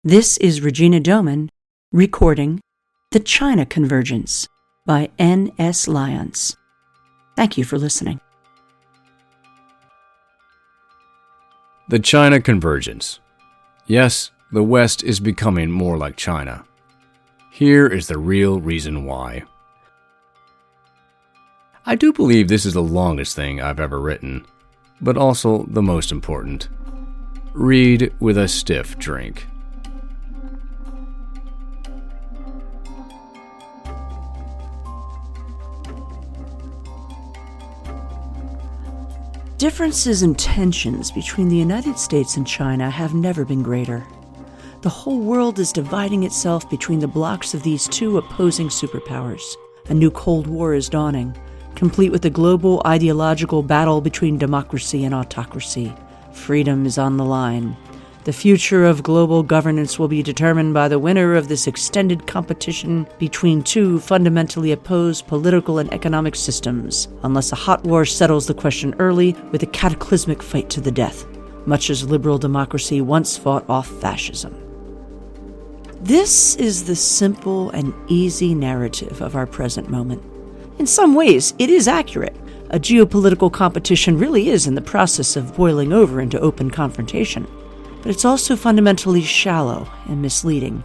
This is Regina Doman recording The China Convergence by N.S. Lyons. Thank you for listening. The China Convergence. Yes, the West is becoming more like China. Here is the real reason why. I do believe this is the longest thing I've ever written, but also the most important. Read with a stiff drink. Differences and tensions between the United States and China have never been greater. The whole world is dividing itself between the blocks of these two opposing superpowers. A new Cold War is dawning, complete with a global ideological battle between democracy and autocracy. Freedom is on the line. The future of global governance will be determined by the winner of this extended competition between two fundamentally opposed political and economic systems, unless a hot war settles the question early with a cataclysmic fight to the death, much as liberal democracy once fought off fascism. This is the simple and easy narrative of our present moment. In some ways, it is accurate. A geopolitical competition really is in the process of boiling over into open confrontation. But it's also fundamentally shallow and misleading.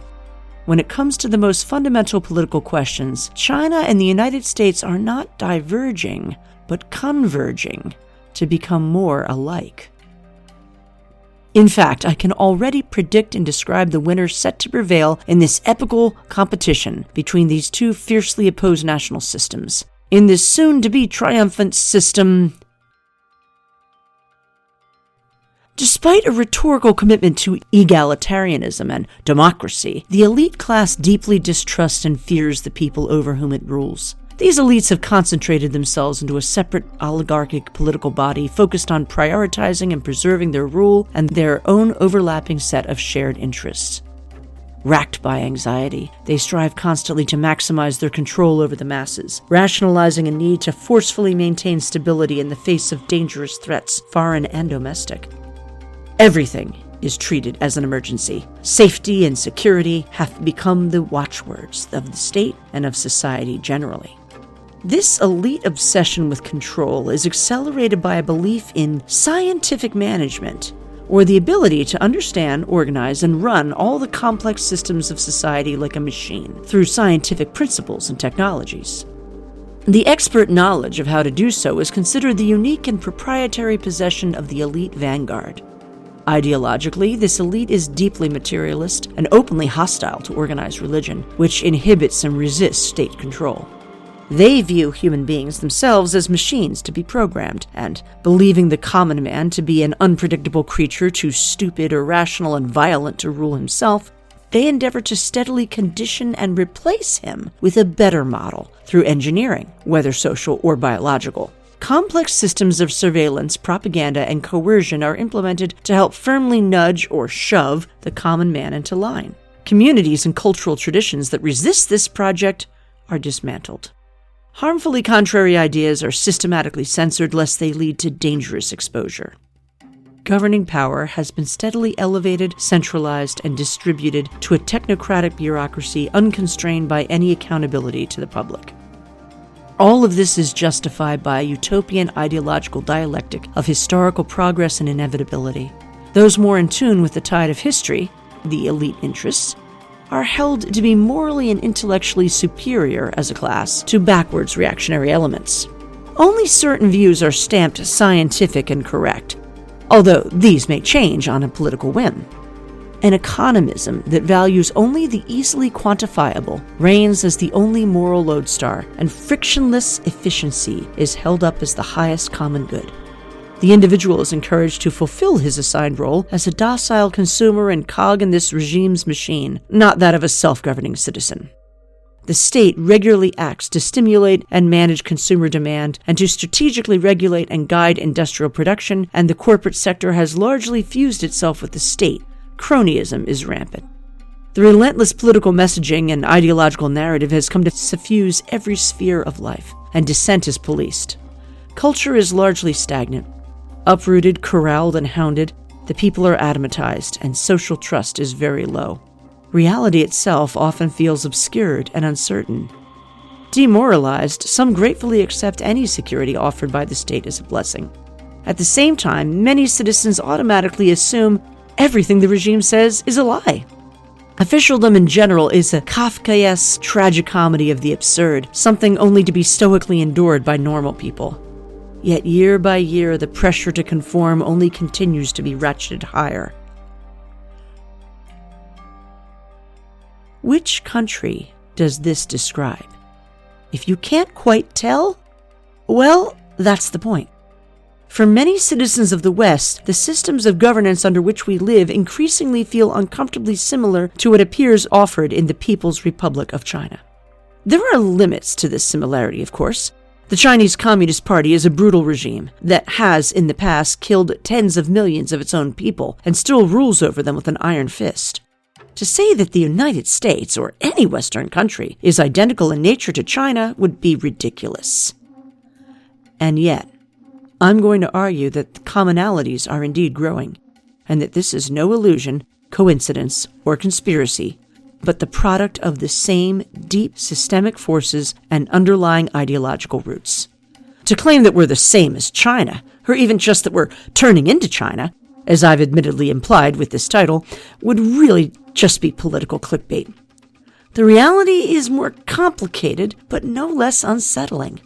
When it comes to the most fundamental political questions, China and the United States are not diverging, but converging to become more alike. In fact, I can already predict and describe the winner set to prevail in this epical competition between these two fiercely opposed national systems. In this soon-to-be triumphant system, despite a rhetorical commitment to egalitarianism and democracy, the elite class deeply distrusts and fears the people over whom it rules. These elites have concentrated themselves into a separate oligarchic political body focused on prioritizing and preserving their rule and their own overlapping set of shared interests. Racked by anxiety, they strive constantly to maximize their control over the masses, rationalizing a need to forcefully maintain stability in the face of dangerous threats, foreign and domestic. Everything is treated as an emergency. Safety and security have become the watchwords of the state and of society generally. This elite obsession with control is accelerated by a belief in scientific management, or the ability to understand, organize, and run all the complex systems of society like a machine through scientific principles and technologies. The expert knowledge of how to do so is considered the unique and proprietary possession of the elite vanguard. Ideologically, this elite is deeply materialist and openly hostile to organized religion, which inhibits and resists state control. They view human beings themselves as machines to be programmed, and believing the common man to be an unpredictable creature too stupid, irrational, and violent to rule himself, they endeavor to steadily condition and replace him with a better model through engineering, whether social or biological. Complex systems of surveillance, propaganda, and coercion are implemented to help firmly nudge or shove the common man into line. Communities and cultural traditions that resist this project are dismantled. Harmfully contrary ideas are systematically censored lest they lead to dangerous exposure. Governing power has been steadily elevated, centralized, and distributed to a technocratic bureaucracy unconstrained by any accountability to the public. All of this is justified by a utopian ideological dialectic of historical progress and inevitability. Those more in tune with the tide of history, the elite interests, are held to be morally and intellectually superior as a class to backwards reactionary elements. Only certain views are stamped scientific and correct, although these may change on a political whim. An economism that values only the easily quantifiable reigns as the only moral lodestar, and frictionless efficiency is held up as the highest common good. The individual is encouraged to fulfill his assigned role as a docile consumer and cog in this regime's machine, not that of a self-governing citizen. The state regularly acts to stimulate and manage consumer demand and to strategically regulate and guide industrial production, and the corporate sector has largely fused itself with the state. Cronyism is rampant. The relentless political messaging and ideological narrative has come to suffuse every sphere of life, and dissent is policed. Culture is largely stagnant. Uprooted, corralled, and hounded, the people are adamatized, and social trust is very low. Reality itself often feels obscured and uncertain. Demoralized, some gratefully accept any security offered by the state as a blessing. At the same time, many citizens automatically assume everything the regime says is a lie. Officialdom in general is a Kafkaesque tragicomedy of the absurd, something only to be stoically endured by normal people. Yet year by year, the pressure to conform only continues to be ratcheted higher. Which country does this describe? If you can't quite tell, well, that's the point. For many citizens of the West, the systems of governance under which we live increasingly feel uncomfortably similar to what appears offered in the People's Republic of China. There are limits to this similarity, of course. The Chinese Communist Party is a brutal regime that has, in the past, killed tens of millions of its own people and still rules over them with an iron fist. To say that the United States, or any Western country, is identical in nature to China would be ridiculous. And yet, I'm going to argue that the commonalities are indeed growing, and that this is no illusion, coincidence, or conspiracy, but the product of the same deep systemic forces and underlying ideological roots. To claim that we're the same as China, or even just that we're turning into China, as I've admittedly implied with this title, would really just be political clickbait. The reality is more complicated, but no less unsettling.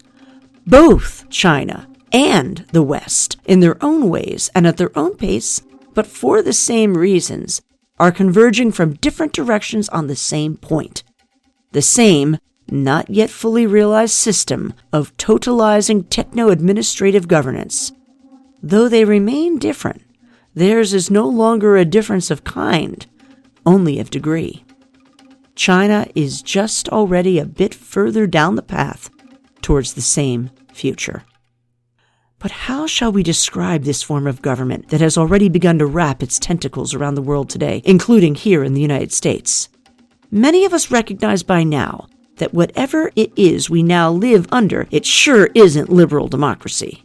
Both China and the West, in their own ways and at their own pace, but for the same reasons, are converging from different directions on the same point. The same, not yet fully realized system of totalizing techno-administrative governance. Though they remain different, theirs is no longer a difference of kind, only of degree. China is just already a bit further down the path towards the same future. But how shall we describe this form of government that has already begun to wrap its tentacles around the world today, including here in the United States? Many of us recognize by now that whatever it is we now live under, it sure isn't liberal democracy.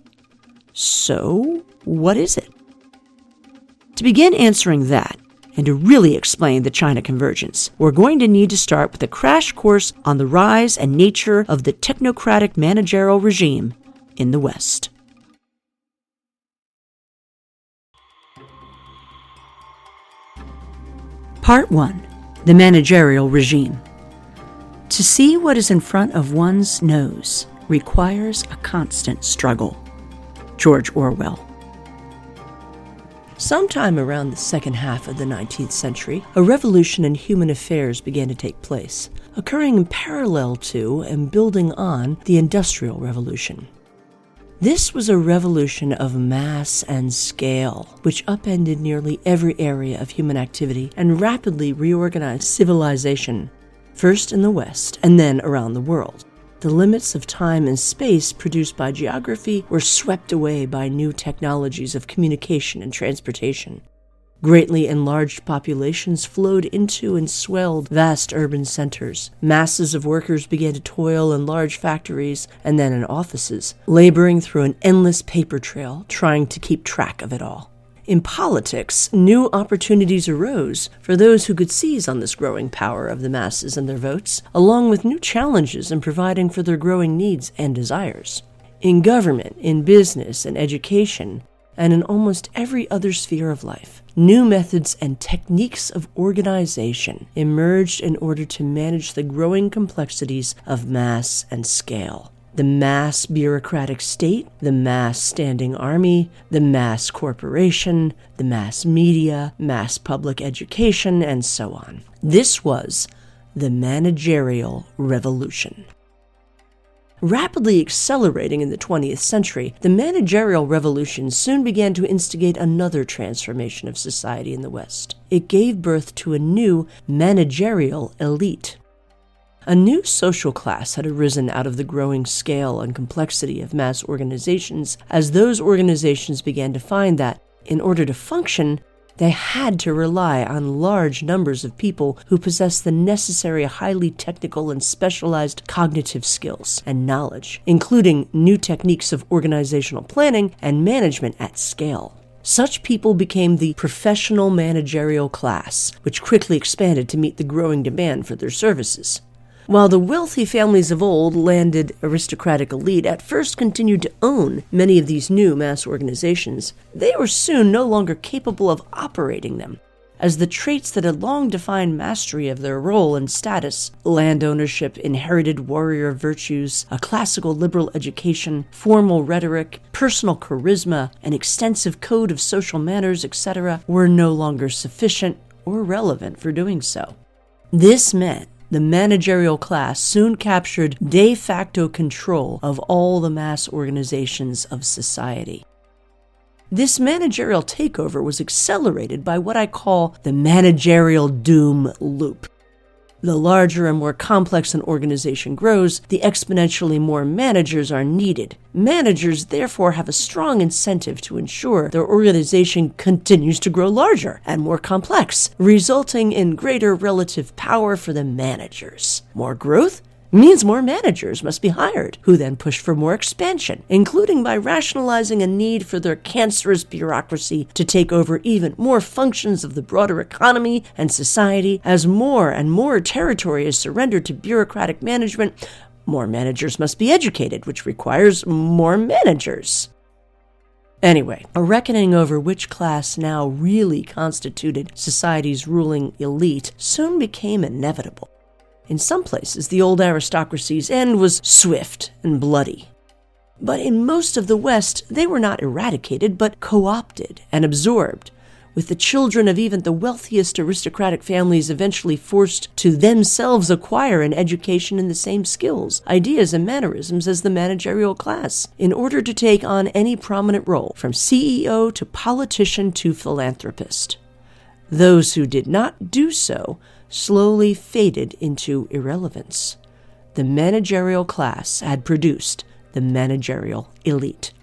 So, what is it? To begin answering that, and to really explain the China Convergence, we're going to need to start with a crash course on the rise and nature of the technocratic managerial regime in the West. Part 1. The Managerial Regime. To see what is in front of one's nose requires a constant struggle. George Orwell. Sometime around the second half of the 19th century, a revolution in human affairs began to take place, occurring in parallel to and building on the Industrial Revolution. This was a revolution of mass and scale, which upended nearly every area of human activity and rapidly reorganized civilization, first in the West and then around the world. The limits of time and space produced by geography were swept away by new technologies of communication and transportation. Greatly enlarged populations flowed into and swelled vast urban centers. Masses of workers began to toil in large factories and then in offices, laboring through an endless paper trail, trying to keep track of it all. In politics, new opportunities arose for those who could seize on this growing power of the masses and their votes, along with new challenges in providing for their growing needs and desires. In government, in business, and education, and in almost every other sphere of life, new methods and techniques of organization emerged in order to manage the growing complexities of mass and scale. The mass bureaucratic state, the mass standing army, the mass corporation, the mass media, mass public education, and so on. This was the Managerial Revolution. Rapidly accelerating in the 20th century, the Managerial Revolution soon began to instigate another transformation of society in the West. It gave birth to a new managerial elite. A new social class had arisen out of the growing scale and complexity of mass organizations, as those organizations began to find that, in order to function, they had to rely on large numbers of people who possessed the necessary highly technical and specialized cognitive skills and knowledge, including new techniques of organizational planning and management at scale. Such people became the professional managerial class, which quickly expanded to meet the growing demand for their services. While the wealthy families of old landed aristocratic elite at first continued to own many of these new mass organizations, they were soon no longer capable of operating them, as the traits that had long defined mastery of their role and status, land ownership, inherited warrior virtues, a classical liberal education, formal rhetoric, personal charisma, an extensive code of social manners, etc., were no longer sufficient or relevant for doing so. This meant the managerial class soon captured de facto control of all the mass organizations of society. This managerial takeover was accelerated by what I call the managerial doom loop. The larger and more complex an organization grows, the exponentially more managers are needed. Managers therefore have a strong incentive to ensure their organization continues to grow larger and more complex, resulting in greater relative power for the managers. More growth means more managers must be hired, who then push for more expansion, including by rationalizing a need for their cancerous bureaucracy to take over even more functions of the broader economy and society. As more and more territory is surrendered to bureaucratic management, more managers must be educated, which requires more managers. Anyway, a reckoning over which class now really constituted society's ruling elite soon became inevitable. In some places, the old aristocracy's end was swift and bloody. But in most of the West, they were not eradicated, but co-opted and absorbed, with the children of even the wealthiest aristocratic families eventually forced to themselves acquire an education in the same skills, ideas, and mannerisms as the managerial class, in order to take on any prominent role, from CEO to politician to philanthropist. Those who did not do so slowly faded into irrelevance. The managerial class had produced the managerial elite.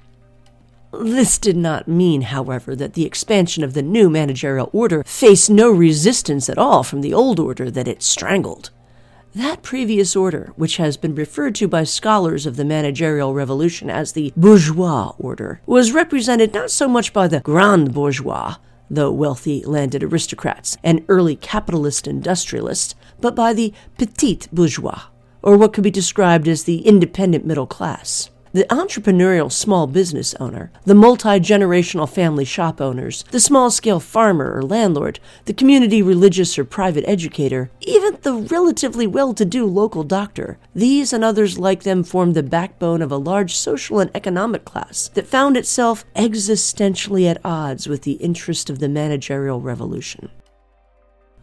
This did not mean, however, that the expansion of the new managerial order faced no resistance at all from the old order that it strangled. That previous order, which has been referred to by scholars of the managerial revolution as the bourgeois order, was represented not so much by the grand bourgeois, though wealthy landed aristocrats and early capitalist industrialists, but by the petit bourgeois, or what could be described as the independent middle class. The entrepreneurial small business owner, the multi-generational family shop owners, the small-scale farmer or landlord, the community religious or private educator, even the relatively well-to-do local doctor, these and others like them formed the backbone of a large social and economic class that found itself existentially at odds with the interest of the managerial revolution.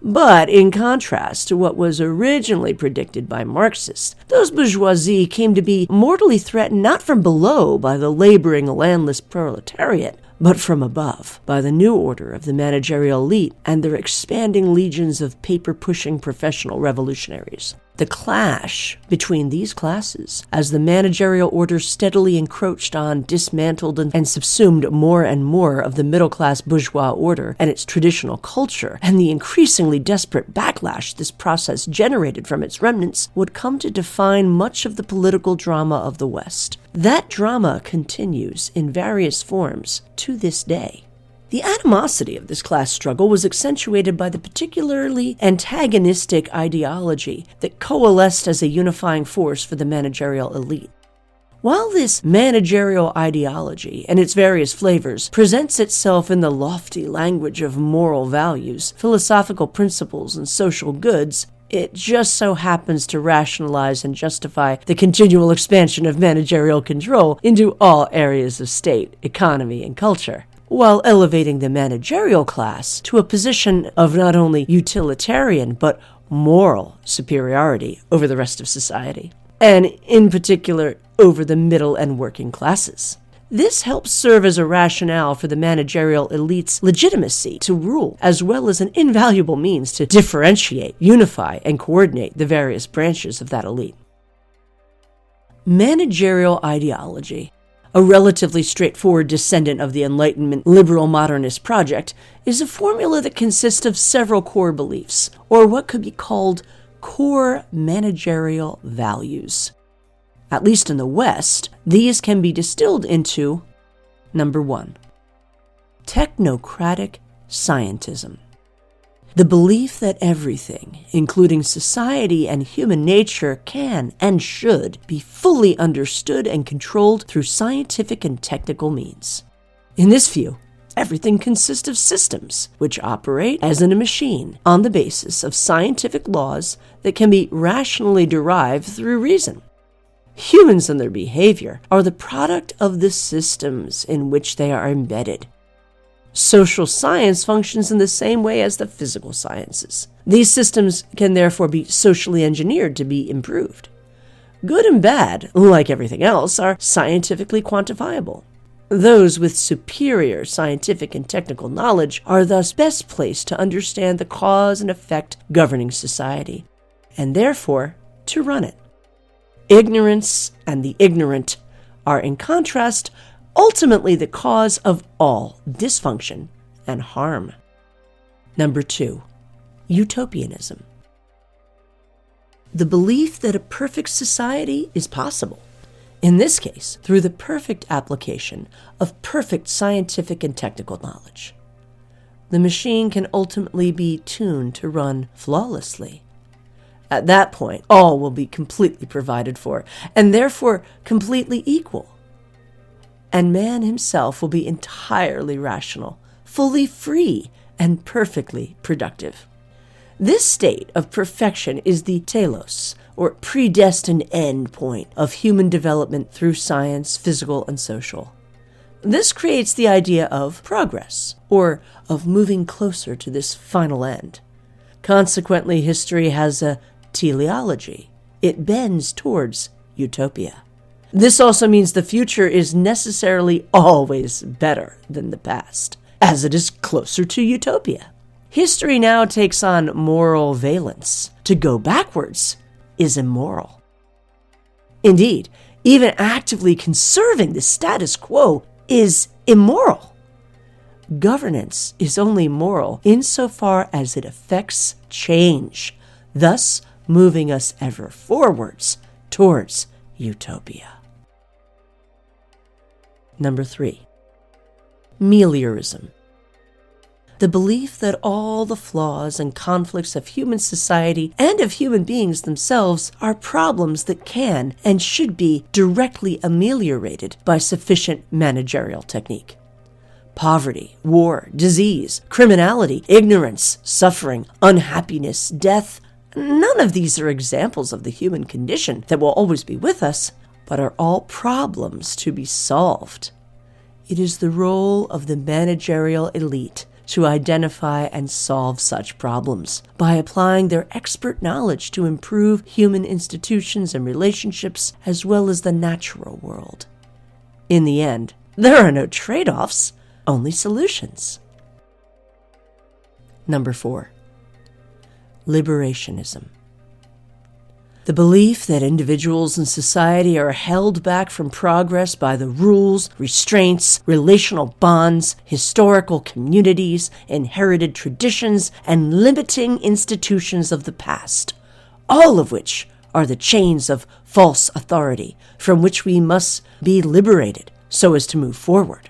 But in contrast to what was originally predicted by Marxists, those bourgeoisie came to be mortally threatened not from below by the laboring landless proletariat, but from above by the new order of the managerial elite and their expanding legions of paper-pushing professional revolutionaries. The clash between these classes, as the managerial order steadily encroached on, dismantled, and subsumed more and more of the middle-class bourgeois order and its traditional culture, and the increasingly desperate backlash this process generated from its remnants, would come to define much of the political drama of the West. That drama continues in various forms to this day. The animosity of this class struggle was accentuated by the particularly antagonistic ideology that coalesced as a unifying force for the managerial elite. While this managerial ideology and its various flavors presents itself in the lofty language of moral values, philosophical principles, and social goods, it just so happens to rationalize and justify the continual expansion of managerial control into all areas of state, economy, and culture, while elevating the managerial class to a position of not only utilitarian but moral superiority over the rest of society, and in particular over the middle and working classes. This helps serve as a rationale for the managerial elite's legitimacy to rule, as well as an invaluable means to differentiate, unify, and coordinate the various branches of that elite. Managerial ideology, a relatively straightforward descendant of the Enlightenment liberal modernist project, is a formula that consists of several core beliefs, or what could be called core managerial values. At least in the West, these can be distilled into: number 1, technocratic scientism. The belief that everything, including society and human nature, can and should be fully understood and controlled through scientific and technical means. In this view, everything consists of systems which operate as in a machine on the basis of scientific laws that can be rationally derived through reason. Humans and their behavior are the product of the systems in which they are embedded. Social science functions in the same way as the physical sciences. These systems can therefore be socially engineered to be improved. Good and bad, like everything else, are scientifically quantifiable. Those with superior scientific and technical knowledge are thus best placed to understand the cause and effect governing society, and therefore to run it. Ignorance and the ignorant are, in contrast, ultimately the cause of all dysfunction and harm. Number 2, utopianism. The belief that a perfect society is possible, in this case through the perfect application of perfect scientific and technical knowledge. The machine can ultimately be tuned to run flawlessly. At that point, all will be completely provided for, and therefore completely equal. And man himself will be entirely rational, fully free, and perfectly productive. This state of perfection is the telos, or predestined end point of human development through science, physical and social. This creates the idea of progress, or of moving closer to this final end. Consequently, history has a teleology. It bends towards utopia. This also means the future is necessarily always better than the past, as it is closer to utopia. History now takes on moral valence. To go backwards is immoral. Indeed, even actively conserving the status quo is immoral. Governance is only moral insofar as it affects change, thus moving us ever forwards towards utopia. Number 3, meliorism. The belief that all the flaws and conflicts of human society and of human beings themselves are problems that can and should be directly ameliorated by sufficient managerial technique. Poverty, war, disease, criminality, ignorance, suffering, unhappiness, death, none of these are examples of the human condition that will always be with us, but are all problems to be solved. It is the role of the managerial elite to identify and solve such problems by applying their expert knowledge to improve human institutions and relationships as well as the natural world. In the end, there are no trade-offs, only solutions. Number 4, liberationism. The belief that individuals in society are held back from progress by the rules, restraints, relational bonds, historical communities, inherited traditions, and limiting institutions of the past, all of which are the chains of false authority from which we must be liberated so as to move forward.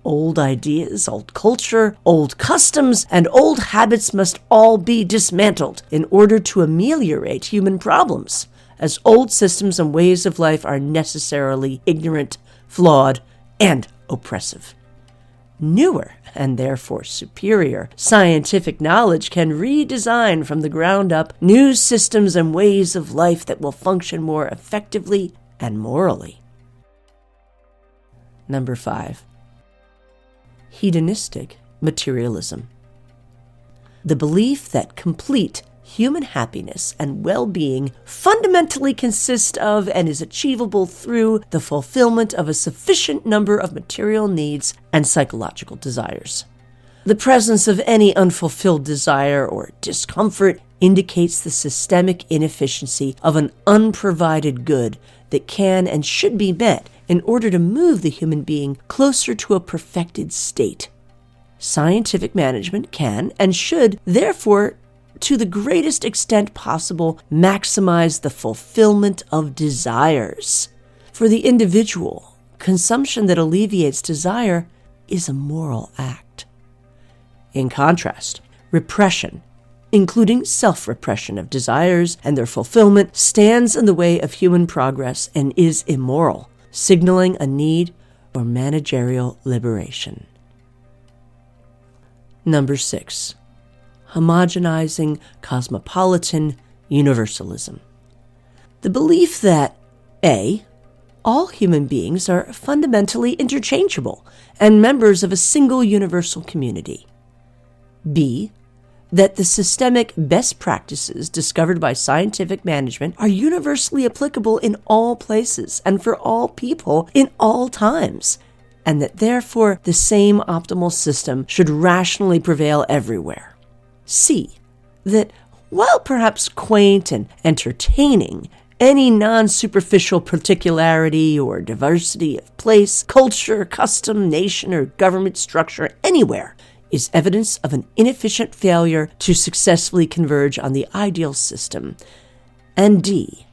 Old ideas, old culture, old customs, and old habits must all be dismantled in order to ameliorate human problems, as old systems and ways of life are necessarily ignorant, flawed, and oppressive. Newer, and therefore superior, scientific knowledge can redesign from the ground up new systems and ways of life that will function more effectively and morally. Number 5, hedonistic materialism. The belief that complete human happiness and well-being fundamentally consist of and is achievable through the fulfillment of a sufficient number of material needs and psychological desires. The presence of any unfulfilled desire or discomfort indicates the systemic inefficiency of an unprovided good that can and should be met in order to move the human being closer to a perfected state. Scientific management can and should, therefore, to the greatest extent possible, maximize the fulfillment of desires. For the individual, consumption that alleviates desire is a moral act. In contrast, repression, including self-repression of desires and their fulfillment, stands in the way of human progress and is immoral, signaling a need for managerial liberation. Number 6. Homogenizing cosmopolitan universalism. The belief that A. all human beings are fundamentally interchangeable and members of a single universal community. B. that the systemic best practices discovered by scientific management are universally applicable in all places and for all people in all times, and that therefore the same optimal system should rationally prevail everywhere. C. that while perhaps quaint and entertaining, any non-superficial particularity or diversity of place, culture, custom, nation, or government structure anywhere is evidence of an inefficient failure to successfully converge on the ideal system. And D.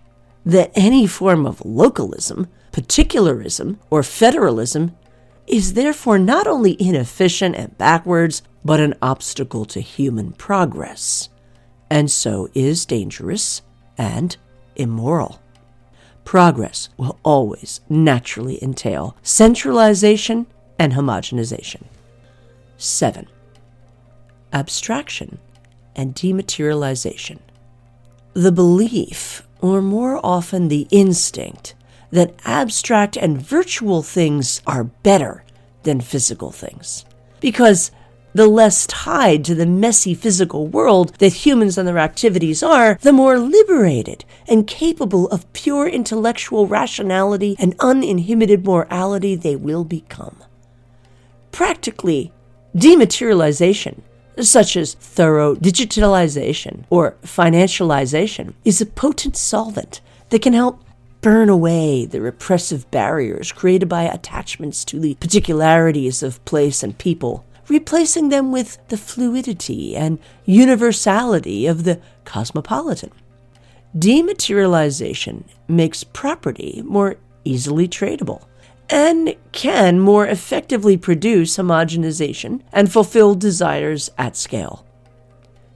that any form of localism, particularism, or federalism is therefore not only inefficient and backwards, but an obstacle to human progress, and so is dangerous and immoral. Progress will always naturally entail centralization and homogenization. 7. Abstraction and dematerialization. The belief, or more often the instinct, that abstract and virtual things are better than physical things, because the less tied to the messy physical world that humans and their activities are, the more liberated and capable of pure intellectual rationality and uninhibited morality they will become. Practically, dematerialization, such as thorough digitalization or financialization, is a potent solvent that can help burn away the repressive barriers created by attachments to the particularities of place and people, replacing them with the fluidity and universality of the cosmopolitan. Dematerialization makes property more easily tradable and can more effectively produce homogenization and fulfill desires at scale.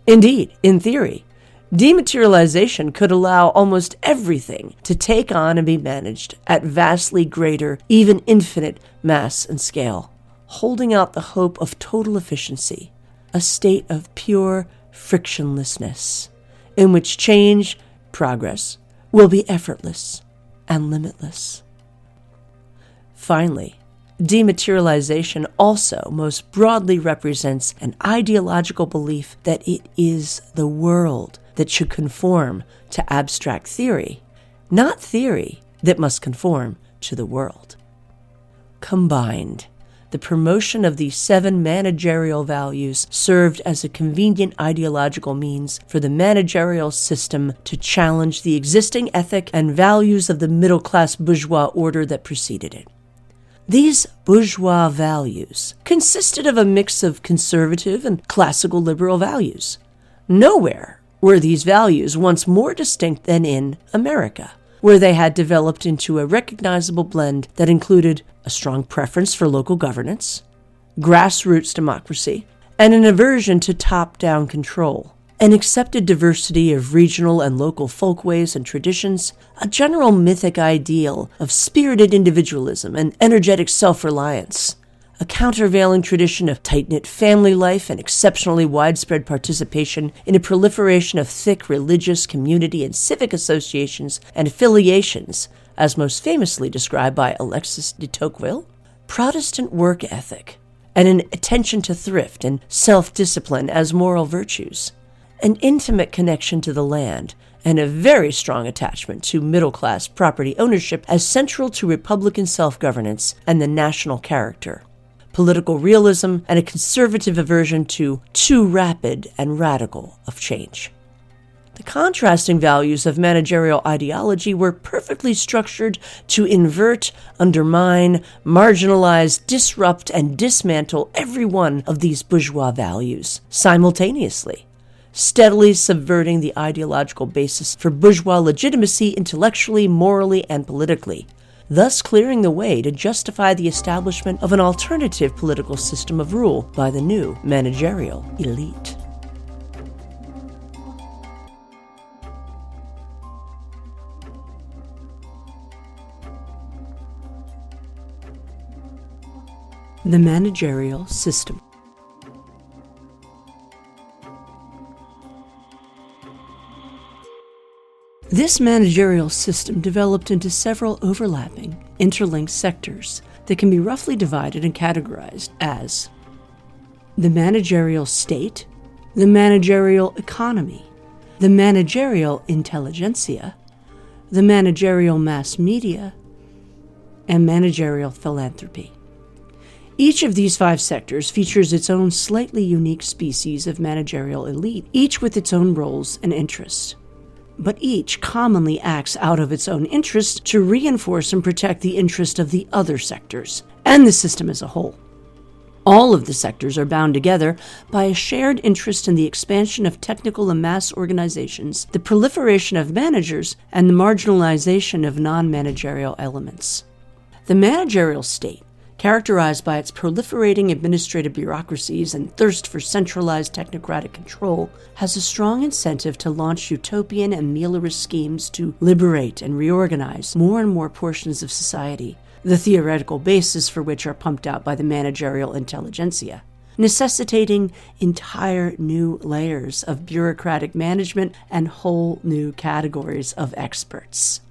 Indeed, in theory, dematerialization could allow almost everything to take on and be managed at vastly greater, even infinite mass and scale, holding out the hope of total efficiency, a state of pure frictionlessness, in which change, progress, will be effortless and limitless. Finally, dematerialization also most broadly represents an ideological belief that it is the world that should conform to abstract theory, not theory that must conform to the world. Combined, the promotion of these 7 managerial values served as a convenient ideological means for the managerial system to challenge the existing ethic and values of the middle-class bourgeois order that preceded it. These bourgeois values consisted of a mix of conservative and classical liberal values. Nowhere were these values once more distinct than in America, where they had developed into a recognizable blend that included a strong preference for local governance, grassroots democracy, and an aversion to top-down control, an accepted diversity of regional and local folkways and traditions, a general mythic ideal of spirited individualism and energetic self-reliance, a countervailing tradition of tight-knit family life and exceptionally widespread participation in a proliferation of thick religious, community, and civic associations and affiliations, as most famously described by Alexis de Tocqueville, Protestant work ethic, and an attention to thrift and self-discipline as moral virtues, an intimate connection to the land, and a very strong attachment to middle-class property ownership as central to Republican self-governance and the national character, political realism, and a conservative aversion to too rapid and radical of change. The contrasting values of managerial ideology were perfectly structured to invert, undermine, marginalize, disrupt, and dismantle every one of these bourgeois values simultaneously, steadily subverting the ideological basis for bourgeois legitimacy intellectually, morally, and politically, thus clearing the way to justify the establishment of an alternative political system of rule by the new managerial elite. The Managerial System. This managerial system developed into several overlapping, interlinked sectors that can be roughly divided and categorized as the managerial state, the managerial economy, the managerial intelligentsia, the managerial mass media, and managerial philanthropy. Each of these 5 sectors features its own slightly unique species of managerial elite, each with its own roles and interests. But each commonly acts out of its own interest to reinforce and protect the interest of the other sectors, and the system as a whole. All of the sectors are bound together by a shared interest in the expansion of technical and mass organizations, the proliferation of managers, and the marginalization of non-managerial elements. The managerial state, characterized by its proliferating administrative bureaucracies and thirst for centralized technocratic control, has a strong incentive to launch utopian and meliorist schemes to liberate and reorganize more and more portions of society, the theoretical basis for which are pumped out by the managerial intelligentsia, necessitating entire new layers of bureaucratic management and whole new categories of experts.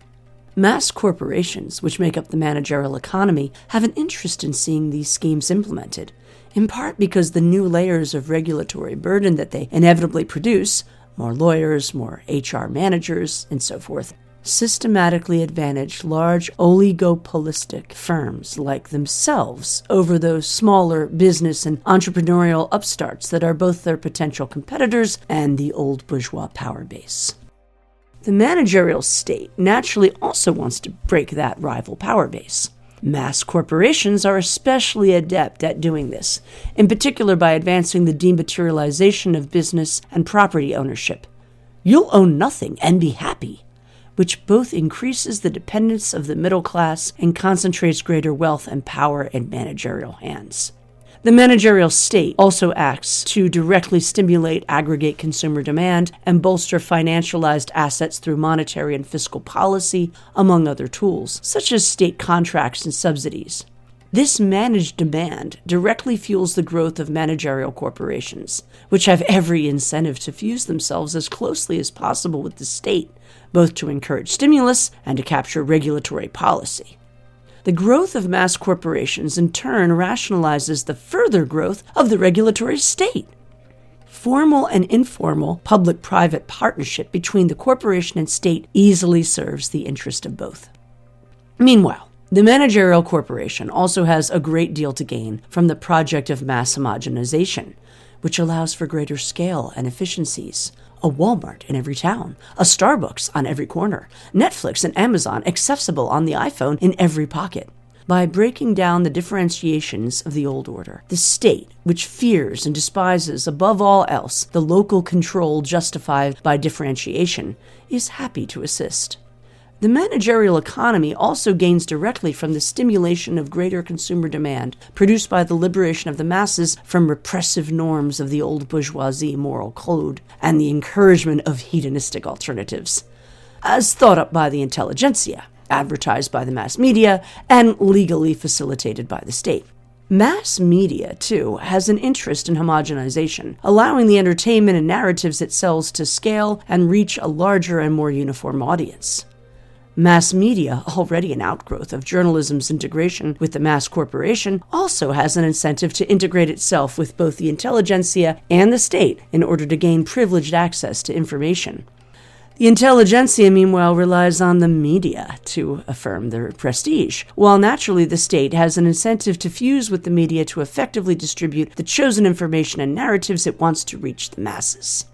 Mass corporations, which make up the managerial economy, have an interest in seeing these schemes implemented, in part because the new layers of regulatory burden that they inevitably produce, more lawyers, more HR managers, and so forth, systematically advantage large oligopolistic firms like themselves over those smaller business and entrepreneurial upstarts that are both their potential competitors and the old bourgeois power base. The managerial state naturally also wants to break that rival power base. Mass corporations are especially adept at doing this, in particular by advancing the dematerialization of business and property ownership. You'll own nothing and be happy, which both increases the dependence of the middle class and concentrates greater wealth and power in managerial hands. The managerial state also acts to directly stimulate aggregate consumer demand and bolster financialized assets through monetary and fiscal policy, among other tools, such as state contracts and subsidies. This managed demand directly fuels the growth of managerial corporations, which have every incentive to fuse themselves as closely as possible with the state, both to encourage stimulus and to capture regulatory policy. The growth of mass corporations in turn rationalizes the further growth of the regulatory state. Formal and informal public-private partnership between the corporation and state easily serves the interest of both. Meanwhile, the managerial corporation also has a great deal to gain from the project of mass homogenization, which allows for greater scale and efficiencies. A Walmart in every town, a Starbucks on every corner, Netflix and Amazon accessible on the iPhone in every pocket. By breaking down the differentiations of the old order, the state, which fears and despises above all else the local control justified by differentiation, is happy to assist. The managerial economy also gains directly from the stimulation of greater consumer demand produced by the liberation of the masses from repressive norms of the old bourgeoisie moral code and the encouragement of hedonistic alternatives, as thought up by the intelligentsia, advertised by the mass media, and legally facilitated by the state. Mass media, too, has an interest in homogenization, allowing the entertainment and narratives it sells to scale and reach a larger and more uniform audience. Mass media, already an outgrowth of journalism's integration with the mass corporation, also has an incentive to integrate itself with both the intelligentsia and the state in order to gain privileged access to information. The intelligentsia, meanwhile, relies on the media to affirm their prestige, while naturally the state has an incentive to fuse with the media to effectively distribute the chosen information and narratives it wants to reach the masses.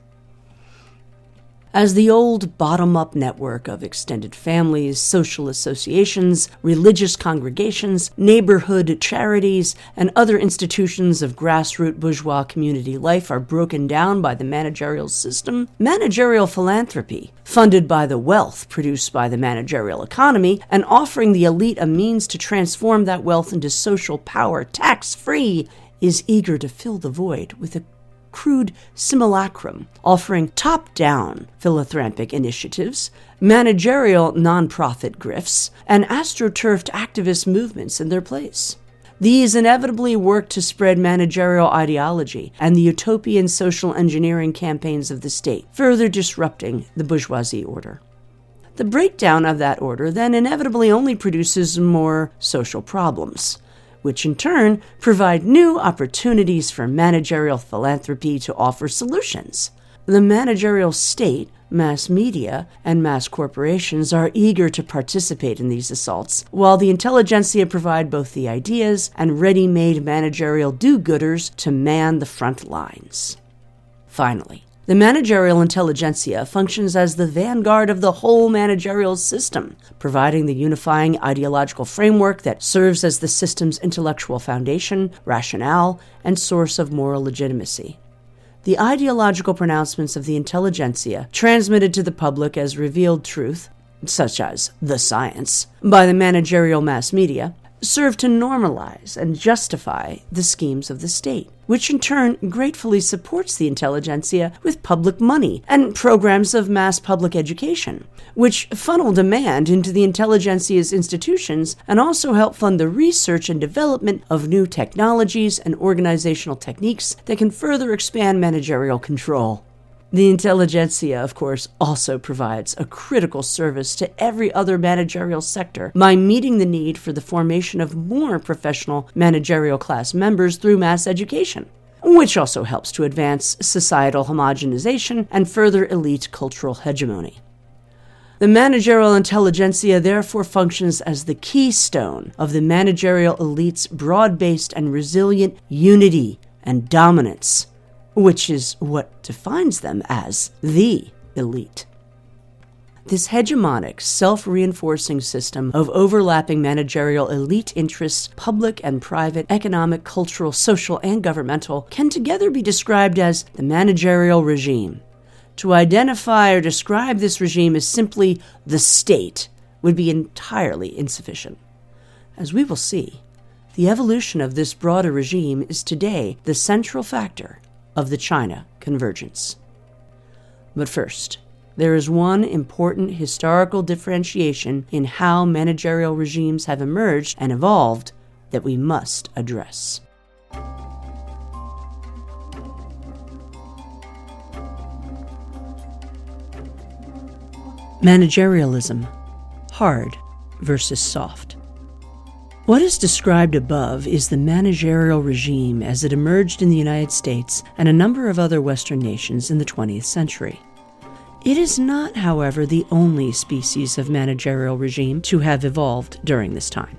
as the old bottom-up network of extended families, social associations, religious congregations, neighborhood charities, and other institutions of grassroots bourgeois community life are broken down by the managerial system, managerial philanthropy, funded by the wealth produced by the managerial economy and offering the elite a means to transform that wealth into social power tax-free, is eager to fill the void with a crude simulacrum, offering top-down philanthropic initiatives, managerial nonprofit grifts, and astroturfed activist movements in their place. These inevitably work to spread managerial ideology and the utopian social engineering campaigns of the state, further disrupting the bourgeoisie order. The breakdown of that order then inevitably only produces more social problems, which in turn provide new opportunities for managerial philanthropy to offer solutions. The managerial state, mass media, and mass corporations are eager to participate in these assaults, while the intelligentsia provide both the ideas and ready-made managerial do-gooders to man the front lines. Finally, the managerial intelligentsia functions as the vanguard of the whole managerial system, providing the unifying ideological framework that serves as the system's intellectual foundation, rationale, and source of moral legitimacy. The ideological pronouncements of the intelligentsia, transmitted to the public as revealed truth, such as the science, by the managerial mass media, serve to normalize and justify the schemes of the state, which in turn gratefully supports the intelligentsia with public money and programs of mass public education, which funnel demand into the intelligentsia's institutions and also help fund the research and development of new technologies and organizational techniques that can further expand managerial control. The intelligentsia, of course, also provides a critical service to every other managerial sector by meeting the need for the formation of more professional managerial class members through mass education, which also helps to advance societal homogenization and further elite cultural hegemony. The managerial intelligentsia therefore functions as the keystone of the managerial elite's broad-based and resilient unity and dominance, which is what defines them as the elite. This hegemonic, self-reinforcing system of overlapping managerial elite interests, public and private, economic, cultural, social, and governmental, can together be described as the managerial regime. To identify or describe this regime as simply the state would be entirely insufficient. As we will see, the evolution of this broader regime is today the central factor of the China Convergence. But first, there is one important historical differentiation in how managerial regimes have emerged and evolved that we must address. Managerialism, hard versus soft. What is described above is the managerial regime as it emerged in the United States and a number of other Western nations in the 20th century. It is not, however, the only species of managerial regime to have evolved during this time.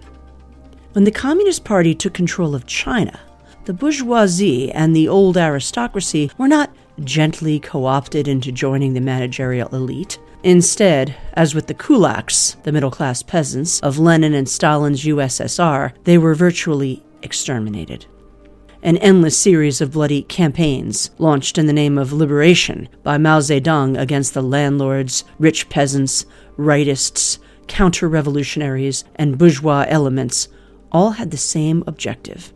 When the Communist Party took control of China, the bourgeoisie and the old aristocracy were not gently co-opted into joining the managerial elite. Instead, as with the kulaks, the middle-class peasants of Lenin and Stalin's USSR, they were virtually exterminated. An endless series of bloody campaigns, launched in the name of liberation by Mao Zedong against the landlords, rich peasants, rightists, counter-revolutionaries, and bourgeois elements, all had the same objective.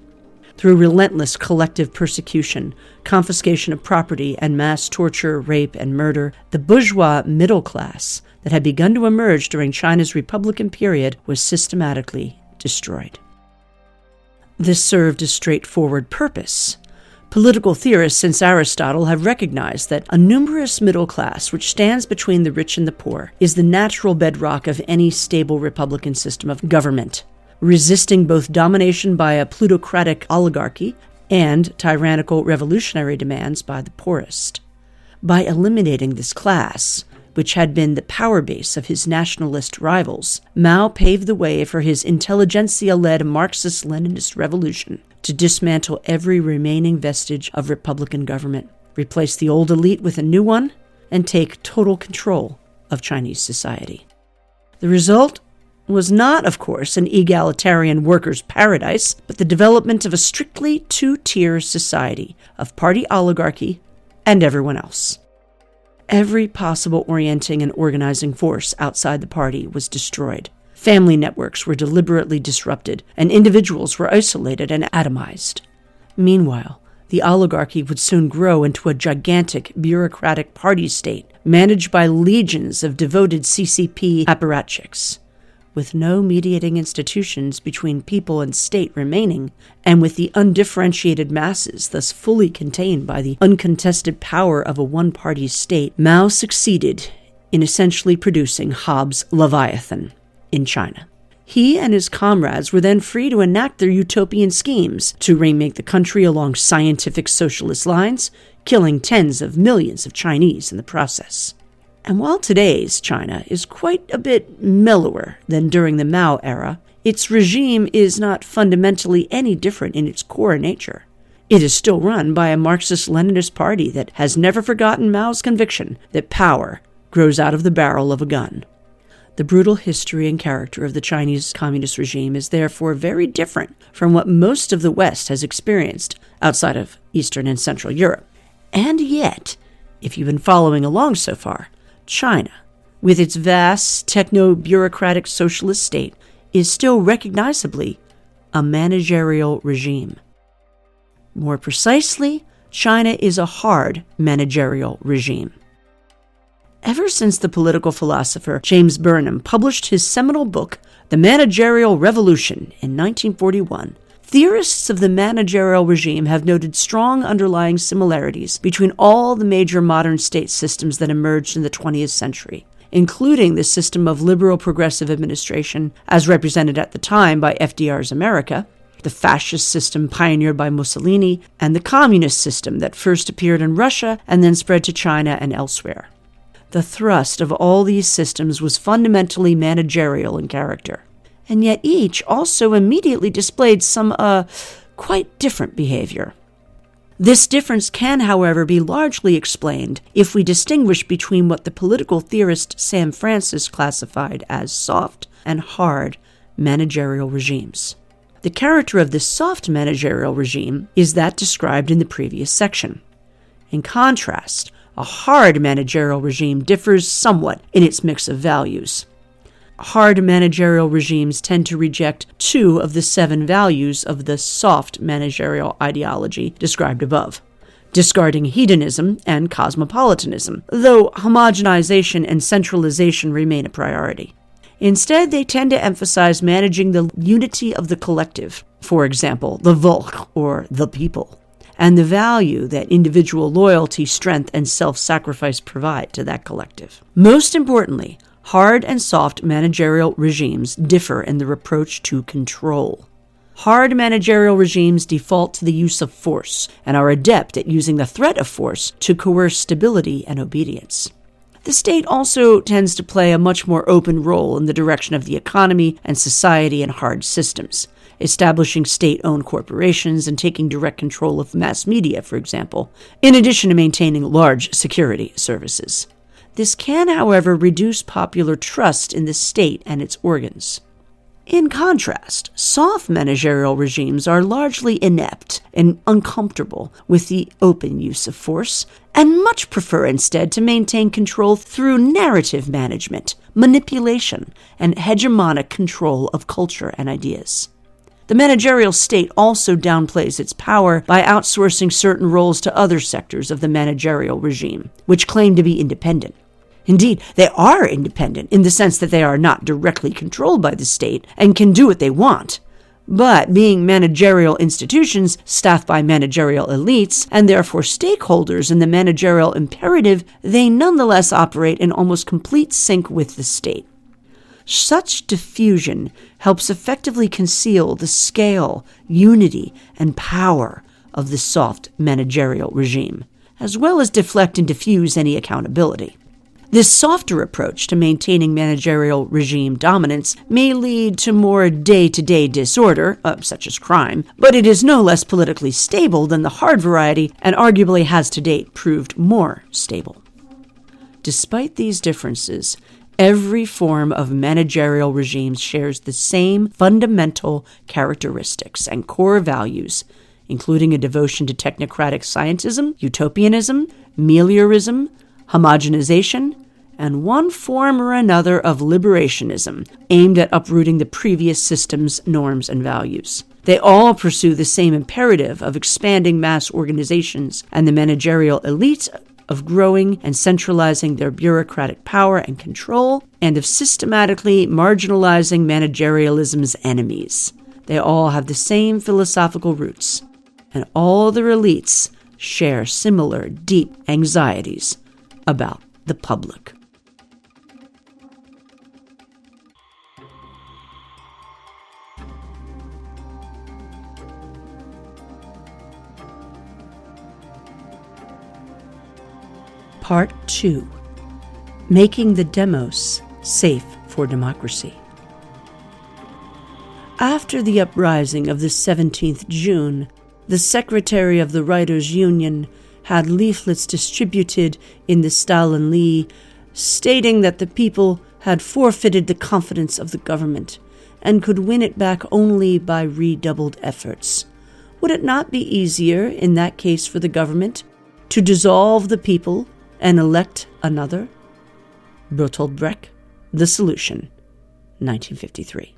Through relentless collective persecution, confiscation of property, and mass torture, rape, and murder, the bourgeois middle class that had begun to emerge during China's Republican period was systematically destroyed. This served a straightforward purpose. Political theorists since Aristotle have recognized that a numerous middle class which stands between the rich and the poor is the natural bedrock of any stable republican system of government, resisting both domination by a plutocratic oligarchy and tyrannical revolutionary demands by the poorest. By eliminating this class, which had been the power base of his nationalist rivals, Mao paved the way for his intelligentsia-led Marxist-Leninist revolution to dismantle every remaining vestige of republican government, replace the old elite with a new one, and take total control of Chinese society. The result was not, of course, an egalitarian workers' paradise, but the development of a strictly two-tier society of party oligarchy and everyone else. Every possible orienting and organizing force outside the party was destroyed. Family networks were deliberately disrupted, and individuals were isolated and atomized. Meanwhile, the oligarchy would soon grow into a gigantic bureaucratic party state, managed by legions of devoted CCP apparatchiks. With no mediating institutions between people and state remaining, and with the undifferentiated masses thus fully contained by the uncontested power of a one-party state, Mao succeeded in essentially producing Hobbes' Leviathan in China. He and his comrades were then free to enact their utopian schemes to remake the country along scientific socialist lines, killing tens of millions of Chinese in the process. And while today's China is quite a bit mellower than during the Mao era, its regime is not fundamentally any different in its core nature. It is still run by a Marxist-Leninist party that has never forgotten Mao's conviction that power grows out of the barrel of a gun. The brutal history and character of the Chinese communist regime is therefore very different from what most of the West has experienced outside of Eastern and Central Europe. And yet, if you've been following along so far, China, with its vast techno-bureaucratic socialist state, is still recognizably a managerial regime. More precisely, China is a hard managerial regime. Ever since the political philosopher James Burnham published his seminal book, The Managerial Revolution, in 1941, theorists of the managerial regime have noted strong underlying similarities between all the major modern state systems that emerged in the 20th century, including the system of liberal progressive administration as represented at the time by FDR's America, the fascist system pioneered by Mussolini, and the communist system that first appeared in Russia and then spread to China and elsewhere. The thrust of all these systems was fundamentally managerial in character, and yet each also immediately displayed some quite different behavior. This difference can, however, be largely explained if we distinguish between what the political theorist Sam Francis classified as soft and hard managerial regimes. The character of this soft managerial regime is that described in the previous section. In contrast, a hard managerial regime differs somewhat in its mix of values. Hard managerial regimes tend to reject 2 of the 7 values of the soft managerial ideology described above, discarding hedonism and cosmopolitanism, though homogenization and centralization remain a priority. Instead, they tend to emphasize managing the unity of the collective, for example, the Volk, or the people, and the value that individual loyalty, strength, and self-sacrifice provide to that collective. Most importantly, hard and soft managerial regimes differ in their approach to control. Hard managerial regimes default to the use of force and are adept at using the threat of force to coerce stability and obedience. The state also tends to play a much more open role in the direction of the economy and society in hard systems, establishing state-owned corporations and taking direct control of mass media, for example, in addition to maintaining large security services. This can, however, reduce popular trust in the state and its organs. In contrast, soft managerial regimes are largely inept and uncomfortable with the open use of force, and much prefer instead to maintain control through narrative management, manipulation, and hegemonic control of culture and ideas. The managerial state also downplays its power by outsourcing certain roles to other sectors of the managerial regime, which claim to be independent. Indeed, they are independent in the sense that they are not directly controlled by the state and can do what they want. But being managerial institutions staffed by managerial elites and therefore stakeholders in the managerial imperative, they nonetheless operate in almost complete sync with the state. Such diffusion helps effectively conceal the scale, unity, and power of the soft managerial regime, as well as deflect and diffuse any accountability. This softer approach to maintaining managerial regime dominance may lead to more day-to-day disorder, such as crime, but it is no less politically stable than the hard variety and arguably has to date proved more stable. Despite these differences, every form of managerial regime shares the same fundamental characteristics and core values, including a devotion to technocratic scientism, utopianism, meliorism, homogenization, and one form or another of liberationism aimed at uprooting the previous system's norms and values. They all pursue the same imperative of expanding mass organizations and the managerial elite, of growing and centralizing their bureaucratic power and control, and of systematically marginalizing managerialism's enemies. They all have the same philosophical roots, and all their elites share similar deep anxieties about the public. Part 2. Making the Demos Safe for Democracy. After the uprising of the 17th June, the secretary of the Writers' Union had leaflets distributed in the Stalin-Lee stating that the people had forfeited the confidence of the government and could win it back only by redoubled efforts. Would it not be easier, in that case, for the government to dissolve the people and elect another? Bertolt Brecht, The Solution, 1953.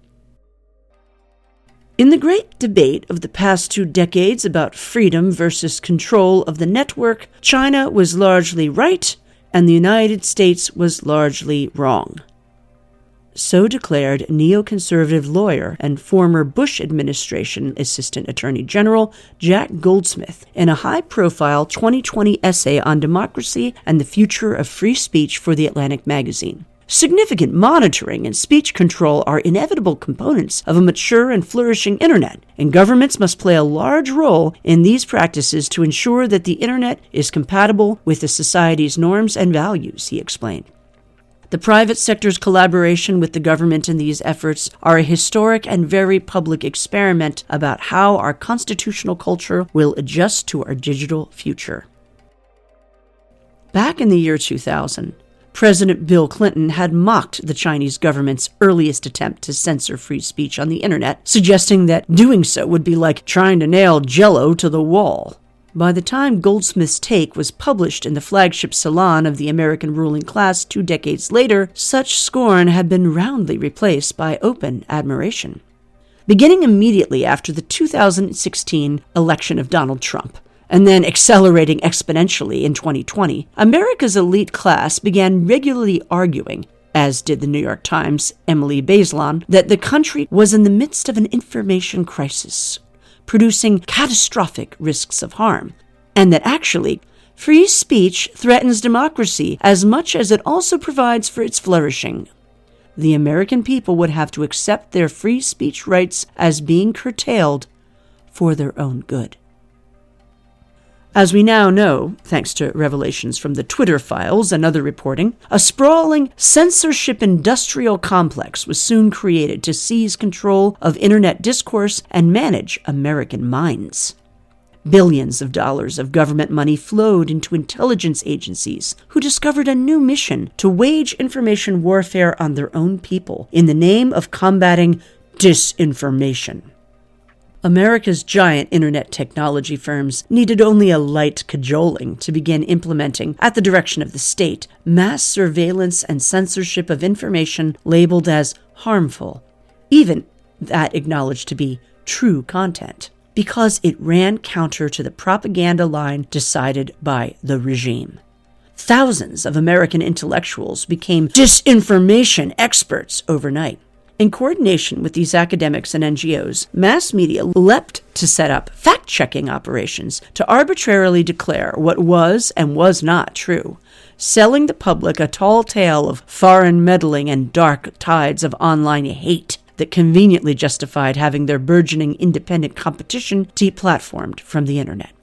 In the great debate of the past 2 decades about freedom versus control of the network, China was largely right and the United States was largely wrong. So declared neoconservative lawyer and former Bush administration Assistant Attorney General Jack Goldsmith in a high-profile 2020 essay on democracy and the future of free speech for The Atlantic magazine. Significant monitoring and speech control are inevitable components of a mature and flourishing Internet, and governments must play a large role in these practices to ensure that the Internet is compatible with the society's norms and values, he explained. The private sector's collaboration with the government in these efforts are a historic and very public experiment about how our constitutional culture will adjust to our digital future. Back in the year 2000, President Bill Clinton had mocked the Chinese government's earliest attempt to censor free speech on the Internet, suggesting that doing so would be like trying to nail Jell-O to the wall. By the time Goldsmith's take was published in the flagship salon of the American ruling class 2 decades later, such scorn had been roundly replaced by open admiration. Beginning immediately after the 2016 election of Donald Trump, and then accelerating exponentially in 2020, America's elite class began regularly arguing, as did the New York Times' Emily Bazelon, that the country was in the midst of an information crisis, producing catastrophic risks of harm, and that actually, free speech threatens democracy as much as it also provides for its flourishing. The American people would have to accept their free speech rights as being curtailed for their own good. As we now know, thanks to revelations from the Twitter files and other reporting, a sprawling censorship industrial complex was soon created to seize control of Internet discourse and manage American minds. Billions of dollars of government money flowed into intelligence agencies who discovered a new mission to wage information warfare on their own people in the name of combating disinformation. America's giant internet technology firms needed only a light cajoling to begin implementing, at the direction of the state, mass surveillance and censorship of information labeled as harmful, even that acknowledged to be true content, because it ran counter to the propaganda line decided by the regime. Thousands of American intellectuals became disinformation experts overnight. In coordination with these academics and NGOs, mass media leapt to set up fact-checking operations to arbitrarily declare what was and was not true, selling the public a tall tale of foreign meddling and dark tides of online hate that conveniently justified having their burgeoning independent competition deplatformed from the Internet.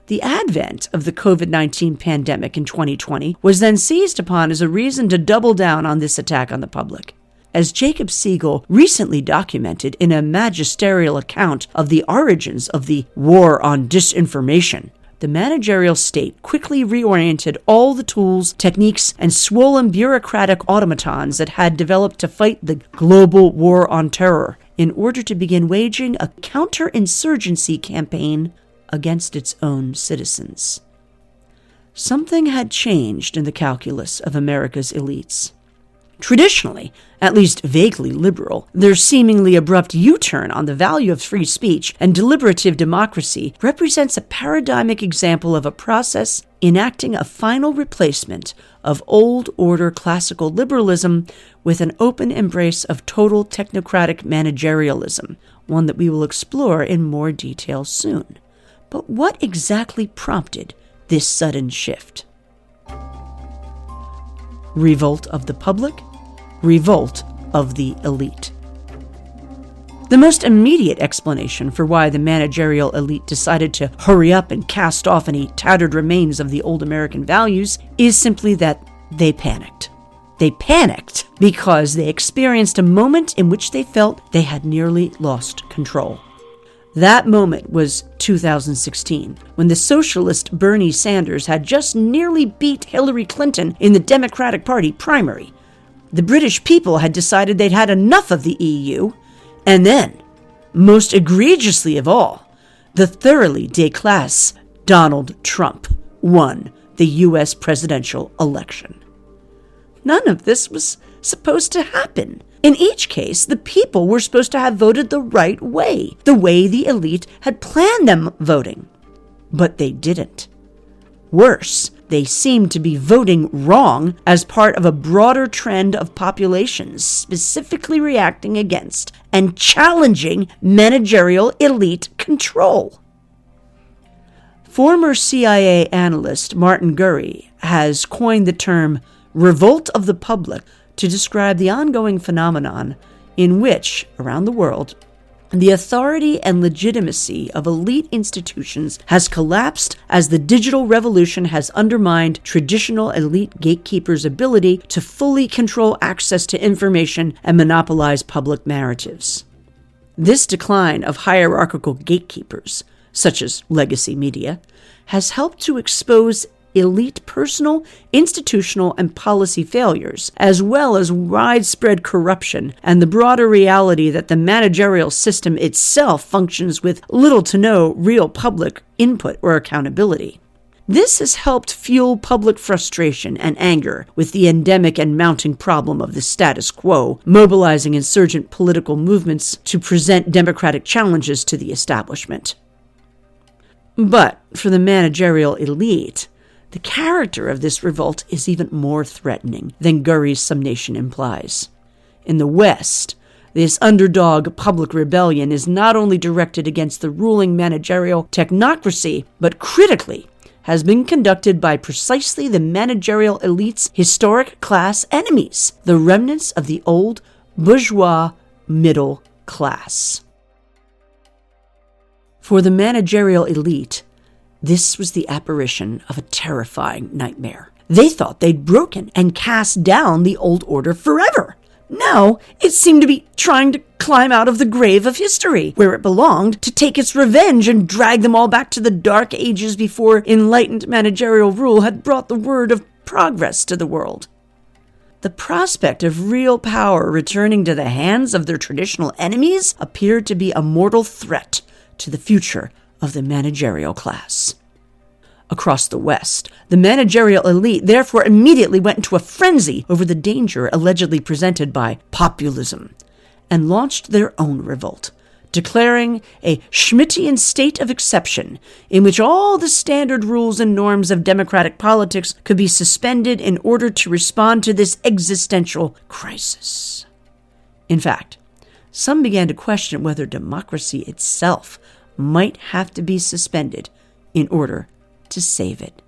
The advent of the COVID-19 pandemic in 2020 was then seized upon as a reason to double down on this attack on the public. As Jacob Siegel recently documented in a magisterial account of the origins of the war on disinformation, the managerial state quickly reoriented all the tools, techniques, and swollen bureaucratic automatons that had developed to fight the global war on terror in order to begin waging a counterinsurgency campaign against its own citizens. Something had changed in the calculus of America's elites. Traditionally, at least vaguely liberal, their seemingly abrupt U-turn on the value of free speech and deliberative democracy represents a paradigmic example of a process enacting a final replacement of old order classical liberalism with an open embrace of total technocratic managerialism, one that we will explore in more detail soon. But what exactly prompted this sudden shift? Revolt of the public, revolt of the elite. The most immediate explanation for why the managerial elite decided to hurry up and cast off any tattered remains of the old American values is simply that they panicked. They panicked because they experienced a moment in which they felt they had nearly lost control. That moment was 2016, when the socialist Bernie Sanders had just nearly beat Hillary Clinton in the Democratic Party primary. The British people had decided they'd had enough of the EU, and then, most egregiously of all, the thoroughly déclassé Donald Trump won the U.S. presidential election. None of this was supposed to happen. In each case, the people were supposed to have voted the right way, the way the elite had planned them voting. But they didn't. Worse, they seemed to be voting wrong as part of a broader trend of populations specifically reacting against and challenging managerial elite control. Former CIA analyst Martin Gurry has coined the term revolt of the public to describe the ongoing phenomenon in which, around the world, the authority and legitimacy of elite institutions has collapsed as the digital revolution has undermined traditional elite gatekeepers' ability to fully control access to information and monopolize public narratives. This decline of hierarchical gatekeepers, such as legacy media, has helped to expose elite personal, institutional, and policy failures, as well as widespread corruption and the broader reality that the managerial system itself functions with little to no real public input or accountability. This has helped fuel public frustration and anger with the endemic and mounting problem of the status quo, mobilizing insurgent political movements to present democratic challenges to the establishment. But for the managerial elite, the character of this revolt is even more threatening than Gurry's summation implies. In the West, this underdog public rebellion is not only directed against the ruling managerial technocracy, but critically has been conducted by precisely the managerial elite's historic class enemies, the remnants of the old bourgeois middle class. For the managerial elite, this was the apparition of a terrifying nightmare. They thought they'd broken and cast down the old order forever. Now, it seemed to be trying to climb out of the grave of history, where it belonged, to take its revenge and drag them all back to the dark ages before enlightened managerial rule had brought the word of progress to the world. The prospect of real power returning to the hands of their traditional enemies appeared to be a mortal threat to the future of the managerial class. Across the West, the managerial elite therefore immediately went into a frenzy over the danger allegedly presented by populism and launched their own revolt, declaring a Schmittian state of exception in which all the standard rules and norms of democratic politics could be suspended in order to respond to this existential crisis. In fact, some began to question whether democracy itself might have to be suspended in order to save it.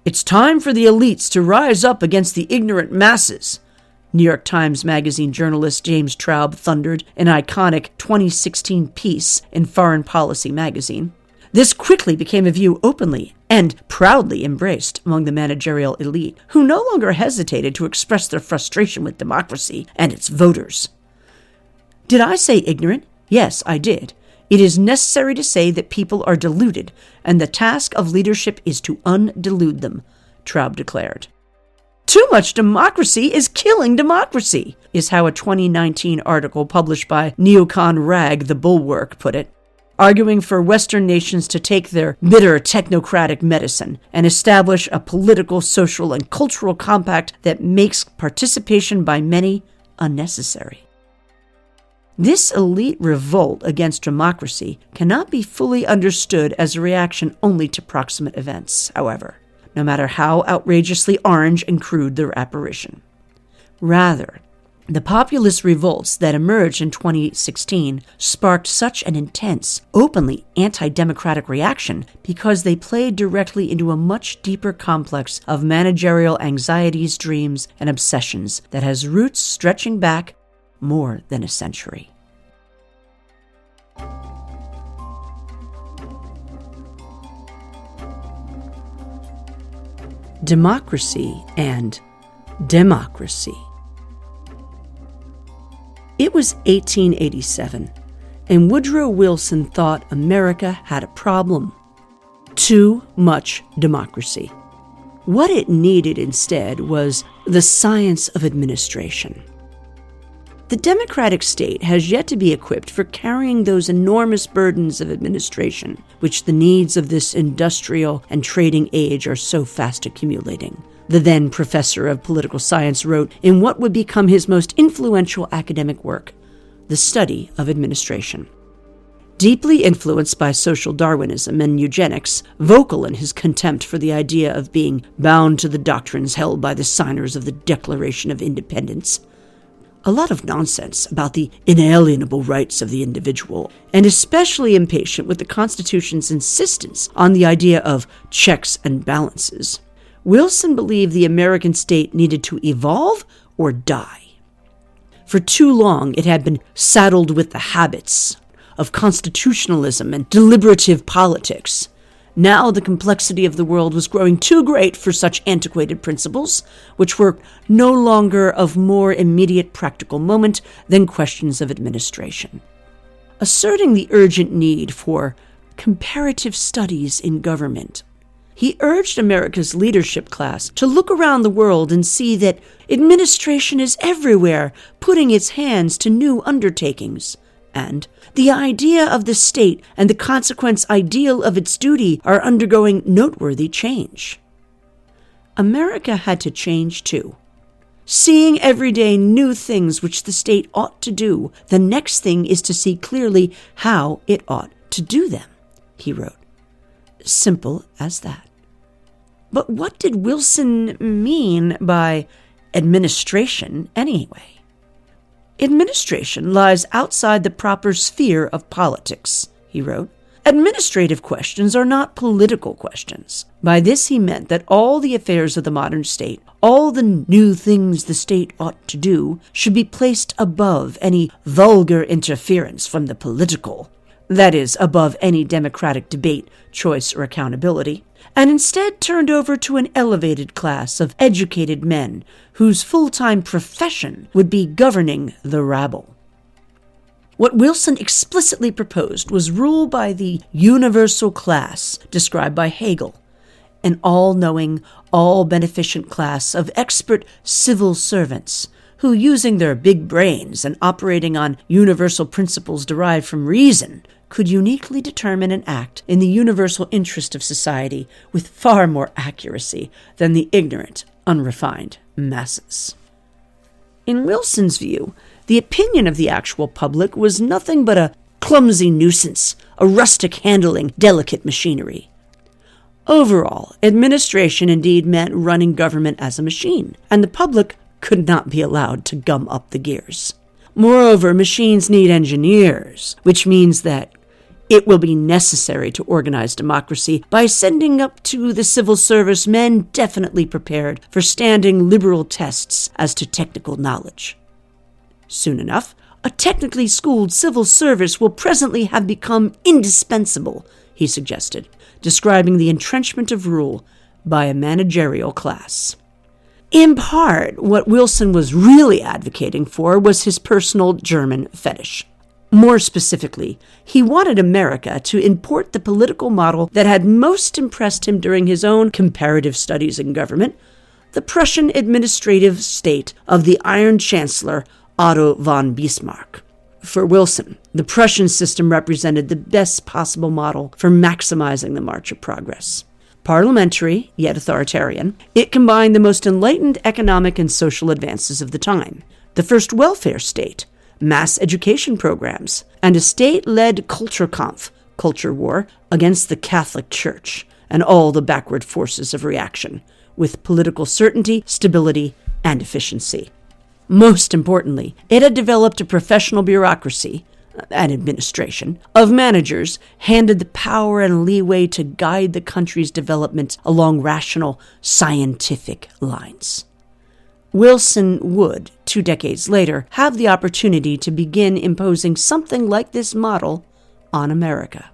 It's time for the elites to rise up against the ignorant masses, New York Times Magazine journalist James Traub thundered in an iconic 2016 piece in Foreign Policy magazine. This quickly became a view openly and proudly embraced among the managerial elite, who no longer hesitated to express their frustration with democracy and its voters. Did I say ignorant? Yes, I did. It is necessary to say that people are deluded, and the task of leadership is to undelude them, Traub declared. Too much democracy is killing democracy, is how a 2019 article published by neocon rag The Bulwark put it, arguing for Western nations to take their bitter technocratic medicine and establish a political, social, and cultural compact that makes participation by many unnecessary. This elite revolt against democracy cannot be fully understood as a reaction only to proximate events, however, no matter how outrageously orange and crude their apparition. Rather, the populist revolts that emerged in 2016 sparked such an intense, openly anti-democratic reaction because they played directly into a much deeper complex of managerial anxieties, dreams, and obsessions that has roots stretching back more than a century. Democracy and democracy. It was 1887, and Woodrow Wilson thought America had a problem. Too much democracy. What it needed instead was the science of administration. The democratic state has yet to be equipped for carrying those enormous burdens of administration, which the needs of this industrial and trading age are so fast accumulating, the then professor of political science wrote in what would become his most influential academic work, The Study of Administration. Deeply influenced by social Darwinism and eugenics, vocal in his contempt for the idea of being bound to the doctrines held by the signers of the Declaration of Independence, a lot of nonsense about the inalienable rights of the individual, and especially impatient with the Constitution's insistence on the idea of checks and balances, Wilson believed the American state needed to evolve or die. For too long, it had been saddled with the habits of constitutionalism and deliberative politics. Now the complexity of the world was growing too great for such antiquated principles, which were no longer of more immediate practical moment than questions of administration. Asserting the urgent need for comparative studies in government, he urged America's leadership class to look around the world and see that administration is everywhere, putting its hands to new undertakings, and the idea of the state and the consequent ideal of its duty are undergoing noteworthy change. America had to change too. Seeing every day new things which the state ought to do, the next thing is to see clearly how it ought to do them, he wrote. Simple as that. But what did Wilson mean by administration anyway? Administration lies outside the proper sphere of politics, he wrote. Administrative questions are not political questions. By this he meant that all the affairs of the modern state, all the new things the state ought to do, should be placed above any vulgar interference from the political, that is, above any democratic debate, choice, or accountability, and instead turned over to an elevated class of educated men whose full-time profession would be governing the rabble. What Wilson explicitly proposed was rule by the universal class described by Hegel, an all-knowing, all-beneficent class of expert civil servants who, using their big brains and operating on universal principles derived from reason, could uniquely determine and act in the universal interest of society with far more accuracy than the ignorant, unrefined masses. In Wilson's view, the opinion of the actual public was nothing but a clumsy nuisance, a rustic handling delicate machinery. Overall, administration indeed meant running government as a machine, and the public could not be allowed to gum up the gears. Moreover, machines need engineers, which means that it will be necessary to organize democracy by sending up to the civil service men definitely prepared for standing liberal tests as to technical knowledge. Soon enough, a technically schooled civil service will presently have become indispensable, he suggested, describing the entrenchment of rule by a managerial class. In part, what Wilson was really advocating for was his personal German fetish. More specifically, he wanted America to import the political model that had most impressed him during his own comparative studies in government, the Prussian administrative state of the Iron Chancellor Otto von Bismarck. For Wilson, the Prussian system represented the best possible model for maximizing the march of progress. Parliamentary, yet authoritarian, it combined the most enlightened economic and social advances of the time, the first welfare state, mass education programs, and a state-led Kulturkampf, culture war, against the Catholic Church and all the backward forces of reaction, with political certainty, stability, and efficiency. Most importantly, it had developed a professional bureaucracy, an administration, of managers handed the power and leeway to guide the country's development along rational, scientific lines. Wilson would, 2 decades later, have the opportunity to begin imposing something like this model on America.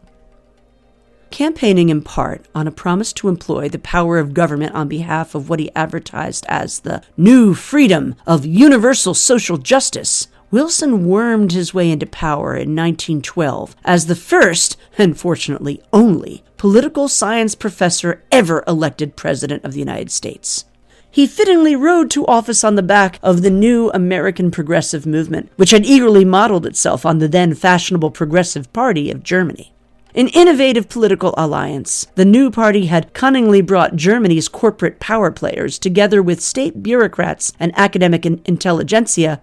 Campaigning in part on a promise to employ the power of government on behalf of what he advertised as the new freedom of universal social justice, Wilson wormed his way into power in 1912 as the first, and fortunately only, political science professor ever elected President of the United States. He fittingly rode to office on the back of the new American Progressive Movement, which had eagerly modeled itself on the then fashionable Progressive Party of Germany. An innovative political alliance, the new party had cunningly brought Germany's corporate power players together with state bureaucrats and academic intelligentsia,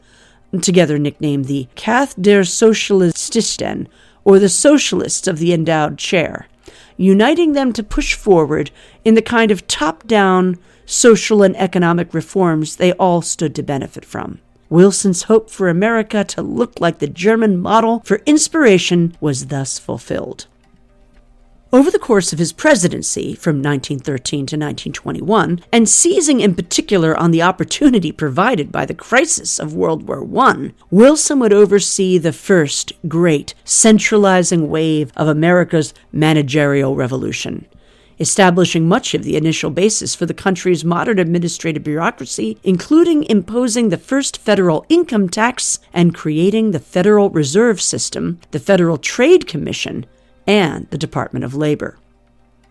together nicknamed the Kath der Sozialisten, or the Socialists of the Endowed Chair, uniting them to push forward in the kind of top-down social and economic reforms they all stood to benefit from. Wilson's hope for America to look like the German model for inspiration was thus fulfilled. Over the course of his presidency from 1913 to 1921, and seizing in particular on the opportunity provided by the crisis of World War I, Wilson would oversee the first great centralizing wave of America's managerial revolution, establishing much of the initial basis for the country's modern administrative bureaucracy, including imposing the first federal income tax and creating the Federal Reserve System, the Federal Trade Commission, and the Department of Labor.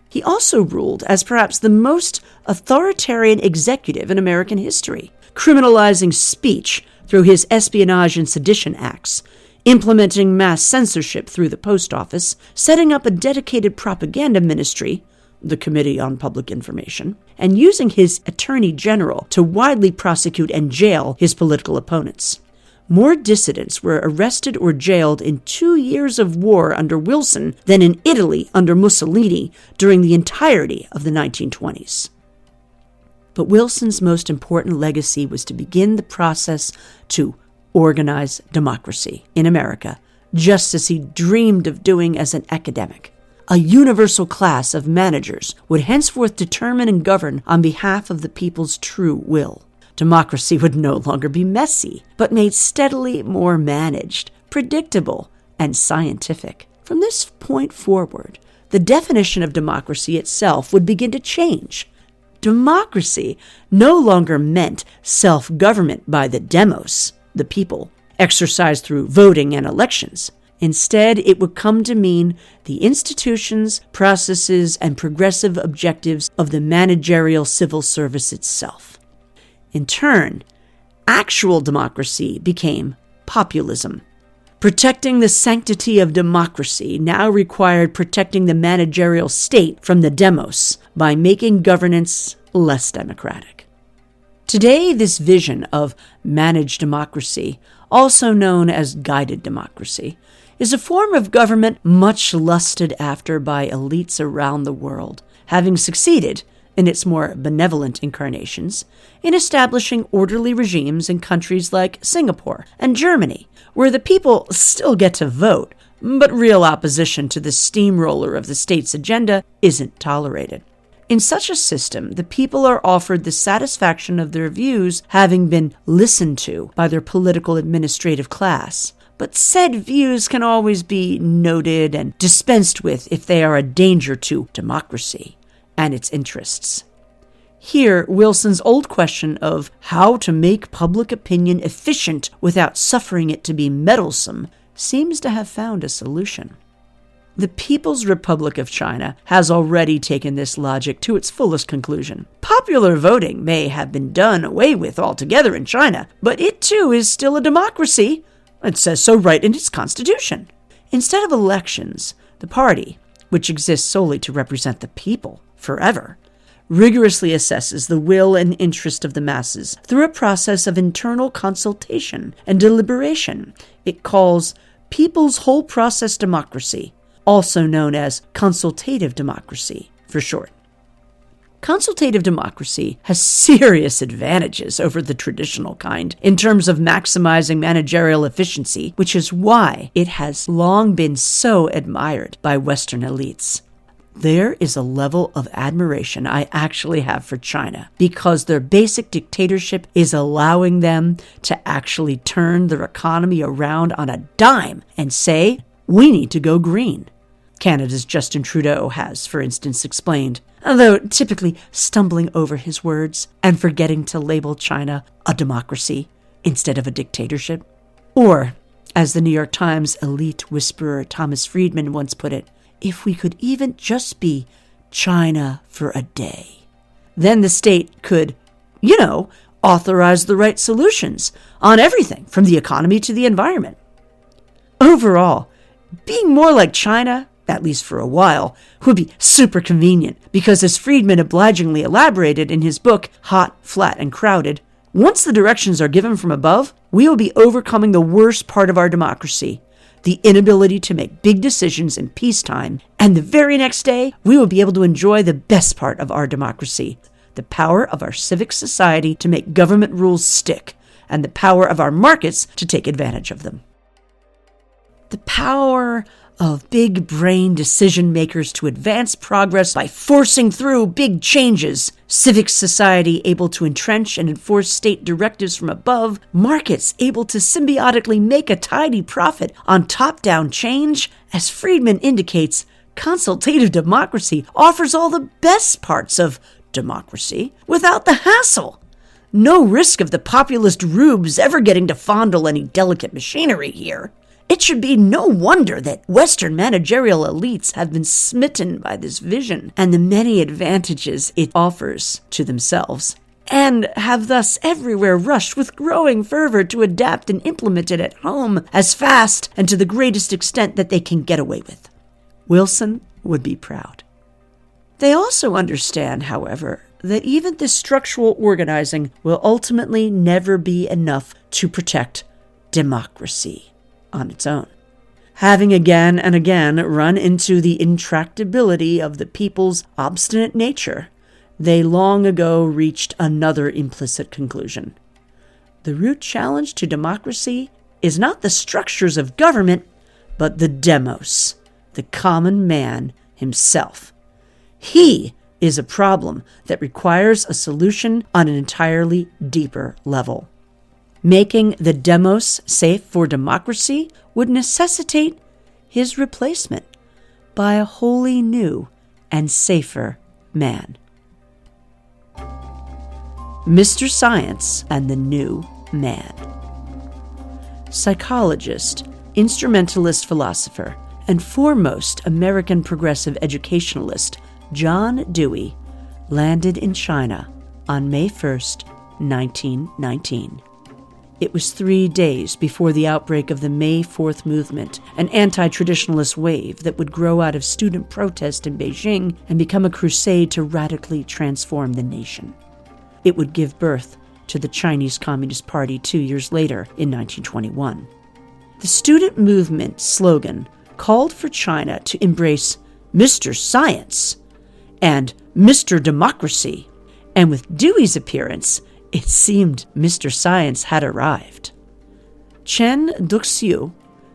He also ruled as perhaps the most authoritarian executive in American history, criminalizing speech through his Espionage and Sedition Acts, implementing mass censorship through the post office, setting up a dedicated propaganda ministry, the Committee on Public Information, and using his attorney general to widely prosecute and jail his political opponents. More dissidents were arrested or jailed in 2 years of war under Wilson than in Italy under Mussolini during the entirety of the 1920s. But Wilson's most important legacy was to begin the process to organize democracy in America, just as he dreamed of doing as an academic. A universal class of managers would henceforth determine and govern on behalf of the people's true will. Democracy would no longer be messy, but made steadily more managed, predictable, and scientific. From this point forward, the definition of democracy itself would begin to change. Democracy no longer meant self-government by the demos, the people, exercised through voting and elections. Instead, it would come to mean the institutions, processes, and progressive objectives of the managerial civil service itself. In turn, actual democracy became populism. Protecting the sanctity of democracy now required protecting the managerial state from the demos by making governance less democratic. Today, this vision of managed democracy, also known as guided democracy, is a form of government much lusted after by elites around the world, having succeeded, in its more benevolent incarnations, in establishing orderly regimes in countries like Singapore and Germany, where the people still get to vote, but real opposition to the steamroller of the state's agenda isn't tolerated. In such a system, the people are offered the satisfaction of their views having been listened to by their political administrative class. But said views can always be noted and dispensed with if they are a danger to democracy and its interests. Here, Wilson's old question of how to make public opinion efficient without suffering it to be meddlesome seems to have found a solution. The People's Republic of China has already taken this logic to its fullest conclusion. Popular voting may have been done away with altogether in China, but it too is still a democracy. It says so right in its constitution. Instead of elections, the party, which exists solely to represent the people forever, rigorously assesses the will and interest of the masses through a process of internal consultation and deliberation it calls People's Whole Process Democracy, also known as consultative democracy for short. Consultative democracy has serious advantages over the traditional kind in terms of maximizing managerial efficiency, which is why it has long been so admired by Western elites. There is a level of admiration I actually have for China because their basic dictatorship is allowing them to actually turn their economy around on a dime and say, we need to go green. Canada's Justin Trudeau has, for instance, explained, although typically stumbling over his words and forgetting to label China a democracy instead of a dictatorship. Or, as the New York Times elite whisperer Thomas Friedman once put it, if we could even just be China for a day, then the state could, authorize the right solutions on everything from the economy to the environment. Overall, being more like China, at least for a while, would be super convenient because, as Friedman obligingly elaborated in his book, Hot, Flat, and Crowded, once the directions are given from above, we will be overcoming the worst part of our democracy, the inability to make big decisions in peacetime, and the very next day, we will be able to enjoy the best part of our democracy, the power of our civic society to make government rules stick, and the power of our markets to take advantage of them. The power of big brain decision makers to advance progress by forcing through big changes, civic society able to entrench and enforce state directives from above, markets able to symbiotically make a tidy profit on top-down change. As Friedman indicates, consultative democracy offers all the best parts of democracy without the hassle. No risk of the populist rubes ever getting to fondle any delicate machinery here. It should be no wonder that Western managerial elites have been smitten by this vision and the many advantages it offers to themselves, and have thus everywhere rushed with growing fervor to adapt and implement it at home as fast and to the greatest extent that they can get away with. Wilson would be proud. They also understand, however, that even this structural organizing will ultimately never be enough to protect democracy on its own. Having again and again run into the intractability of the people's obstinate nature, they long ago reached another implicit conclusion. The root challenge to democracy is not the structures of government, but the demos, the common man himself. He is a problem that requires a solution on an entirely deeper level. Making the demos safe for democracy would necessitate his replacement by a wholly new and safer man. Mr. Science and the New Man. Psychologist, instrumentalist philosopher, and foremost American progressive educationalist John Dewey landed in China on May 1st, 1919. It was 3 days before the outbreak of the May 4th movement, an anti-traditionalist wave that would grow out of student protest in Beijing and become a crusade to radically transform the nation. It would give birth to the Chinese Communist Party 2 years later in 1921. The student movement slogan called for China to embrace Mr. Science and Mr. Democracy, and with Dewey's appearance, it seemed Mr. Science had arrived. Chen Duxiu,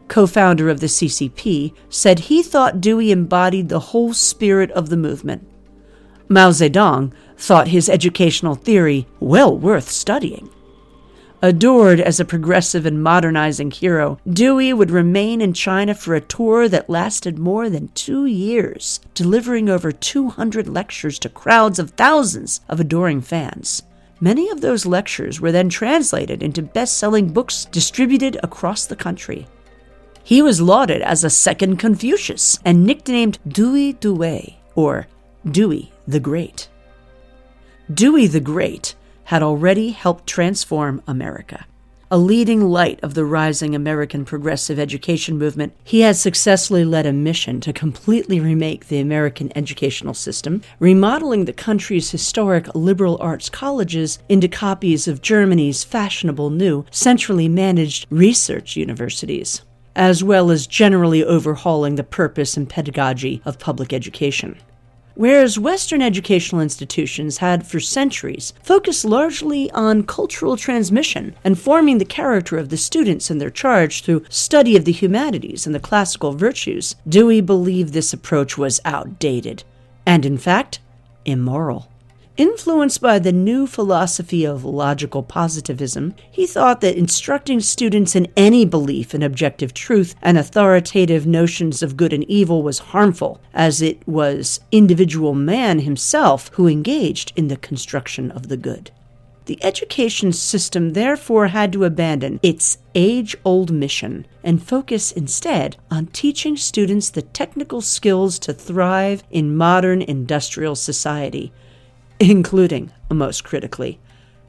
co-founder of the CCP, said he thought Dewey embodied the whole spirit of the movement. Mao Zedong thought his educational theory well worth studying. Adored as a progressive and modernizing hero, Dewey would remain in China for a tour that lasted more than 2 years, delivering over 200 lectures to crowds of thousands of adoring fans. Many of those lectures were then translated into best-selling books distributed across the country. He was lauded as a second Confucius and nicknamed Dewey Dewey, or Dewey the Great. Dewey the Great had already helped transform America. A leading light of the rising American progressive education movement, he had successfully led a mission to completely remake the American educational system, remodeling the country's historic liberal arts colleges into copies of Germany's fashionable new, centrally managed research universities, as well as generally overhauling the purpose and pedagogy of public education. Whereas Western educational institutions had for centuries focused largely on cultural transmission and forming the character of the students in their charge through study of the humanities and the classical virtues, Dewey believed this approach was outdated and, in fact, immoral. Influenced by the new philosophy of logical positivism, he thought that instructing students in any belief in objective truth and authoritative notions of good and evil was harmful, as it was individual man himself who engaged in the construction of the good. The education system therefore had to abandon its age-old mission and focus instead on teaching students the technical skills to thrive in modern industrial society, including, most critically,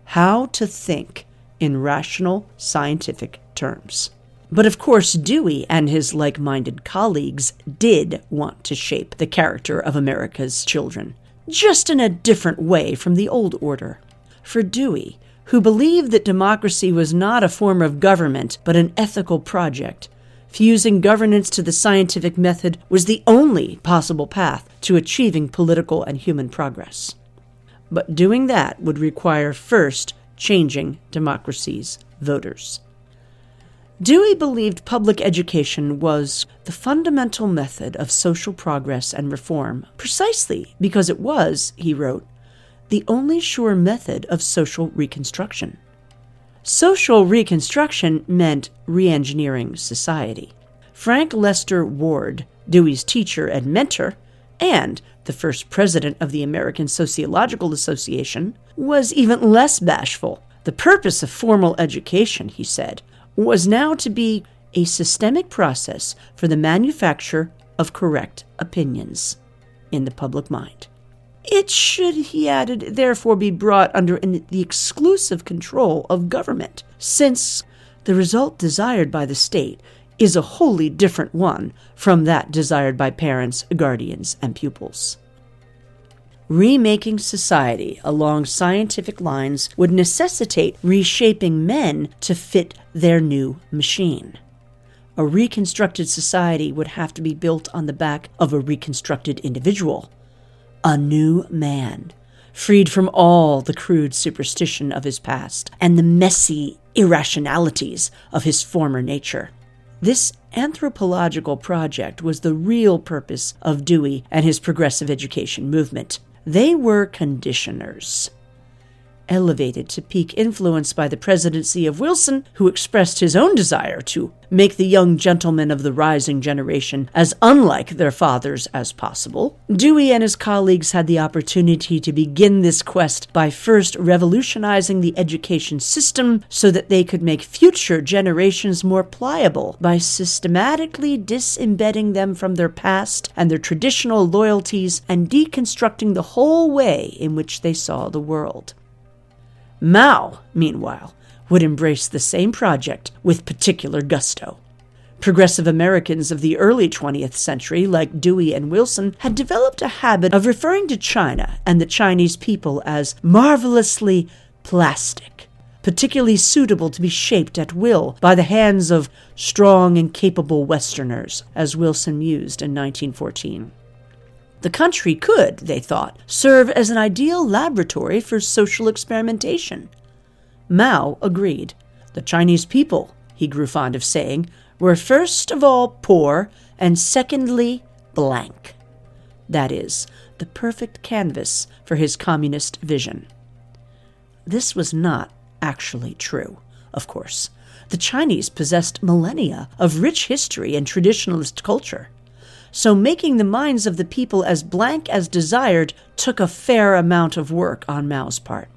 how to think in rational scientific terms. But of course, Dewey and his like-minded colleagues did want to shape the character of America's children, just in a different way from the old order. For Dewey, who believed that democracy was not a form of government but an ethical project, fusing governance to the scientific method was the only possible path to achieving political and human progress. But doing that would require first changing democracy's voters. Dewey believed public education was the fundamental method of social progress and reform, precisely because it was, he wrote, the only sure method of social reconstruction. Social reconstruction meant re-engineering society. Frank Lester Ward, Dewey's teacher and mentor, and the first president of the American Sociological Association, was even less bashful. The purpose of formal education, he said, was now to be a systemic process for the manufacture of correct opinions in the public mind. It should, he added, therefore be brought under the exclusive control of government, since the result desired by the state is a wholly different one from that desired by parents, guardians, and pupils. Remaking society along scientific lines would necessitate reshaping men to fit their new machine. A reconstructed society would have to be built on the back of a reconstructed individual, a new man, freed from all the crude superstition of his past and the messy irrationalities of his former nature. This anthropological project was the real purpose of Dewey and his progressive education movement. They were conditioners. Elevated to peak influence by the presidency of Wilson, who expressed his own desire to make the young gentlemen of the rising generation as unlike their fathers as possible, Dewey and his colleagues had the opportunity to begin this quest by first revolutionizing the education system so that they could make future generations more pliable by systematically disembedding them from their past and their traditional loyalties and deconstructing the whole way in which they saw the world. Mao, meanwhile, would embrace the same project with particular gusto. Progressive Americans of the early 20th century, like Dewey and Wilson, had developed a habit of referring to China and the Chinese people as marvelously plastic, particularly suitable to be shaped at will by the hands of strong and capable Westerners, as Wilson mused in 1914. The country could, they thought, serve as an ideal laboratory for social experimentation. Mao agreed. The Chinese people, he grew fond of saying, were first of all poor and secondly blank. That is, the perfect canvas for his communist vision. This was not actually true, of course. The Chinese possessed millennia of rich history and traditionalist culture. So making the minds of the people as blank as desired took a fair amount of work on Mao's part.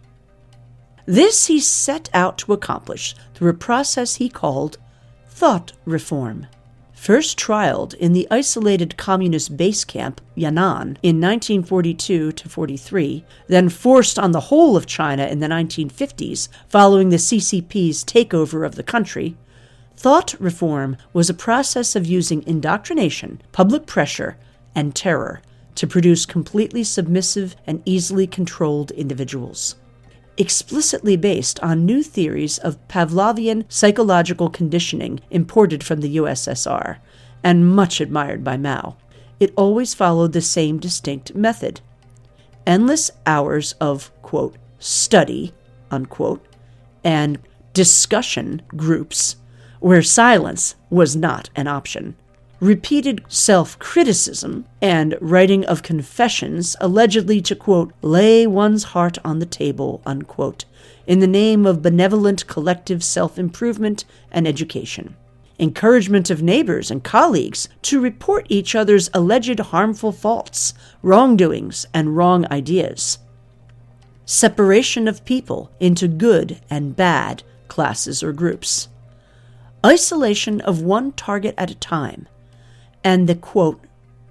This he set out to accomplish through a process he called thought reform. First trialed in the isolated communist base camp Yan'an in 1942-43, then forced on the whole of China in the 1950s following the CCP's takeover of the country, thought reform was a process of using indoctrination, public pressure, and terror to produce completely submissive and easily controlled individuals. Explicitly based on new theories of Pavlovian psychological conditioning imported from the USSR, and much admired by Mao, it always followed the same distinct method. Endless hours of, quote, study, unquote, and discussion groups where silence was not an option. Repeated self-criticism and writing of confessions allegedly to, quote, lay one's heart on the table, unquote, in the name of benevolent collective self-improvement and education. Encouragement of neighbors and colleagues to report each other's alleged harmful faults, wrongdoings, and wrong ideas. Separation of people into good and bad classes or groups. Isolation of one target at a time. And the, quote,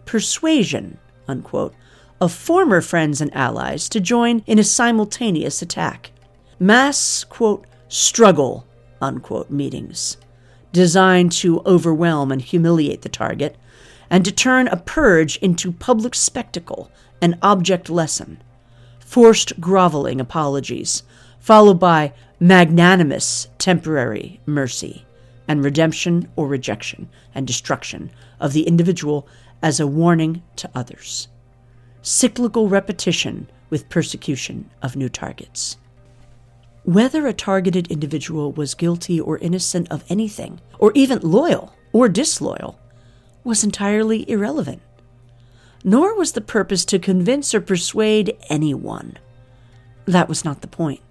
persuasion, unquote, of former friends and allies to join in a simultaneous attack. Mass, quote, struggle, unquote, meetings, designed to overwhelm and humiliate the target, and to turn a purge into public spectacle and object lesson. Forced groveling apologies, followed by magnanimous temporary mercy, and redemption or rejection and destruction of the individual as a warning to others. Cyclical repetition with persecution of new targets. Whether a targeted individual was guilty or innocent of anything, or even loyal or disloyal, was entirely irrelevant. Nor was the purpose to convince or persuade anyone. That was not the point.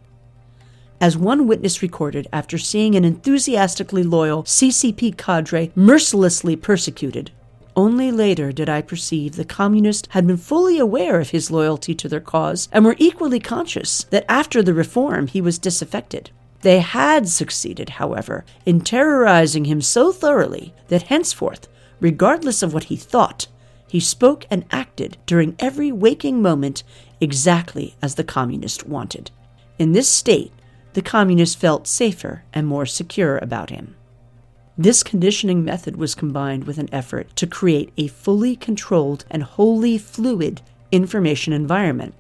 As one witness recorded after seeing an enthusiastically loyal CCP cadre mercilessly persecuted, only later did I perceive the communists had been fully aware of his loyalty to their cause and were equally conscious that after the reform he was disaffected. They had succeeded, however, in terrorizing him so thoroughly that henceforth, regardless of what he thought, he spoke and acted during every waking moment exactly as the communist wanted. In this state, the communist felt safer and more secure about him. This conditioning method was combined with an effort to create a fully controlled and wholly fluid information environment,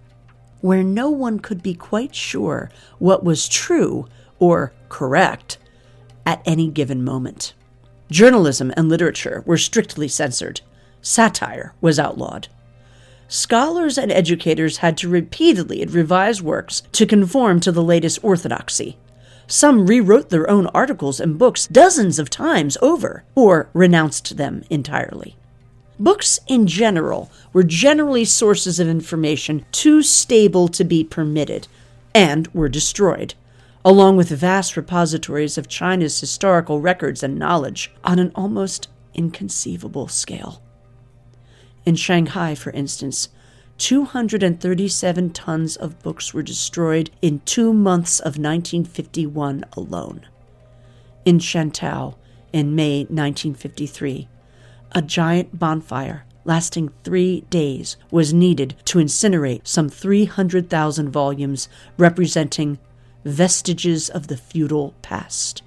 where no one could be quite sure what was true or correct at any given moment. Journalism and literature were strictly censored. Satire was outlawed. Scholars and educators had to repeatedly revise works to conform to the latest orthodoxy. Some rewrote their own articles and books dozens of times over, or renounced them entirely. Books in general were generally sources of information too stable to be permitted, and were destroyed, along with vast repositories of China's historical records and knowledge on an almost inconceivable scale. In Shanghai, for instance, 237 tons of books were destroyed in 2 months of 1951 alone. In Shantou, in May 1953, a giant bonfire lasting 3 days was needed to incinerate some 300,000 volumes representing vestiges of the feudal past.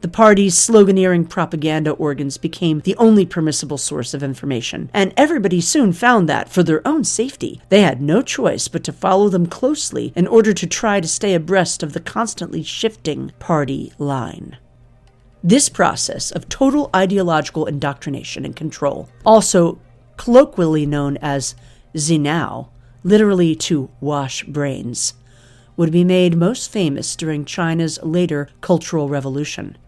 The party's sloganeering propaganda organs became the only permissible source of information, and everybody soon found that, for their own safety, they had no choice but to follow them closely in order to try to stay abreast of the constantly shifting party line. This process of total ideological indoctrination and control, also colloquially known as zinao, literally to wash brains, would be made most famous during China's later Cultural Revolution,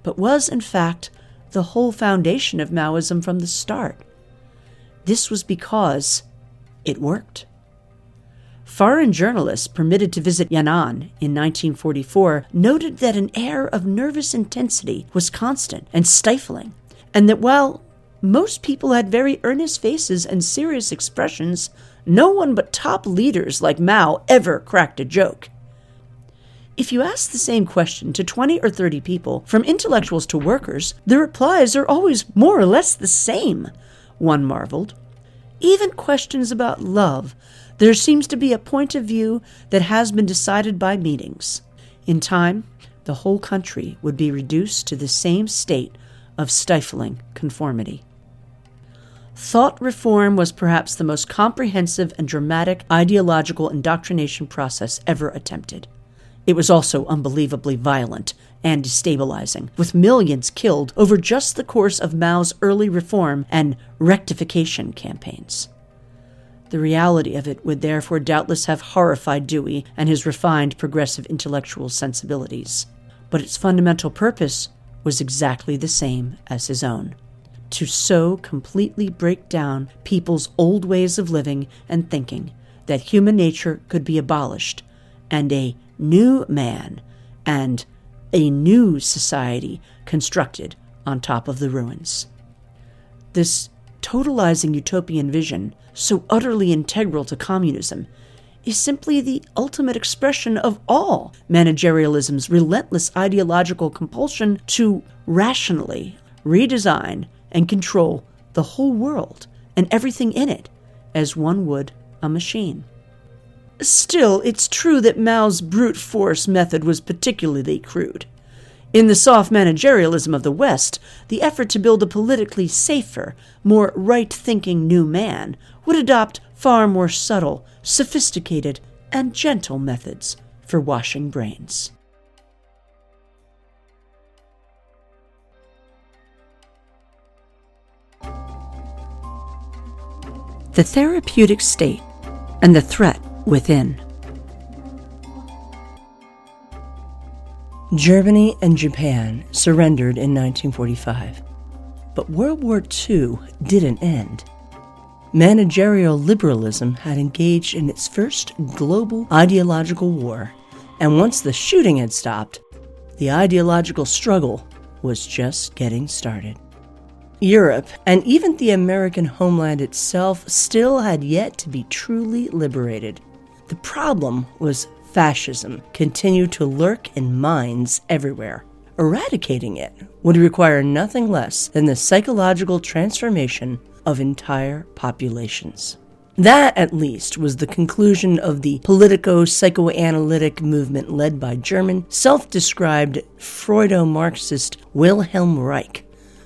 but was, in fact, the whole foundation of Maoism from the start. This was because it worked. Foreign journalists permitted to visit Yan'an in 1944 noted that an air of nervous intensity was constant and stifling, and that while most people had very earnest faces and serious expressions, no one but top leaders like Mao ever cracked a joke. If you ask the same question to 20 or 30 people, from intellectuals to workers, the replies are always more or less the same, one marveled. Even questions about love, there seems to be a point of view that has been decided by meetings. In time, the whole country would be reduced to the same state of stifling conformity. Thought reform was perhaps the most comprehensive and dramatic ideological indoctrination process ever attempted. It was also unbelievably violent and destabilizing, with millions killed over just the course of Mao's early reform and rectification campaigns. The reality of it would therefore doubtless have horrified Dewey and his refined progressive intellectual sensibilities. But its fundamental purpose was exactly the same as his own: to so completely break down people's old ways of living and thinking that human nature could be abolished, and a new man and a new society constructed on top of the ruins. This totalizing utopian vision, so utterly integral to communism, is simply the ultimate expression of all managerialism's relentless ideological compulsion to rationally redesign and control the whole world and everything in it as one would a machine. Still, it's true that Mao's brute force method was particularly crude. In the soft managerialism of the West, the effort to build a politically safer, more right-thinking new man would adopt far more subtle, sophisticated, and gentle methods for washing brains. The therapeutic state and the threat within. Germany and Japan surrendered in 1945, but World War II didn't end. Managerial liberalism had engaged in its first global ideological war, and once the shooting had stopped, the ideological struggle was just getting started. Europe, and even the American homeland itself, still had yet to be truly liberated. The problem was fascism continued to lurk in minds everywhere. Eradicating it would require nothing less than the psychological transformation of entire populations. That, at least, was the conclusion of the politico-psychoanalytic movement led by German, self-described Freudo-Marxist Wilhelm Reich,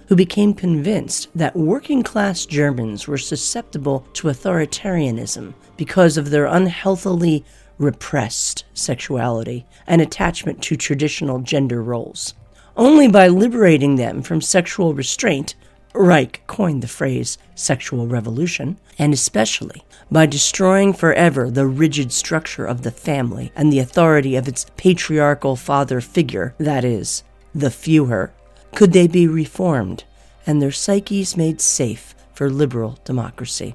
who became convinced that working-class Germans were susceptible to authoritarianism because of their unhealthily repressed sexuality and attachment to traditional gender roles. Only by liberating them from sexual restraint, Reich coined the phrase sexual revolution, and especially by destroying forever the rigid structure of the family and the authority of its patriarchal father figure, that is, the Führer, could they be reformed and their psyches made safe for liberal democracy.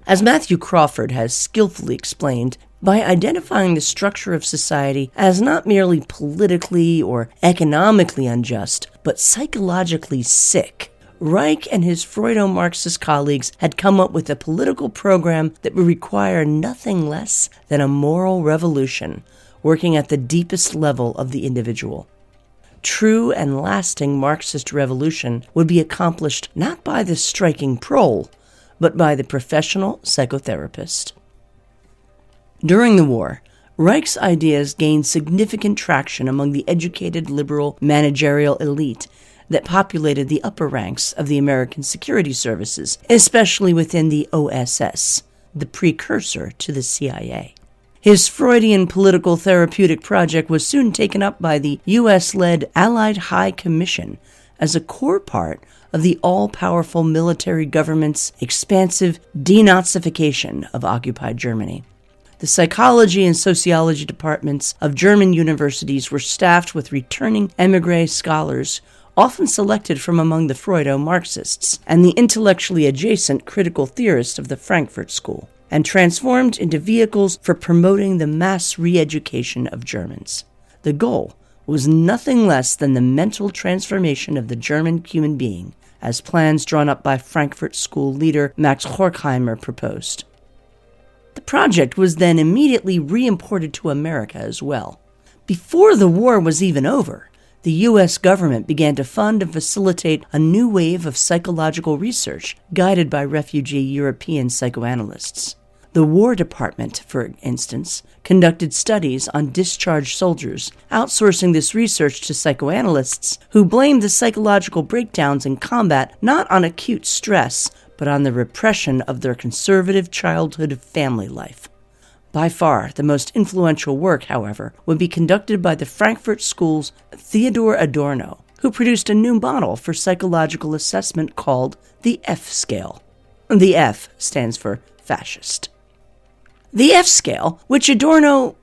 As Matthew Crawford has skillfully explained, by identifying the structure of society as not merely politically or economically unjust, but psychologically sick, Reich and his Freudo-Marxist colleagues had come up with a political program that would require nothing less than a moral revolution, working at the deepest level of the individual. True and lasting Marxist revolution would be accomplished not by the striking prole, but by the professional psychotherapist. During the war, Reich's ideas gained significant traction among the educated liberal managerial elite that populated the upper ranks of the American security services, especially within the OSS, the precursor to the CIA. His Freudian political therapeutic project was soon taken up by the U.S.-led Allied High Commission as a core part of the all-powerful military government's expansive denazification of occupied Germany. The psychology and sociology departments of German universities were staffed with returning émigré scholars, often selected from among the Freudo-Marxists and the intellectually adjacent critical theorists of the Frankfurt School, and transformed into vehicles for promoting the mass re-education of Germans. The goal was nothing less than the mental transformation of the German human being, as plans drawn up by Frankfurt School leader Max Horkheimer proposed. The project was then immediately re-imported to America as well. Before the war was even over, the U.S. government began to fund and facilitate a new wave of psychological research guided by refugee European psychoanalysts. The War Department, for instance, conducted studies on discharged soldiers, outsourcing this research to psychoanalysts who blamed the psychological breakdowns in combat not on acute stress, but on the repression of their conservative childhood family life. By far, the most influential work, however, would be conducted by the Frankfurt School's Theodor Adorno, who produced a new model for psychological assessment called the F scale. The F stands for fascist. The F scale, which Adorno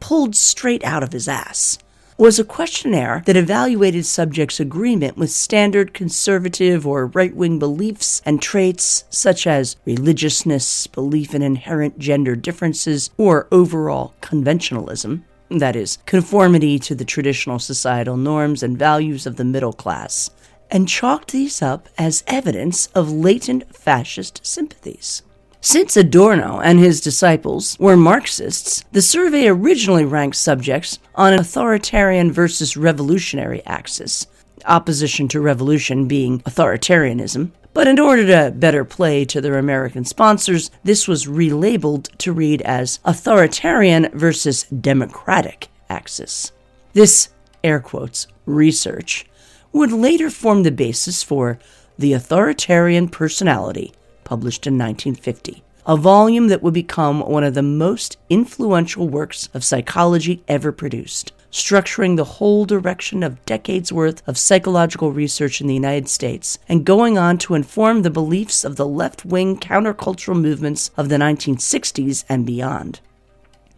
pulled straight out of his ass, was a questionnaire that evaluated subjects' agreement with standard conservative or right-wing beliefs and traits such as religiousness, belief in inherent gender differences, or overall conventionalism, that is, conformity to the traditional societal norms and values of the middle class, and chalked these up as evidence of latent fascist sympathies. Since Adorno and his disciples were Marxists, the survey originally ranked subjects on an authoritarian versus revolutionary axis, opposition to revolution being authoritarianism. But in order to better play to their American sponsors, this was relabeled to read as authoritarian versus democratic axis. This, air quotes, research would later form the basis for The Authoritarian Personality, published in 1950, a volume that would become one of the most influential works of psychology ever produced, structuring the whole direction of decades' worth of psychological research in the United States, and going on to inform the beliefs of the left-wing countercultural movements of the 1960s and beyond.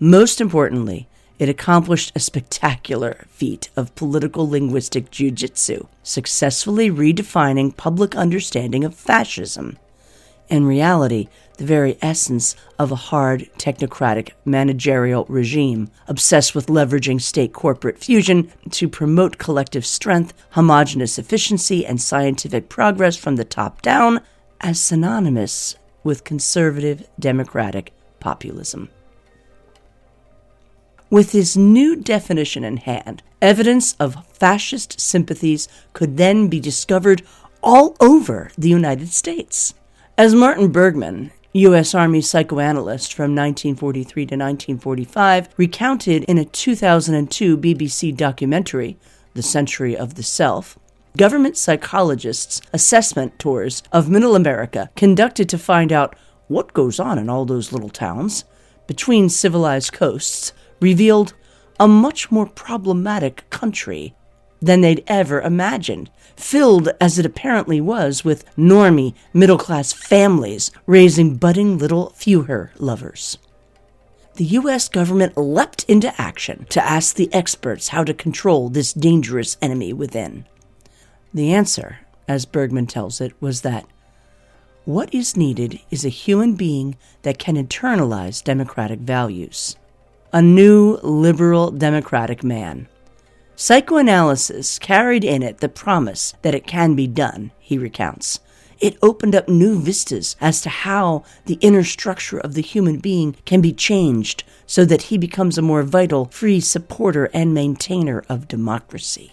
Most importantly, it accomplished a spectacular feat of political linguistic jiu-jitsu, successfully redefining public understanding of fascism. In reality, the very essence of a hard, technocratic, managerial regime, obsessed with leveraging state-corporate fusion to promote collective strength, homogeneous efficiency, and scientific progress from the top down, as synonymous with conservative, democratic populism. With this new definition in hand, evidence of fascist sympathies could then be discovered all over the United States. As Martin Bergman, U.S. Army psychoanalyst from 1943 to 1945, recounted in a 2002 BBC documentary, The Century of the Self, government psychologists' assessment tours of Middle America conducted to find out what goes on in all those little towns between civilized coasts revealed a much more problematic country than they'd ever imagined, filled as it apparently was with normie, middle-class families raising budding little Führer lovers. The U.S. government leapt into action to ask the experts how to control this dangerous enemy within. The answer, as Bergman tells it, was that what is needed is a human being that can internalize democratic values. A new, liberal, democratic man. Psychoanalysis carried in it the promise that it can be done, he recounts. It opened up new vistas as to how the inner structure of the human being can be changed so that he becomes a more vital, free supporter and maintainer of democracy.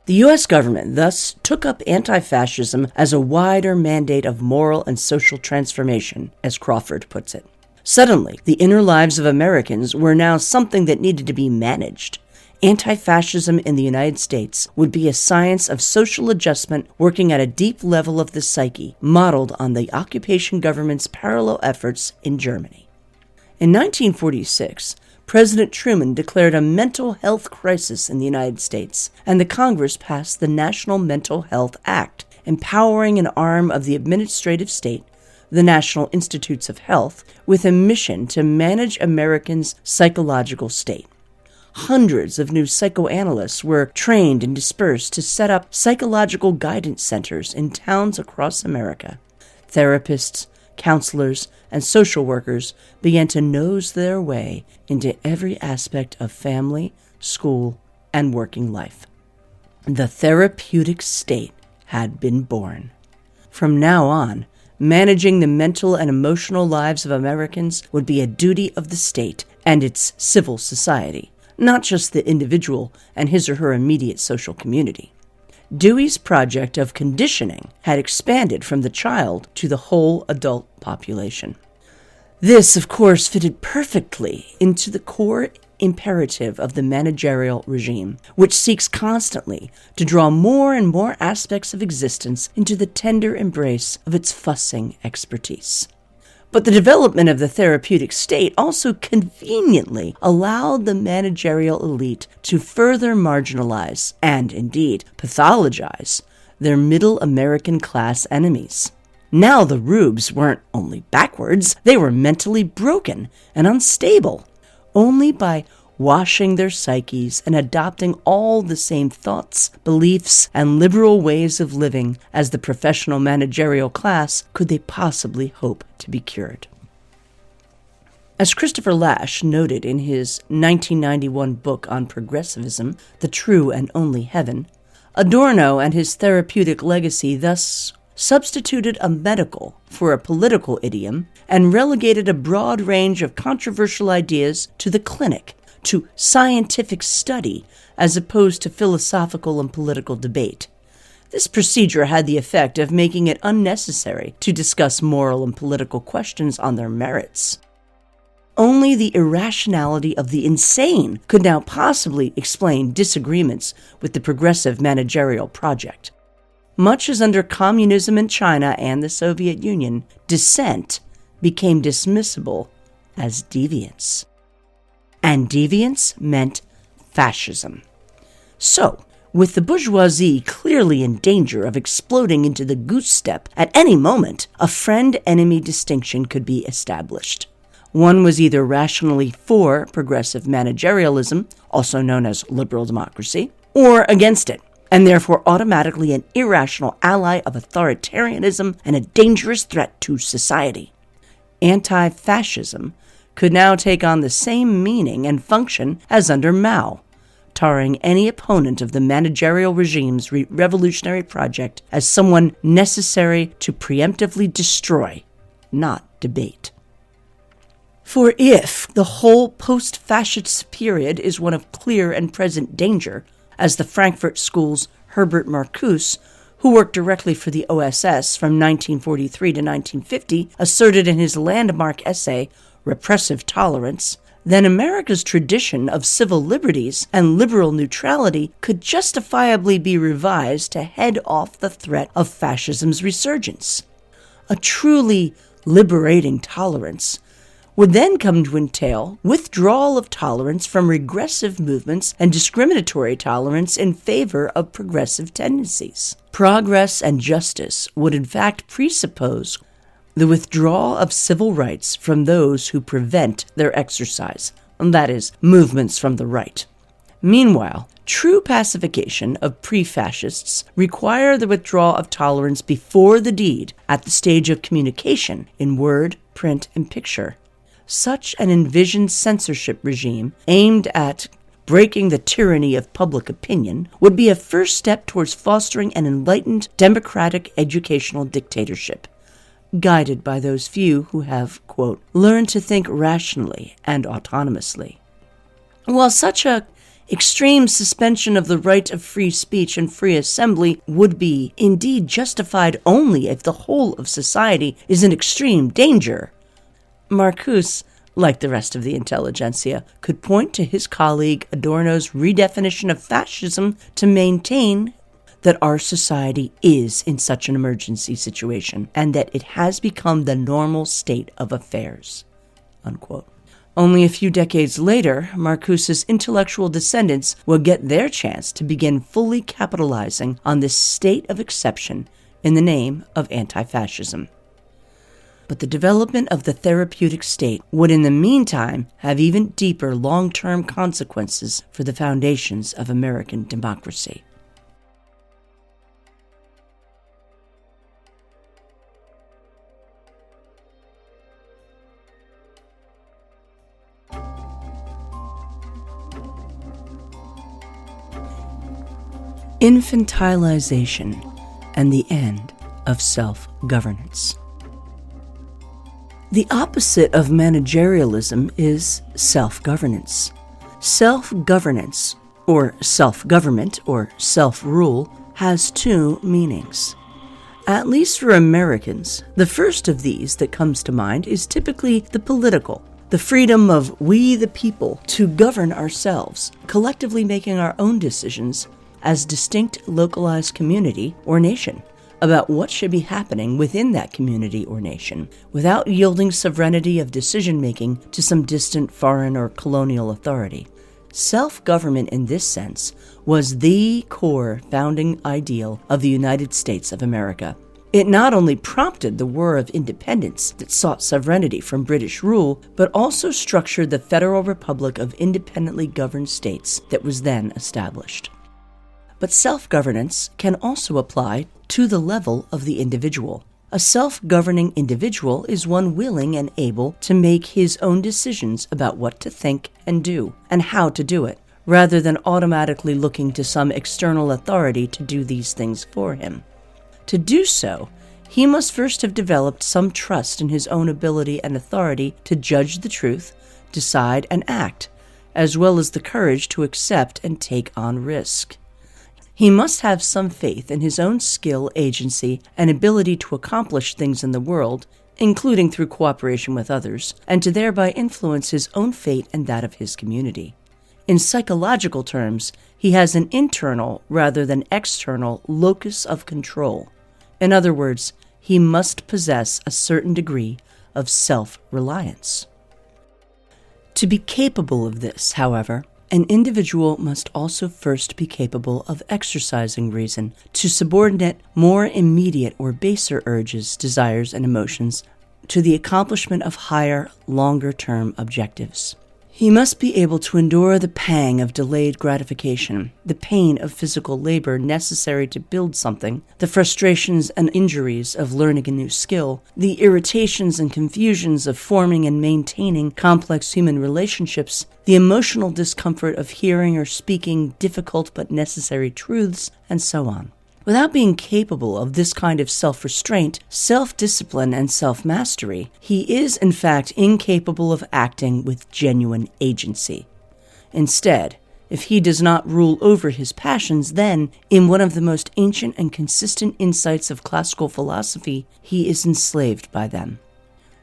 The U.S. government thus took up anti-fascism as a wider mandate of moral and social transformation, as Crawford puts it. Suddenly, the inner lives of Americans were now something that needed to be managed. Anti-fascism in the United States would be a science of social adjustment working at a deep level of the psyche, modeled on the occupation government's parallel efforts in Germany. In 1946, President Truman declared a mental health crisis in the United States, and the Congress passed the National Mental Health Act, empowering an arm of the administrative state, the National Institutes of Health, with a mission to manage Americans' psychological state. Hundreds of new psychoanalysts were trained and dispersed to set up psychological guidance centers in towns across America. Therapists, counselors, and social workers began to nose their way into every aspect of family, school, and working life. The therapeutic state had been born. From now on, managing the mental and emotional lives of Americans would be a duty of the state and its civil society, not just the individual and his or her immediate social community. Dewey's project of conditioning had expanded from the child to the whole adult population. This, of course, fitted perfectly into the core imperative of the managerial regime, which seeks constantly to draw more and more aspects of existence into the tender embrace of its fussing expertise. But the development of the therapeutic state also conveniently allowed the managerial elite to further marginalize, and indeed pathologize, their middle American class enemies. Now the rubes weren't only backwards, they were mentally broken and unstable. Only by washing their psyches and adopting all the same thoughts, beliefs, and liberal ways of living as the professional managerial class could they possibly hope to be cured. As Christopher Lasch noted in his 1991 book on progressivism, The True and Only Heaven, Adorno and his therapeutic legacy thus substituted a medical for a political idiom and relegated a broad range of controversial ideas to the clinic, to scientific study, as opposed to philosophical and political debate. This procedure had the effect of making it unnecessary to discuss moral and political questions on their merits. Only the irrationality of the insane could now possibly explain disagreements with the progressive managerial project. Much as under communism in China and the Soviet Union, dissent became dismissible as deviance. And deviance meant fascism. So, with the bourgeoisie clearly in danger of exploding into the goose step at any moment, a friend-enemy distinction could be established. One was either rationally for progressive managerialism, also known as liberal democracy, or against it, and therefore automatically an irrational ally of authoritarianism and a dangerous threat to society. Anti-fascism could now take on the same meaning and function as under Mao, tarring any opponent of the managerial regime's revolutionary project as someone necessary to preemptively destroy, not debate. For if the whole post-fascist period is one of clear and present danger, as the Frankfurt School's Herbert Marcuse, who worked directly for the OSS from 1943 to 1950, asserted in his landmark essay, Repressive Tolerance, then America's tradition of civil liberties and liberal neutrality could justifiably be revised to head off the threat of fascism's resurgence. A truly liberating tolerance would then come to entail withdrawal of tolerance from regressive movements and discriminatory tolerance in favor of progressive tendencies. Progress and justice would in fact presuppose the withdrawal of civil rights from those who prevent their exercise, that is, movements from the right. Meanwhile, true pacification of pre-fascists require the withdrawal of tolerance before the deed at the stage of communication in word, print, and picture. Such an envisioned censorship regime aimed at breaking the tyranny of public opinion would be a first step towards fostering an enlightened democratic educational dictatorship, guided by those few who have, quote, learned to think rationally and autonomously. While such a extreme suspension of the right of free speech and free assembly would be indeed justified only if the whole of society is in extreme danger, Marcuse, like the rest of the intelligentsia, could point to his colleague Adorno's redefinition of fascism to maintain that our society is in such an emergency situation and that it has become the normal state of affairs, unquote. Only a few decades later, Marcuse's intellectual descendants will get their chance to begin fully capitalizing on this state of exception in the name of anti-fascism. But the development of the therapeutic state would in the meantime have even deeper long-term consequences for the foundations of American democracy. Infantilization and the end of self-governance. The opposite of managerialism is self-governance. Self-governance, or self-government, or self-rule, has two meanings. At least for Americans, the first of these that comes to mind is typically the political, the freedom of we the people to govern ourselves, collectively making our own decisions as distinct localized community or nation about what should be happening within that community or nation, without yielding sovereignty of decision-making to some distant foreign or colonial authority. Self-government in this sense was the core founding ideal of the United States of America. It not only prompted the War of Independence that sought sovereignty from British rule, but also structured the Federal Republic of independently governed states that was then established. But self-governance can also apply to the level of the individual. A self-governing individual is one willing and able to make his own decisions about what to think and do, and how to do it, rather than automatically looking to some external authority to do these things for him. To do so, he must first have developed some trust in his own ability and authority to judge the truth, decide, and act, as well as the courage to accept and take on risk. He must have some faith in his own skill, agency, and ability to accomplish things in the world, including through cooperation with others, and to thereby influence his own fate and that of his community. In psychological terms, he has an internal rather than external locus of control. In other words, he must possess a certain degree of self-reliance. To be capable of this, however, an individual must also first be capable of exercising reason to subordinate more immediate or baser urges, desires, and emotions to the accomplishment of higher, longer-term objectives. He must be able to endure the pang of delayed gratification, the pain of physical labor necessary to build something, the frustrations and injuries of learning a new skill, the irritations and confusions of forming and maintaining complex human relationships, the emotional discomfort of hearing or speaking difficult but necessary truths, and so on. Without being capable of this kind of self-restraint, self-discipline, and self-mastery, he is, in fact, incapable of acting with genuine agency. Instead, if he does not rule over his passions, then, in one of the most ancient and consistent insights of classical philosophy, he is enslaved by them.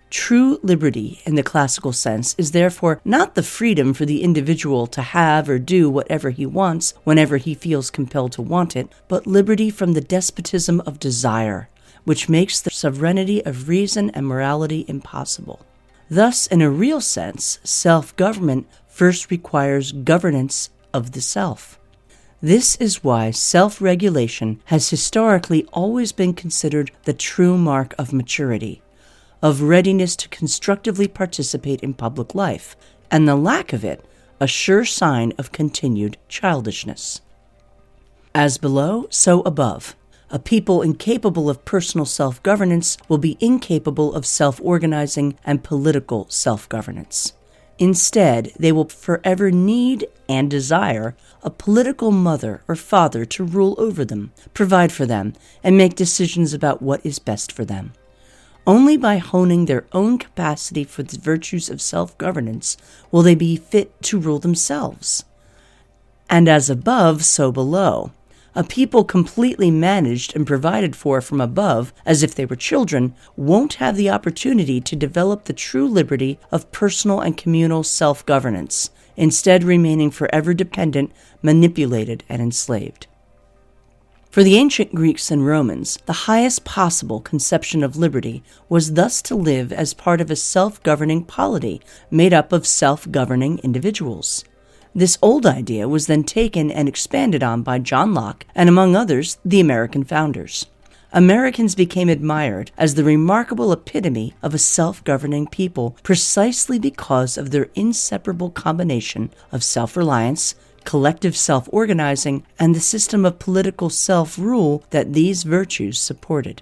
True liberty, in the classical sense, is therefore not the freedom for the individual to have or do whatever he wants whenever he feels compelled to want it, but liberty from the despotism of desire, which makes the sovereignty of reason and morality impossible. Thus, in a real sense, self-government first requires governance of the self. This is why self-regulation has historically always been considered the true mark of maturity, of readiness to constructively participate in public life, and the lack of it, a sure sign of continued childishness. As below, so above. A people incapable of personal self-governance will be incapable of self-organizing and political self-governance. Instead, they will forever need and desire a political mother or father to rule over them, provide for them, and make decisions about what is best for them. Only by honing their own capacity for the virtues of self-governance will they be fit to rule themselves. And as above, so below. A people completely managed and provided for from above, as if they were children, won't have the opportunity to develop the true liberty of personal and communal self-governance, instead remaining forever dependent, manipulated, and enslaved. For the ancient Greeks and Romans, the highest possible conception of liberty was thus to live as part of a self-governing polity made up of self-governing individuals. This old idea was then taken and expanded on by John Locke and, among others, the American founders. Americans became admired as the remarkable epitome of a self-governing people precisely because of their inseparable combination of self-reliance, collective self-organizing, and the system of political self-rule that these virtues supported.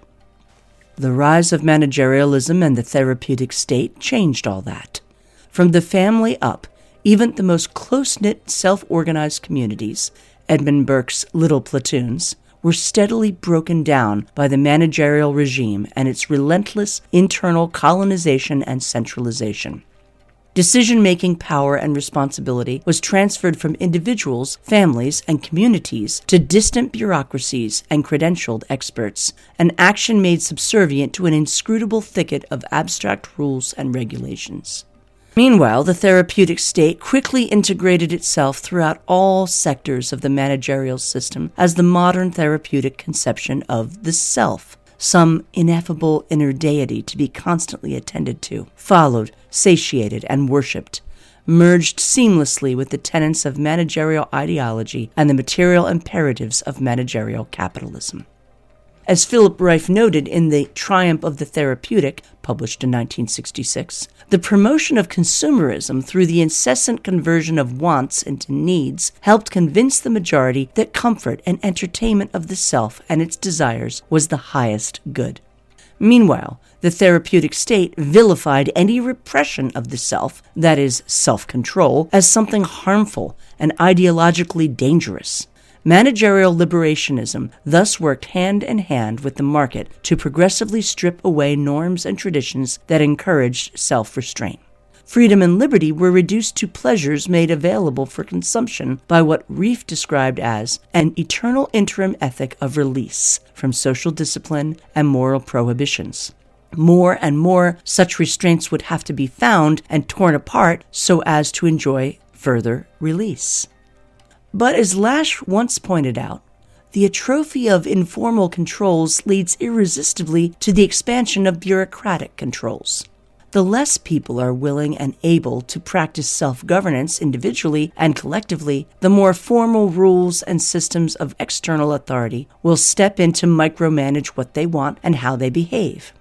The rise of managerialism and the therapeutic state changed all that. From the family up, even the most close-knit self-organized communities, Edmund Burke's little platoons, were steadily broken down by the managerial regime and its relentless internal colonization and centralization. Decision-making power and responsibility was transferred from individuals, families, and communities to distant bureaucracies and credentialed experts, an action made subservient to an inscrutable thicket of abstract rules and regulations. Meanwhile, the therapeutic state quickly integrated itself throughout all sectors of the managerial system as the modern therapeutic conception of the self, some ineffable inner deity to be constantly attended to, followed, satiated, and worshipped, merged seamlessly with the tenets of managerial ideology and the material imperatives of managerial capitalism. As Philip Reif noted in The Triumph of the Therapeutic, published in 1966, the promotion of consumerism through the incessant conversion of wants into needs helped convince the majority that comfort and entertainment of the self and its desires was the highest good. Meanwhile, the therapeutic state vilified any repression of the self, that is, self-control, as something harmful and ideologically dangerous. Managerial liberationism thus worked hand in hand with the market to progressively strip away norms and traditions that encouraged self-restraint. Freedom and liberty were reduced to pleasures made available for consumption by what Reif described as an eternal interim ethic of release from social discipline and moral prohibitions. More and more such restraints would have to be found and torn apart so as to enjoy further release. But as Lasch once pointed out, the atrophy of informal controls leads irresistibly to the expansion of bureaucratic controls. The less people are willing and able to practice self-governance individually and collectively, the more formal rules and systems of external authority will step in to micromanage what they want and how they behave.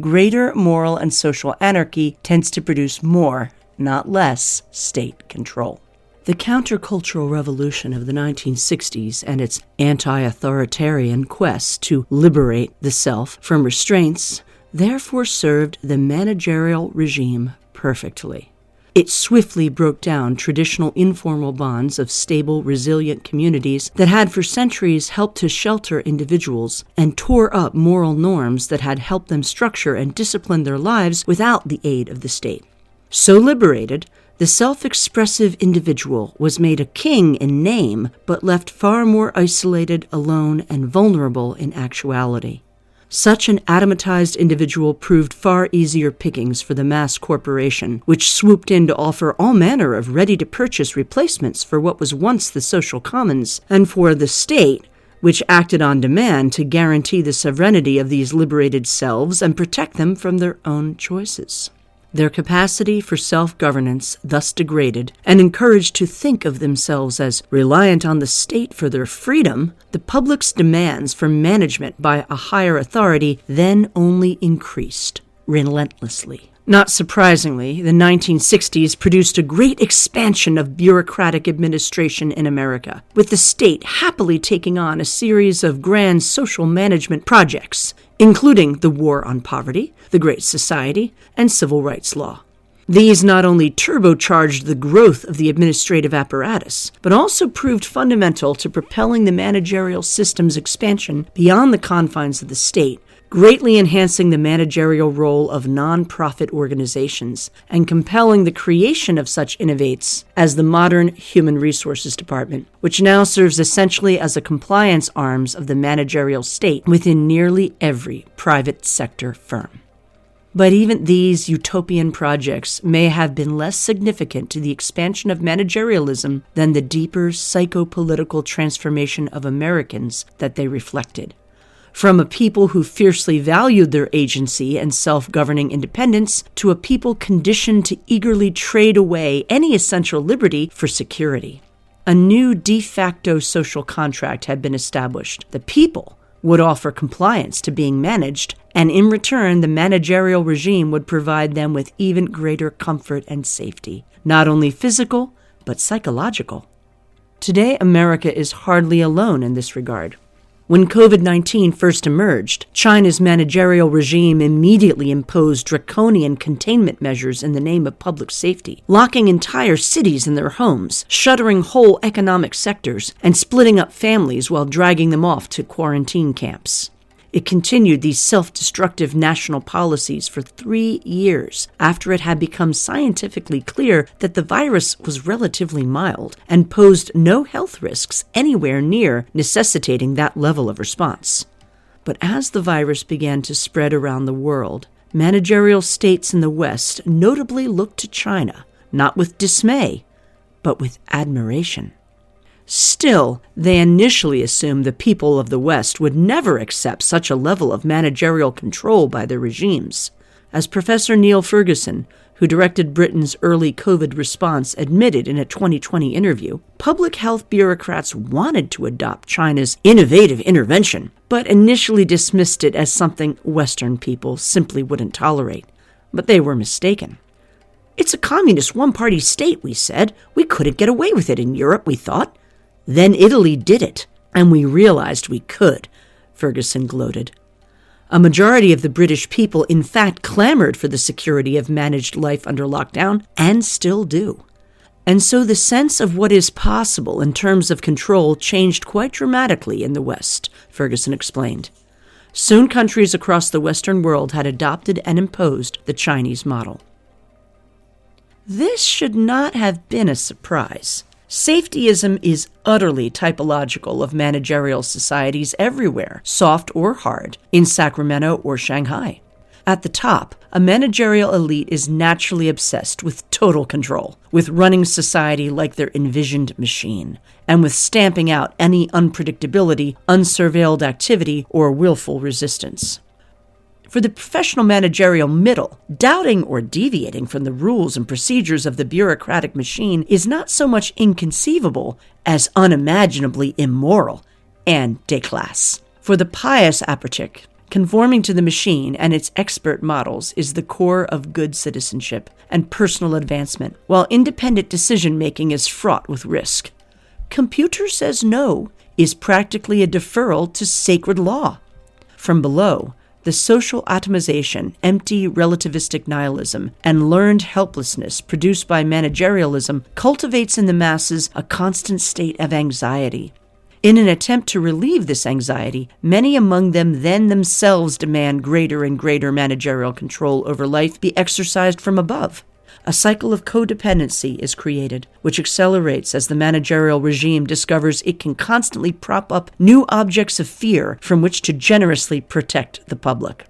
Greater moral and social anarchy tends to produce more, not less, state control. The countercultural revolution of the 1960s and its anti-authoritarian quest to liberate the self from restraints therefore served the managerial regime perfectly. It swiftly broke down traditional informal bonds of stable, resilient communities that had for centuries helped to shelter individuals and tore up moral norms that had helped them structure and discipline their lives without the aid of the state. So liberated, the self-expressive individual was made a king in name, but left far more isolated, alone, and vulnerable in actuality. Such an atomatized individual proved far easier pickings for the mass corporation, which swooped in to offer all manner of ready-to-purchase replacements for what was once the social commons, and for the state, which acted on demand to guarantee the sovereignty of these liberated selves and protect them from their own choices. Their capacity for self-governance thus degraded, and encouraged to think of themselves as reliant on the state for their freedom, the public's demands for management by a higher authority then only increased relentlessly. Not surprisingly, the 1960s produced a great expansion of bureaucratic administration in America, with the state happily taking on a series of grand social management projects, including the War on Poverty, the Great Society, and Civil Rights Law. These not only turbocharged the growth of the administrative apparatus, but also proved fundamental to propelling the managerial system's expansion beyond the confines of the state, greatly enhancing the managerial role of non-profit organizations and compelling the creation of such innovates as the modern Human Resources Department, which now serves essentially as a compliance arms of the managerial state within nearly every private sector firm. But even these utopian projects may have been less significant to the expansion of managerialism than the deeper psychopolitical transformation of Americans that they reflected. From a people who fiercely valued their agency and self-governing independence to a people conditioned to eagerly trade away any essential liberty for security. A new de facto social contract had been established. The people would offer compliance to being managed, and in return, the managerial regime would provide them with even greater comfort and safety, not only physical, but psychological. Today, America is hardly alone in this regard. When COVID-19 first emerged, China's managerial regime immediately imposed draconian containment measures in the name of public safety, locking entire cities in their homes, shuttering whole economic sectors, and splitting up families while dragging them off to quarantine camps. It continued these self-destructive national policies for 3 years after it had become scientifically clear that the virus was relatively mild and posed no health risks anywhere near necessitating that level of response. But as the virus began to spread around the world, managerial states in the West notably looked to China, not with dismay, but with admiration. Still, they initially assumed the people of the West would never accept such a level of managerial control by their regimes. As Professor Neil Ferguson, who directed Britain's early COVID response, admitted in a 2020 interview, public health bureaucrats wanted to adopt China's innovative intervention, but initially dismissed it as something Western people simply wouldn't tolerate. But they were mistaken. "It's a communist one-party state," we said. "We couldn't get away with it in Europe, we thought. Then Italy did it, and we realized we could," Ferguson gloated. A majority of the British people, in fact, clamored for the security of managed life under lockdown, and still do. And so the sense of what is possible in terms of control changed quite dramatically in the West, Ferguson explained. Soon countries across the Western world had adopted and imposed the Chinese model. This should not have been a surprise. Safetyism is utterly typological of managerial societies everywhere, soft or hard, in Sacramento or Shanghai. At the top, a managerial elite is naturally obsessed with total control, with running society like their envisioned machine, and with stamping out any unpredictability, unsurveilled activity, or willful resistance. For the professional managerial middle, doubting or deviating from the rules and procedures of the bureaucratic machine is not so much inconceivable as unimaginably immoral and déclasse. For the pious Therapeutic, conforming to the machine and its expert models is the core of good citizenship and personal advancement, while independent decision-making is fraught with risk. Computer says no is practically a deferral to sacred law. From below, the social atomization, empty relativistic nihilism, and learned helplessness produced by managerialism cultivates in the masses a constant state of anxiety. In an attempt to relieve this anxiety, many among them then themselves demand greater and greater managerial control over life be exercised from above. A cycle of codependency is created, which accelerates as the managerial regime discovers it can constantly prop up new objects of fear from which to generously protect the public.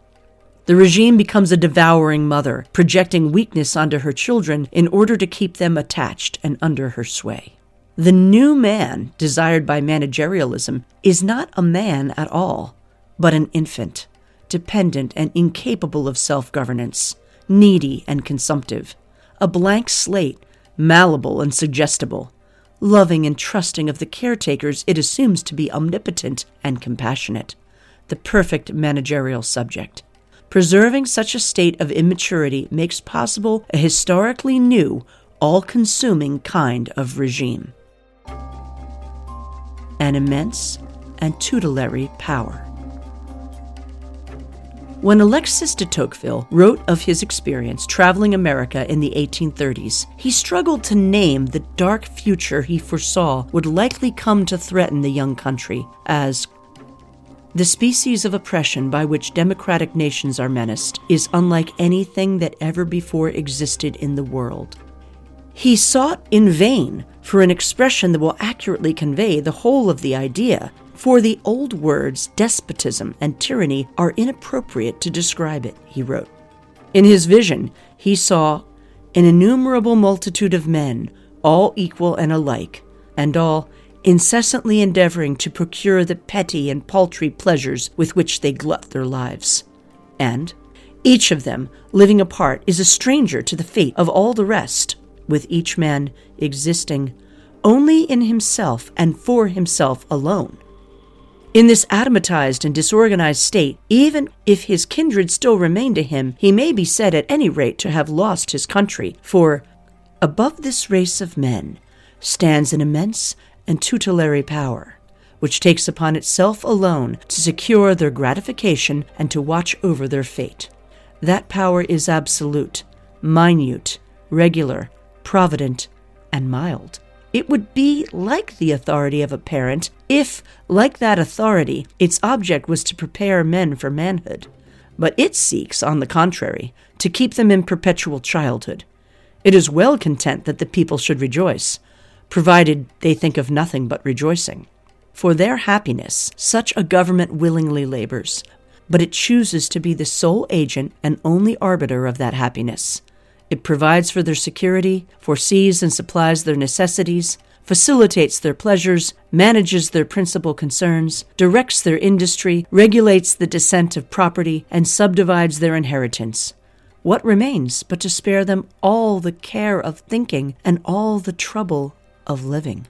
The regime becomes a devouring mother, projecting weakness onto her children in order to keep them attached and under her sway. The new man desired by managerialism is not a man at all, but an infant, dependent and incapable of self-governance, needy and consumptive. A blank slate, malleable and suggestible, loving and trusting of the caretakers it assumes to be omnipotent and compassionate, the perfect managerial subject. Preserving such a state of immaturity makes possible a historically new, all-consuming kind of regime. An immense and tutelary power. When Alexis de Tocqueville wrote of his experience traveling America in the 1830s, he struggled to name the dark future he foresaw would likely come to threaten the young country as the species of oppression by which democratic nations are menaced is unlike anything that ever before existed in the world. He sought in vain for an expression that will accurately convey the whole of the idea, for the old words despotism and tyranny are inappropriate to describe it, he wrote. In his vision, he saw an innumerable multitude of men, all equal and alike, and all incessantly endeavoring to procure the petty and paltry pleasures with which they glut their lives. And each of them, living apart, is a stranger to the fate of all the rest, with each man existing only in himself and for himself alone. In this atomatized and disorganized state, even if his kindred still remain to him, he may be said at any rate to have lost his country, for above this race of men stands an immense and tutelary power, which takes upon itself alone to secure their gratification and to watch over their fate. That power is absolute, minute, regular, provident, and mild. It would be like the authority of a parent if, like that authority, its object was to prepare men for manhood. But it seeks, on the contrary, to keep them in perpetual childhood. It is well content that the people should rejoice, provided they think of nothing but rejoicing. For their happiness, such a government willingly labors, but it chooses to be the sole agent and only arbiter of that happiness. It provides for their security, foresees and supplies their necessities, facilitates their pleasures, manages their principal concerns, directs their industry, regulates the descent of property, and subdivides their inheritance. What remains but to spare them all the care of thinking and all the trouble of living?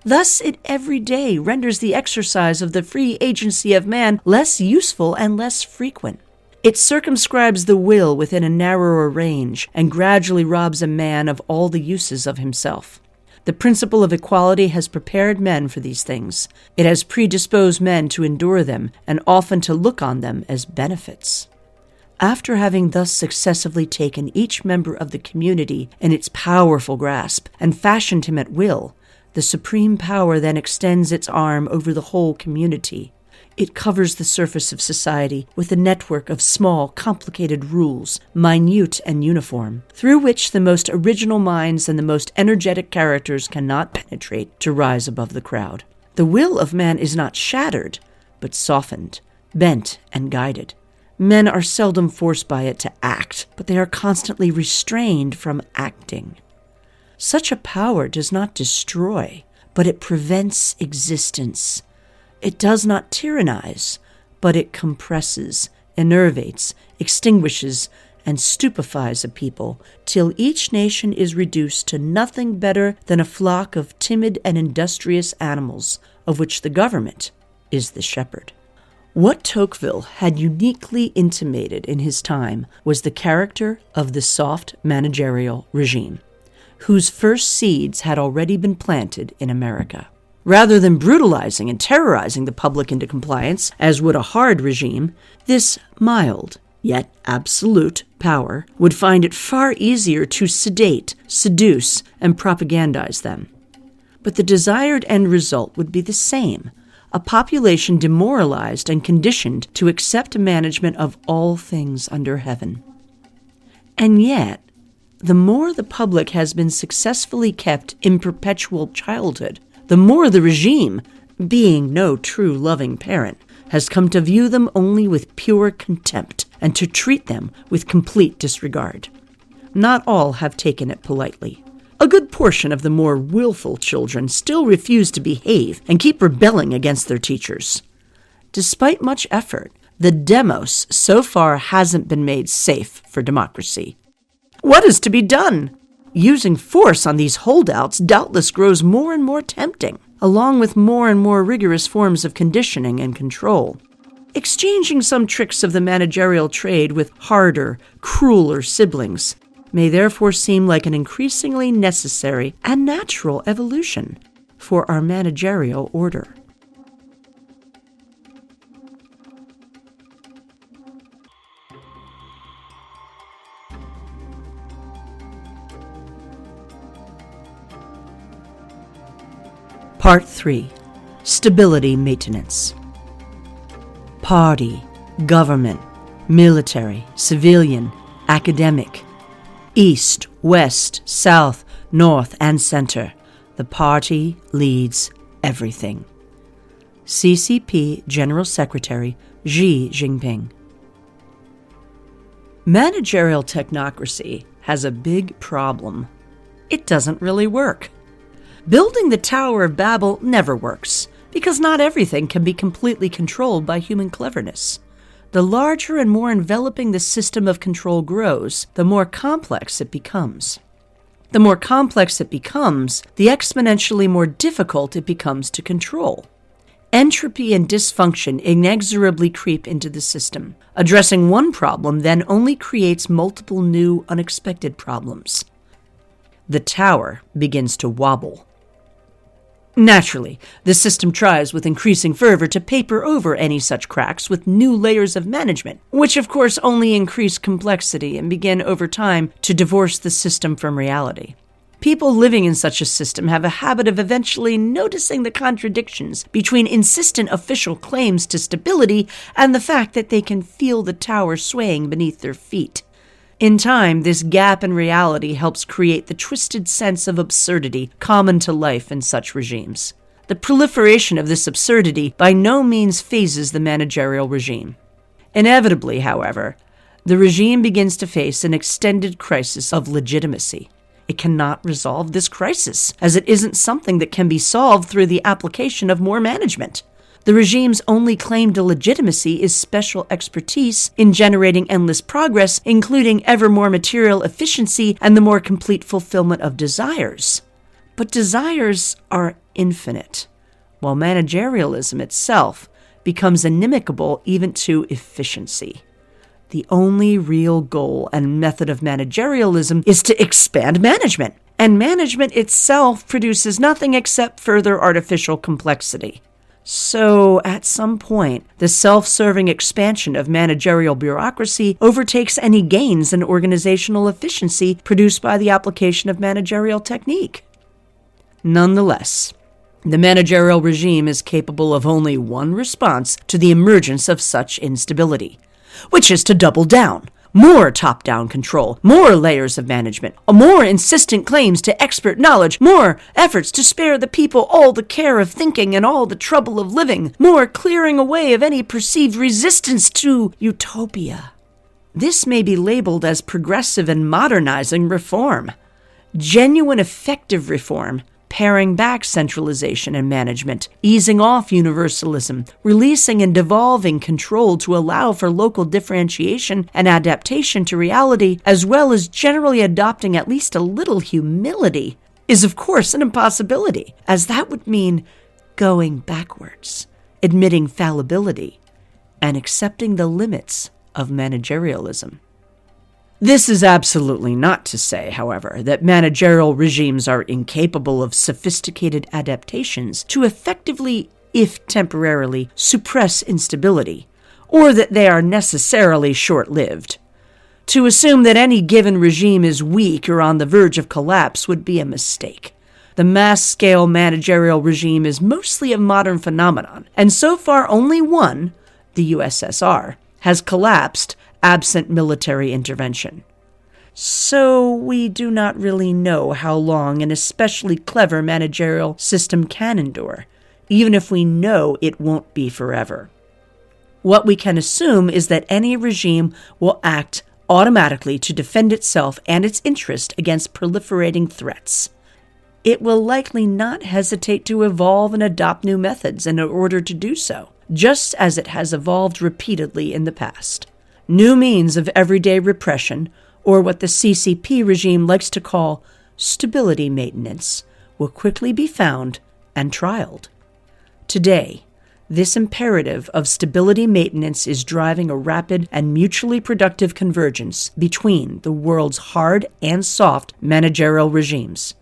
Thus it every day renders the exercise of the free agency of man less useful and less frequent. It circumscribes the will within a narrower range and gradually robs a man of all the uses of himself. The principle of equality has prepared men for these things. It has predisposed men to endure them and often to look on them as benefits. After having thus successively taken each member of the community in its powerful grasp and fashioned him at will, the supreme power then extends its arm over the whole community. It covers the surface of society with a network of small, complicated rules, minute and uniform, through which the most original minds and the most energetic characters cannot penetrate to rise above the crowd. The will of man is not shattered, but softened, bent, and guided. Men are seldom forced by it to act, but they are constantly restrained from acting. Such a power does not destroy, but it prevents existence. It does not tyrannize, but it compresses, enervates, extinguishes, and stupefies a people, till each nation is reduced to nothing better than a flock of timid and industrious animals, of which the government is the shepherd. What Tocqueville had uniquely intimated in his time was the character of the soft managerial regime, whose first seeds had already been planted in America. Rather than brutalizing and terrorizing the public into compliance, as would a hard regime, this mild, yet absolute, power would find it far easier to sedate, seduce, and propagandize them. But the desired end result would be the same: a population demoralized and conditioned to accept management of all things under heaven. And yet, the more the public has been successfully kept in perpetual childhood, the more the regime, being no true loving parent, has come to view them only with pure contempt and to treat them with complete disregard. Not all have taken it politely. A good portion of the more willful children still refuse to behave and keep rebelling against their teachers. Despite much effort, the demos so far hasn't been made safe for democracy. What is to be done? Using force on these holdouts doubtless grows more and more tempting, along with more and more rigorous forms of conditioning and control. Exchanging some tricks of the managerial trade with harder, crueler siblings may therefore seem like an increasingly necessary and natural evolution for our managerial order. Part 3. Stability Maintenance. Party, government, military, civilian, academic, East, West, South, North, and Center. The party leads everything. CCP General Secretary Xi Jinping. Managerial technocracy has a big problem. It doesn't really work. Building the Tower of Babel never works, because not everything can be completely controlled by human cleverness. The larger and more enveloping the system of control grows, the more complex it becomes. The more complex it becomes, the exponentially more difficult it becomes to control. Entropy and dysfunction inexorably creep into the system. Addressing one problem then only creates multiple new, unexpected problems. The tower begins to wobble. Naturally, the system tries with increasing fervor to paper over any such cracks with new layers of management, which of course only increase complexity and begin over time to divorce the system from reality. People living in such a system have a habit of eventually noticing the contradictions between insistent official claims to stability and the fact that they can feel the tower swaying beneath their feet. In time, this gap in reality helps create the twisted sense of absurdity common to life in such regimes. The proliferation of this absurdity by no means phases the managerial regime. Inevitably, however, the regime begins to face an extended crisis of legitimacy. It cannot resolve this crisis, as it isn't something that can be solved through the application of more management. The regime's only claim to legitimacy is special expertise in generating endless progress, including ever more material efficiency and the more complete fulfillment of desires. But desires are infinite, while managerialism itself becomes inimical even to efficiency. The only real goal and method of managerialism is to expand management, and management itself produces nothing except further artificial complexity. So, at some point, the self-serving expansion of managerial bureaucracy overtakes any gains in organizational efficiency produced by the application of managerial technique. Nonetheless, the managerial regime is capable of only one response to the emergence of such instability, which is to double down. More top-down control, more layers of management, more insistent claims to expert knowledge, more efforts to spare the people all the care of thinking and all the trouble of living, more clearing away of any perceived resistance to utopia. This may be labeled as progressive and modernizing reform. Genuine effective reform, paring back centralization and management, easing off universalism, releasing and devolving control to allow for local differentiation and adaptation to reality, as well as generally adopting at least a little humility, is of course an impossibility, as that would mean going backwards, admitting fallibility, and accepting the limits of managerialism. This is absolutely not to say, however, that managerial regimes are incapable of sophisticated adaptations to effectively, if temporarily, suppress instability, or that they are necessarily short-lived. To assume that any given regime is weak or on the verge of collapse would be a mistake. The mass-scale managerial regime is mostly a modern phenomenon, and so far only one, the USSR, has collapsed absent military intervention. So we do not really know how long an especially clever managerial system can endure, even if we know it won't be forever. What we can assume is that any regime will act automatically to defend itself and its interest against proliferating threats. It will likely not hesitate to evolve and adopt new methods in order to do so, just as it has evolved repeatedly in the past. New means of everyday repression, or what the CCP regime likes to call stability maintenance, will quickly be found and trialed. Today, this imperative of stability maintenance is driving a rapid and mutually productive convergence between the world's hard and soft managerial regimes,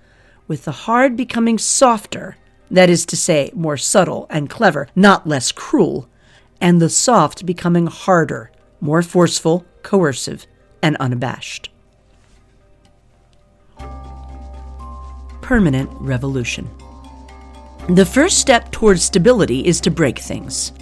with the hard becoming softer, that is to say, more subtle and clever, not less cruel, and the soft becoming harder, more forceful, coercive, and unabashed. Permanent revolution. The first step towards stability is to break things.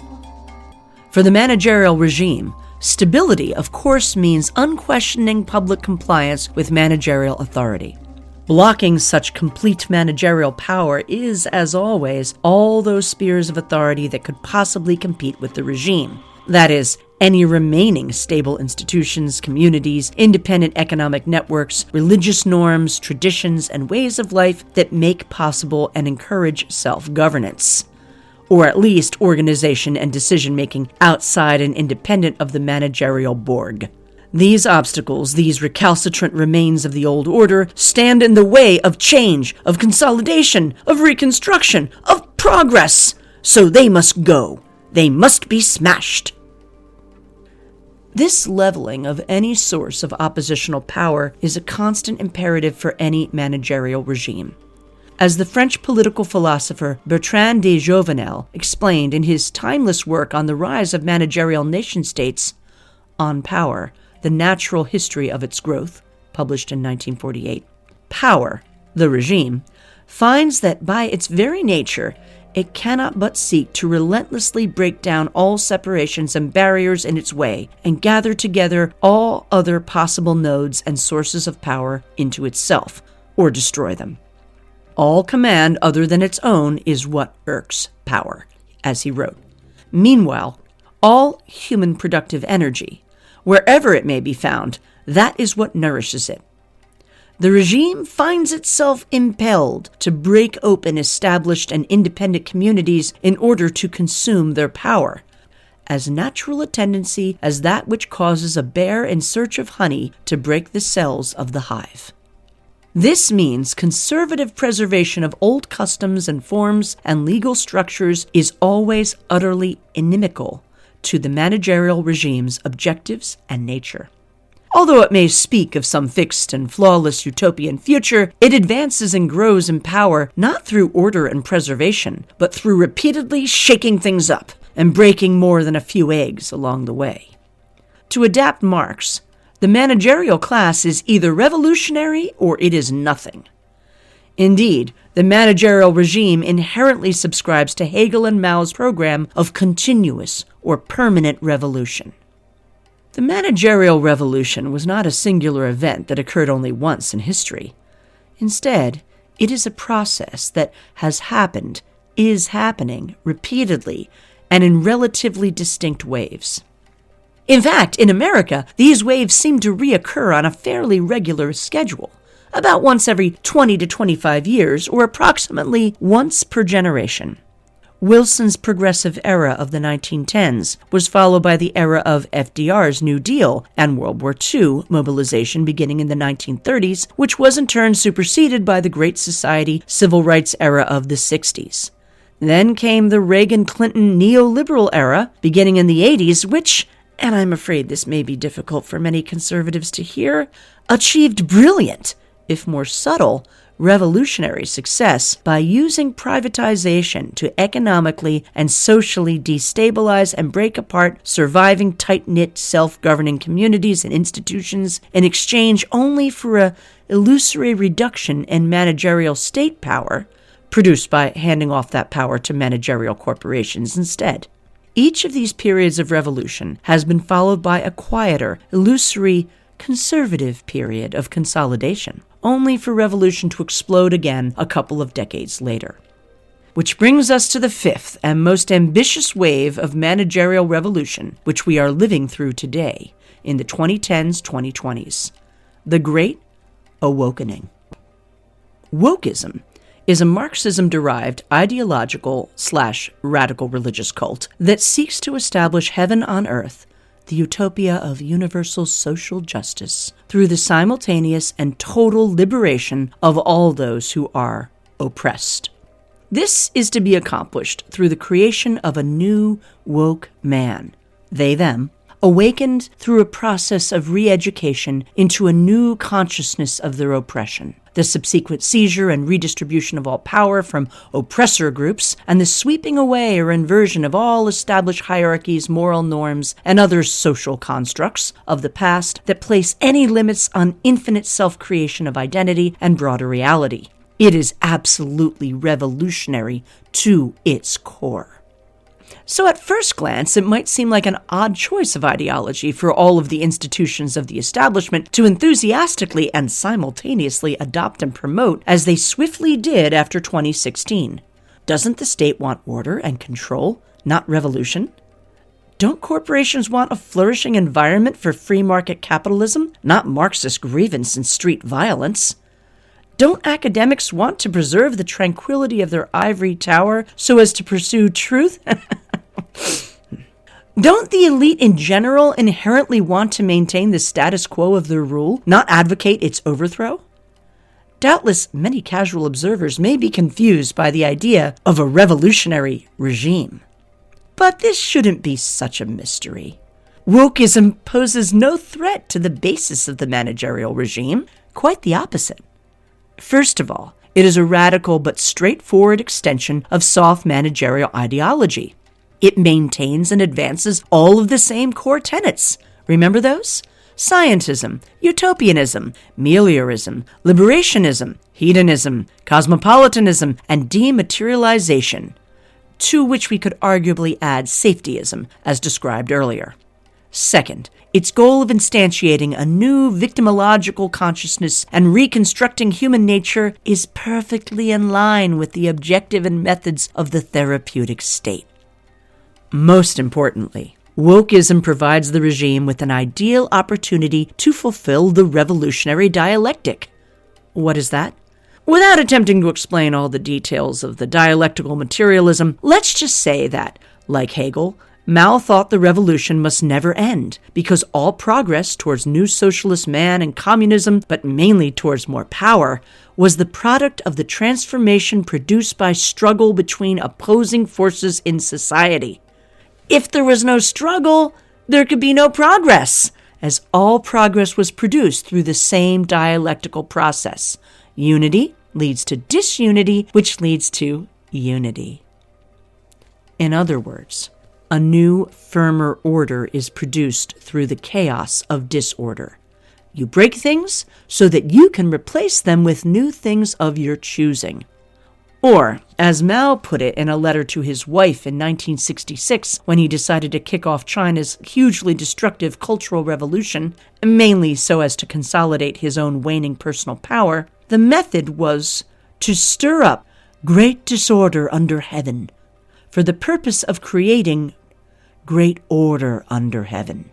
For the managerial regime, stability, of course, means unquestioning public compliance with managerial authority. Blocking such complete managerial power is, as always, all those spheres of authority that could possibly compete with the regime. That is, any remaining stable institutions, communities, independent economic networks, religious norms, traditions, and ways of life that make possible and encourage self-governance, or at least organization and decision-making outside and independent of the managerial Borg. These obstacles, these recalcitrant remains of the old order, stand in the way of change, of consolidation, of reconstruction, of progress. So they must go. They must be smashed. This leveling of any source of oppositional power is a constant imperative for any managerial regime. As the French political philosopher Bertrand de Jouvenel explained in his timeless work on the rise of managerial nation-states, On Power, the Natural History of Its Growth, published in 1948, power, the regime, finds that by its very nature, it cannot but seek to relentlessly break down all separations and barriers in its way and gather together all other possible nodes and sources of power into itself, or destroy them. All command other than its own is what irks power, as he wrote. Meanwhile, all human productive energy, wherever it may be found, that is what nourishes it. The regime finds itself impelled to break open established and independent communities in order to consume their power, as natural a tendency as that which causes a bear in search of honey to break the cells of the hive. This means conservative preservation of old customs and forms and legal structures is always utterly inimical to the managerial regime's objectives and nature. Although it may speak of some fixed and flawless utopian future, it advances and grows in power not through order and preservation, but through repeatedly shaking things up and breaking more than a few eggs along the way. To adapt Marx, the managerial class is either revolutionary or it is nothing. Indeed, the managerial regime inherently subscribes to Hegel and Mao's program of continuous or permanent revolution. The managerial revolution was not a singular event that occurred only once in history. Instead, it is a process that has happened, is happening, repeatedly, and in relatively distinct waves. In fact, in America, these waves seem to reoccur on a fairly regular schedule, about once every 20 to 25 years, or approximately once per generation. Wilson's progressive era of the 1910s was followed by the era of FDR's New Deal and World War II mobilization beginning in the 1930s, which was in turn superseded by the Great Society civil rights era of the 60s. Then came the Reagan-Clinton neoliberal era beginning in the 80s, which, and I'm afraid this may be difficult for many conservatives to hear, achieved brilliant, if more subtle, revolutionary success by using privatization to economically and socially destabilize and break apart surviving tight-knit self-governing communities and institutions in exchange only for a illusory reduction in managerial state power, produced by handing off that power to managerial corporations instead. Each of these periods of revolution has been followed by a quieter, illusory, conservative period of consolidation, only for revolution to explode again a couple of decades later. Which brings us to the fifth and most ambitious wave of managerial revolution, which we are living through today, in the 2010s-2020s, the Great Awakening. Wokeism is a Marxism-derived ideological/radical religious cult that seeks to establish heaven on earth, the utopia of universal social justice, through the simultaneous and total liberation of all those who are oppressed. This is to be accomplished through the creation of a new woke man, they, them, awakened through a process of re-education into a new consciousness of their oppression, the subsequent seizure and redistribution of all power from oppressor groups, and the sweeping away or inversion of all established hierarchies, moral norms, and other social constructs of the past that place any limits on infinite self-creation of identity and broader reality. It is absolutely revolutionary to its core. So at first glance, it might seem like an odd choice of ideology for all of the institutions of the establishment to enthusiastically and simultaneously adopt and promote as they swiftly did after 2016. Doesn't the state want order and control, not revolution? Don't corporations want a flourishing environment for free market capitalism, not Marxist grievance and street violence? Don't academics want to preserve the tranquility of their ivory tower so as to pursue truth? Don't the elite in general inherently want to maintain the status quo of their rule, not advocate its overthrow? Doubtless, many casual observers may be confused by the idea of a revolutionary regime. But this shouldn't be such a mystery. Wokeism poses no threat to the basis of the managerial regime, quite the opposite. First of all, it is a radical but straightforward extension of soft managerial ideology. It maintains and advances all of the same core tenets. Remember those? scientism, utopianism, meliorism, liberationism, hedonism, cosmopolitanism, and dematerialization, to which we could arguably add safetyism, as described earlier. Second, its goal of instantiating a new victimological consciousness and reconstructing human nature is perfectly in line with the objective and methods of the therapeutic state. Most importantly, wokeism provides the regime with an ideal opportunity to fulfill the revolutionary dialectic. What is that? Without attempting to explain all the details of the dialectical materialism, let's just say that, like Hegel, Mao thought the revolution must never end, because all progress towards new socialist man and communism, but mainly towards more power, was the product of the transformation produced by struggle between opposing forces in society. If there was no struggle, there could be no progress, as all progress was produced through the same dialectical process. Unity leads to disunity, which leads to unity. In other words, a new, firmer order is produced through the chaos of disorder. You break things so that you can replace them with new things of your choosing. Or, as Mao put it in a letter to his wife in 1966 when he decided to kick off China's hugely destructive cultural revolution, mainly so as to consolidate his own waning personal power, the method was to stir up great disorder under heaven, for the purpose of creating great order under heaven.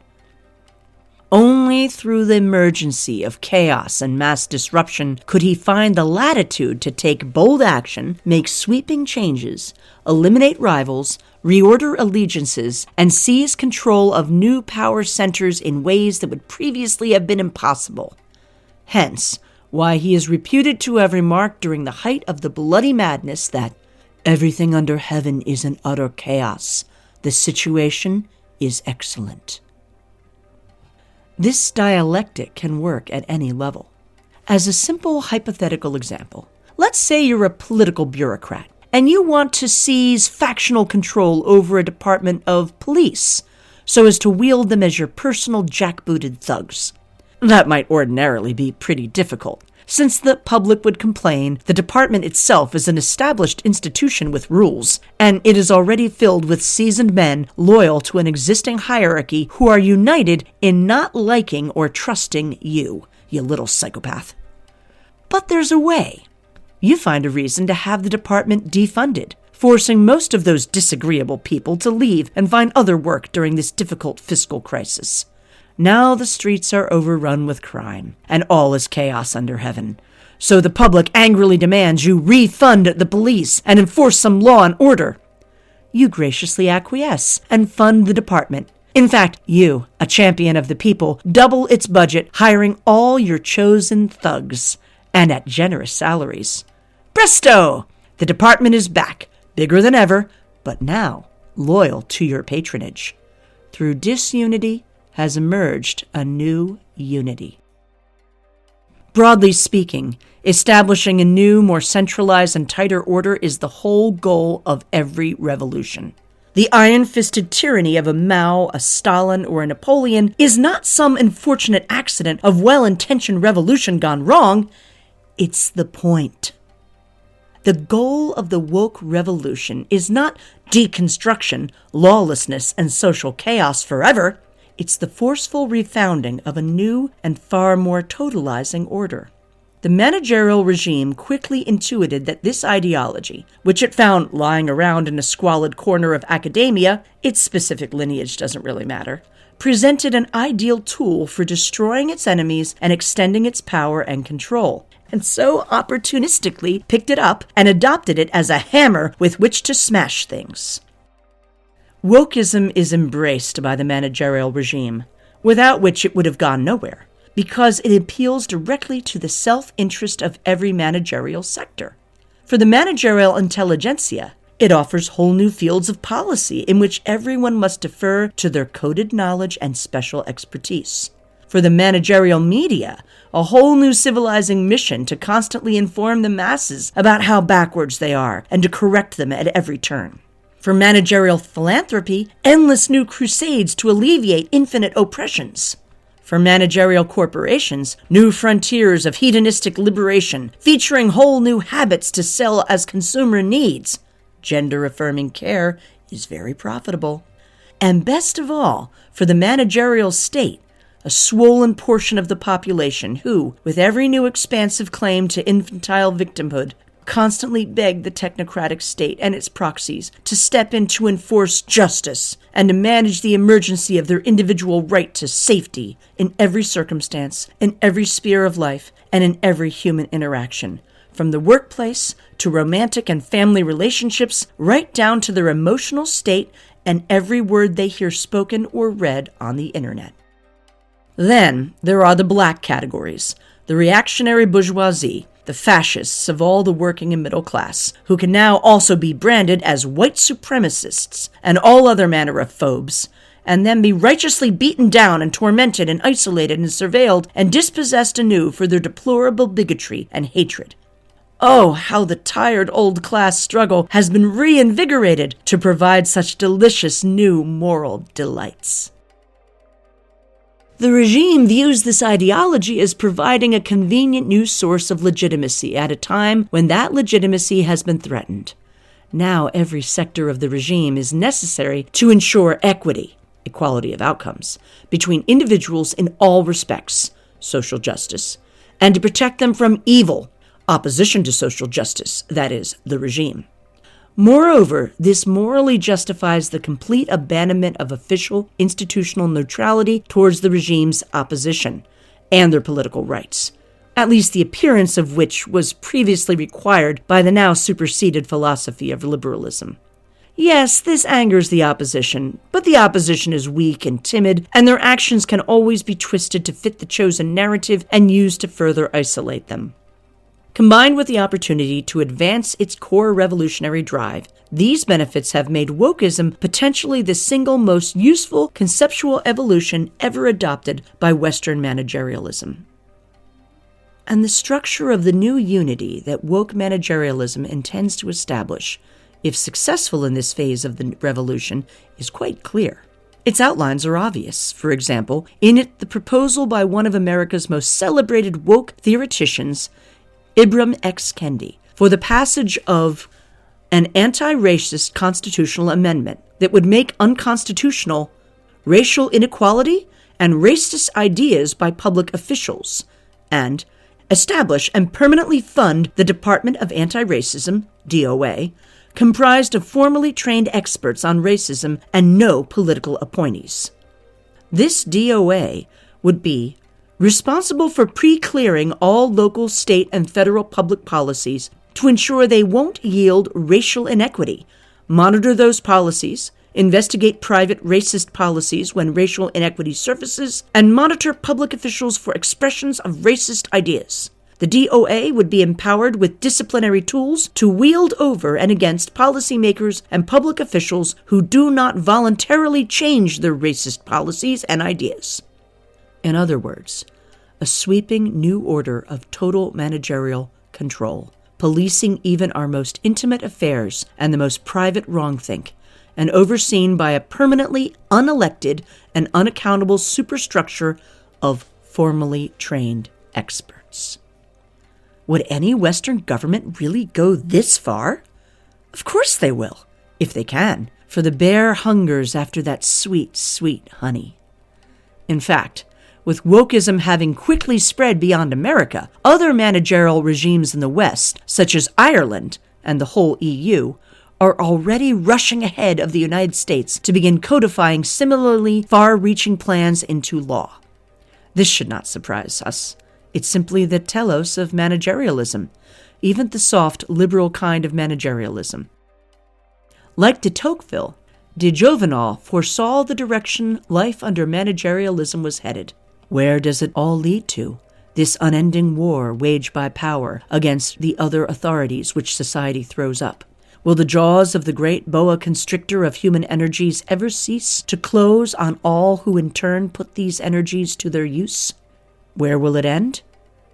Only through the emergency of chaos and mass disruption could he find the latitude to take bold action, make sweeping changes, eliminate rivals, reorder allegiances, and seize control of new power centers in ways that would previously have been impossible. Hence, why he is reputed to have remarked during the height of the bloody madness that everything under heaven is in utter chaos. The situation is excellent. This dialectic can work at any level. As a simple hypothetical example, let's say you're a political bureaucrat and you want to seize factional control over a department of police so as to wield them as your personal jackbooted thugs. That might ordinarily be pretty difficult, since the public would complain the department itself is an established institution with rules, and it is already filled with seasoned men loyal to an existing hierarchy who are united in not liking or trusting you little psychopath. But there's a way. You find a reason to have the department defunded, forcing most of those disagreeable people to leave and find other work during this difficult fiscal crisis. Now the streets are overrun with crime, and all is chaos under heaven. So the public angrily demands you refund the police and enforce some law and order. You graciously acquiesce and fund the department. In fact, you, a champion of the people, double its budget, hiring all your chosen thugs, and at generous salaries. Presto! The department is back, bigger than ever, but now loyal to your patronage. Through disunity has emerged a new unity. Broadly speaking, establishing a new, more centralized and tighter order is the whole goal of every revolution. The iron-fisted tyranny of a Mao, a Stalin, or a Napoleon is not some unfortunate accident of well-intentioned revolution gone wrong. It's the point. The goal of the woke revolution is not deconstruction, lawlessness, and social chaos forever. It's the forceful refounding of a new and far more totalizing order. The managerial regime quickly intuited that this ideology, which it found lying around in a squalid corner of academia, its specific lineage doesn't really matter, presented an ideal tool for destroying its enemies and extending its power and control, and so opportunistically picked it up and adopted it as a hammer with which to smash things. Wokeism is embraced by the managerial regime, without which it would have gone nowhere, because it appeals directly to the self-interest of every managerial sector. For the managerial intelligentsia, it offers whole new fields of policy in which everyone must defer to their coded knowledge and special expertise. For the managerial media, a whole new civilizing mission to constantly inform the masses about how backwards they are and to correct them at every turn. For managerial philanthropy, endless new crusades to alleviate infinite oppressions. For managerial corporations, new frontiers of hedonistic liberation, featuring whole new habits to sell as consumer needs. Gender-affirming care is very profitable. And best of all, for the managerial state, a swollen portion of the population who, with every new expansive claim to infantile victimhood, constantly beg the technocratic state and its proxies to step in to enforce justice and to manage the emergency of their individual right to safety in every circumstance, in every sphere of life, and in every human interaction, from the workplace to romantic and family relationships, right down to their emotional state and every word they hear spoken or read on the internet. Then there are the black categories, the reactionary bourgeoisie, the fascists of all the working and middle class, who can now also be branded as white supremacists and all other manner of phobes, and then be righteously beaten down and tormented and isolated and surveilled and dispossessed anew for their deplorable bigotry and hatred. Oh, how the tired old class struggle has been reinvigorated to provide such delicious new moral delights. The regime views this ideology as providing a convenient new source of legitimacy at a time when that legitimacy has been threatened. Now every sector of the regime is necessary to ensure equity, equality of outcomes, between individuals in all respects, social justice, and to protect them from evil, opposition to social justice, that is, the regime. Moreover, this morally justifies the complete abandonment of official institutional neutrality towards the regime's opposition and their political rights, at least the appearance of which was previously required by the now superseded philosophy of liberalism. Yes, this angers the opposition, but the opposition is weak and timid, and their actions can always be twisted to fit the chosen narrative and used to further isolate them. Combined with the opportunity to advance its core revolutionary drive, these benefits have made wokeism potentially the single most useful conceptual evolution ever adopted by Western managerialism. And the structure of the new unity that woke managerialism intends to establish, if successful in this phase of the revolution, is quite clear. Its outlines are obvious. For example, in it, the proposal by one of America's most celebrated woke theoreticians, Ibram X. Kendi, for the passage of an anti-racist constitutional amendment that would make unconstitutional racial inequality and racist ideas by public officials, and establish and permanently fund the Department of Anti-Racism, DOA, comprised of formally trained experts on racism and no political appointees. This DOA would be responsible for pre-clearing all local, state, and federal public policies to ensure they won't yield racial inequity, monitor those policies, investigate private racist policies when racial inequity surfaces, and monitor public officials for expressions of racist ideas. The DOA would be empowered with disciplinary tools to wield over and against policymakers and public officials who do not voluntarily change their racist policies and ideas. In other words, a sweeping new order of total managerial control, policing even our most intimate affairs and the most private wrongthink, and overseen by a permanently unelected and unaccountable superstructure of formally trained experts. Would any Western government really go this far? Of course they will, if they can, for the bear hungers after that sweet, sweet honey. In fact, with wokeism having quickly spread beyond America, other managerial regimes in the West, such as Ireland and the whole EU, are already rushing ahead of the United States to begin codifying similarly far-reaching plans into law. This should not surprise us. It's simply the telos of managerialism, even the soft, liberal kind of managerialism. Like de Tocqueville, de Jovenel foresaw the direction life under managerialism was headed. Where does it all lead to? This unending war waged by power against the other authorities which society throws up. Will the jaws of the great boa constrictor of human energies ever cease to close on all who in turn put these energies to their use? Where will it end?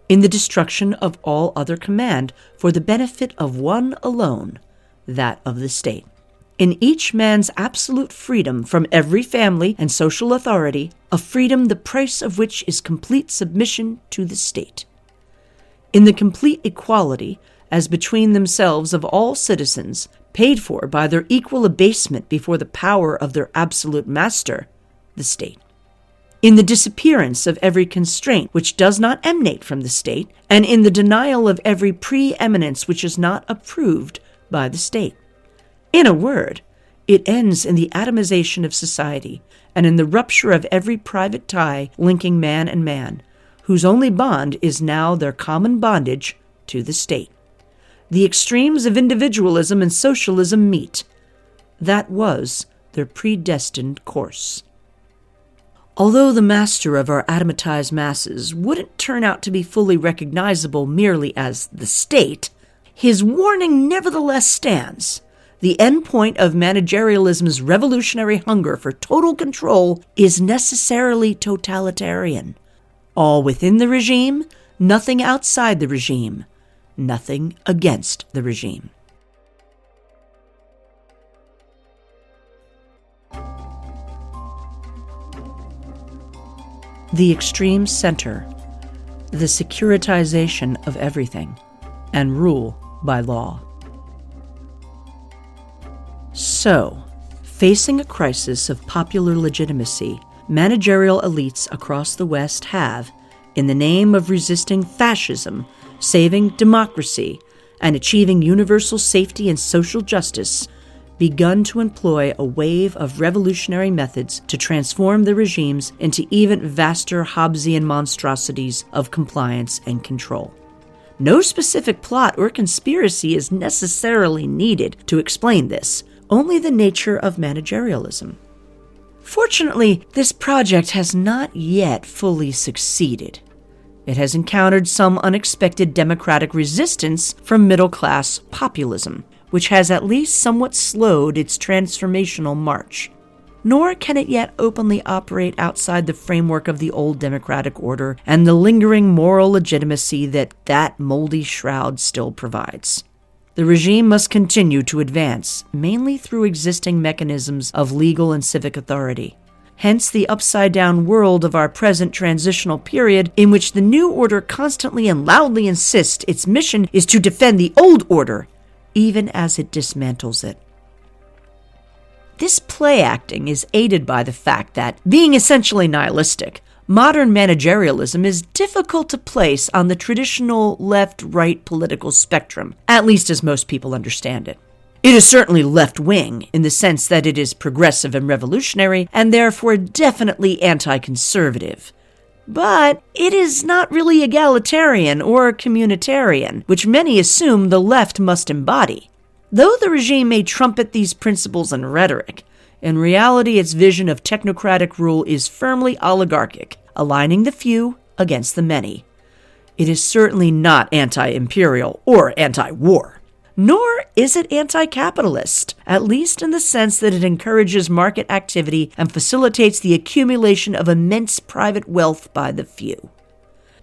In the destruction of all other command for the benefit of one alone, that of the state. in each man's absolute freedom from every family and social authority, a freedom the price of which is complete submission to the state. In the complete equality, as between themselves of all citizens, paid for by their equal abasement before the power of their absolute master, the state. In the disappearance of every constraint which does not emanate from the state, and in the denial of every preeminence which is not approved by the state. In a word, it ends in the atomization of society, and in the rupture of every private tie linking man and man, whose only bond is now their common bondage to the state. The extremes of individualism and socialism meet. That was their predestined course. Although the master of our atomatized masses wouldn't turn out to be fully recognizable merely as the state, his warning nevertheless stands. The endpoint of managerialism's revolutionary hunger for total control is necessarily totalitarian. All within the regime, nothing outside the regime, nothing against the regime. The extreme center, the securitization of everything, and rule by law. So, facing a crisis of popular legitimacy, managerial elites across the West have, in the name of resisting fascism, saving democracy, and achieving universal safety and social justice, begun to employ a wave of revolutionary methods to transform the regimes into even vaster Hobbesian monstrosities of compliance and control. No specific plot or conspiracy is necessarily needed to explain this, only the nature of managerialism. Fortunately, this project has not yet fully succeeded. It has encountered some unexpected democratic resistance from middle-class populism, which has at least somewhat slowed its transformational march. Nor can it yet openly operate outside the framework of the old democratic order and the lingering moral legitimacy that moldy shroud still provides. The regime must continue to advance, mainly through existing mechanisms of legal and civic authority. Hence the upside-down world of our present transitional period, in which the new order constantly and loudly insists its mission is to defend the old order, even as it dismantles it. This play acting is aided by the fact that, being essentially nihilistic, modern managerialism is difficult to place on the traditional left-right political spectrum, at least as most people understand it. It is certainly left-wing in the sense that it is progressive and revolutionary, and therefore definitely anti-conservative. But it is not really egalitarian or communitarian, which many assume the left must embody. Though the regime may trumpet these principles in rhetoric, in reality its vision of technocratic rule is firmly oligarchic, aligning the few against the many. It is certainly not anti-imperial or anti-war. Nor is it anti-capitalist, at least in the sense that it encourages market activity and facilitates the accumulation of immense private wealth by the few.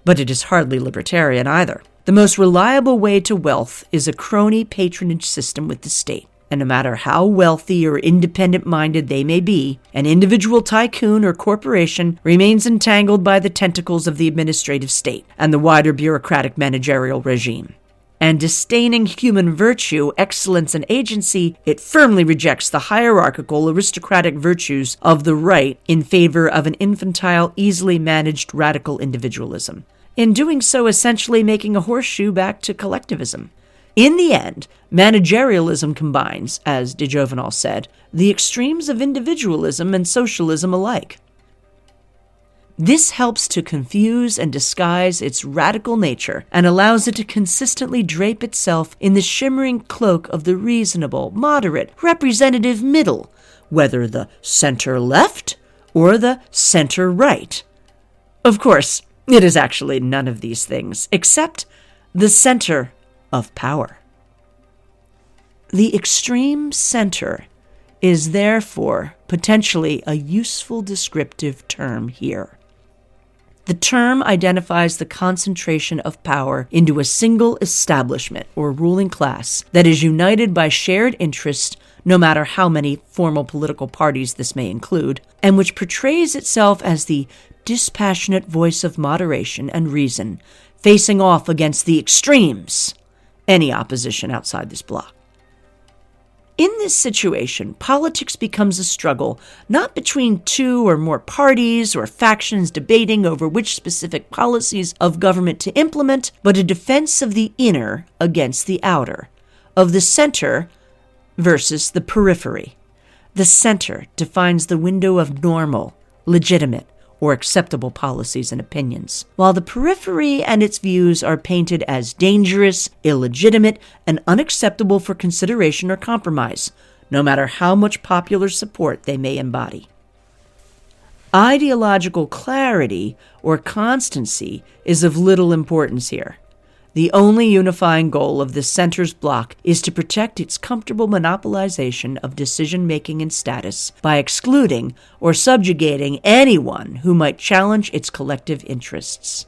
But it is hardly libertarian either. The most reliable way to wealth is a crony patronage system with the state, and no matter how wealthy or independent-minded they may be, an individual tycoon or corporation remains entangled by the tentacles of the administrative state and the wider bureaucratic managerial regime. And disdaining human virtue, excellence, and agency, it firmly rejects the hierarchical, aristocratic virtues of the right in favor of an infantile, easily managed radical individualism. In doing so, essentially making a horseshoe back to collectivism. In the end, managerialism combines, as de Jovenel said, the extremes of individualism and socialism alike. This helps to confuse and disguise its radical nature and allows it to consistently drape itself in the shimmering cloak of the reasonable, moderate, representative middle, whether the center-left or the center-right. Of course, it is actually none of these things, except the center of power. The extreme center is therefore potentially a useful descriptive term here. The term identifies the concentration of power into a single establishment or ruling class that is united by shared interests, no matter how many formal political parties this may include, and which portrays itself as the dispassionate voice of moderation and reason, facing off against the extremes, any opposition outside this bloc. In this situation, politics becomes a struggle not between two or more parties or factions debating over which specific policies of government to implement, but a defense of the inner against the outer, of the center versus the periphery. The center defines the window of normal, legitimate, or acceptable policies and opinions, while the periphery and its views are painted as dangerous, illegitimate, and unacceptable for consideration or compromise, no matter how much popular support they may embody. Ideological clarity or constancy is of little importance here. The only unifying goal of the center's bloc is to protect its comfortable monopolization of decision-making and status by excluding or subjugating anyone who might challenge its collective interests.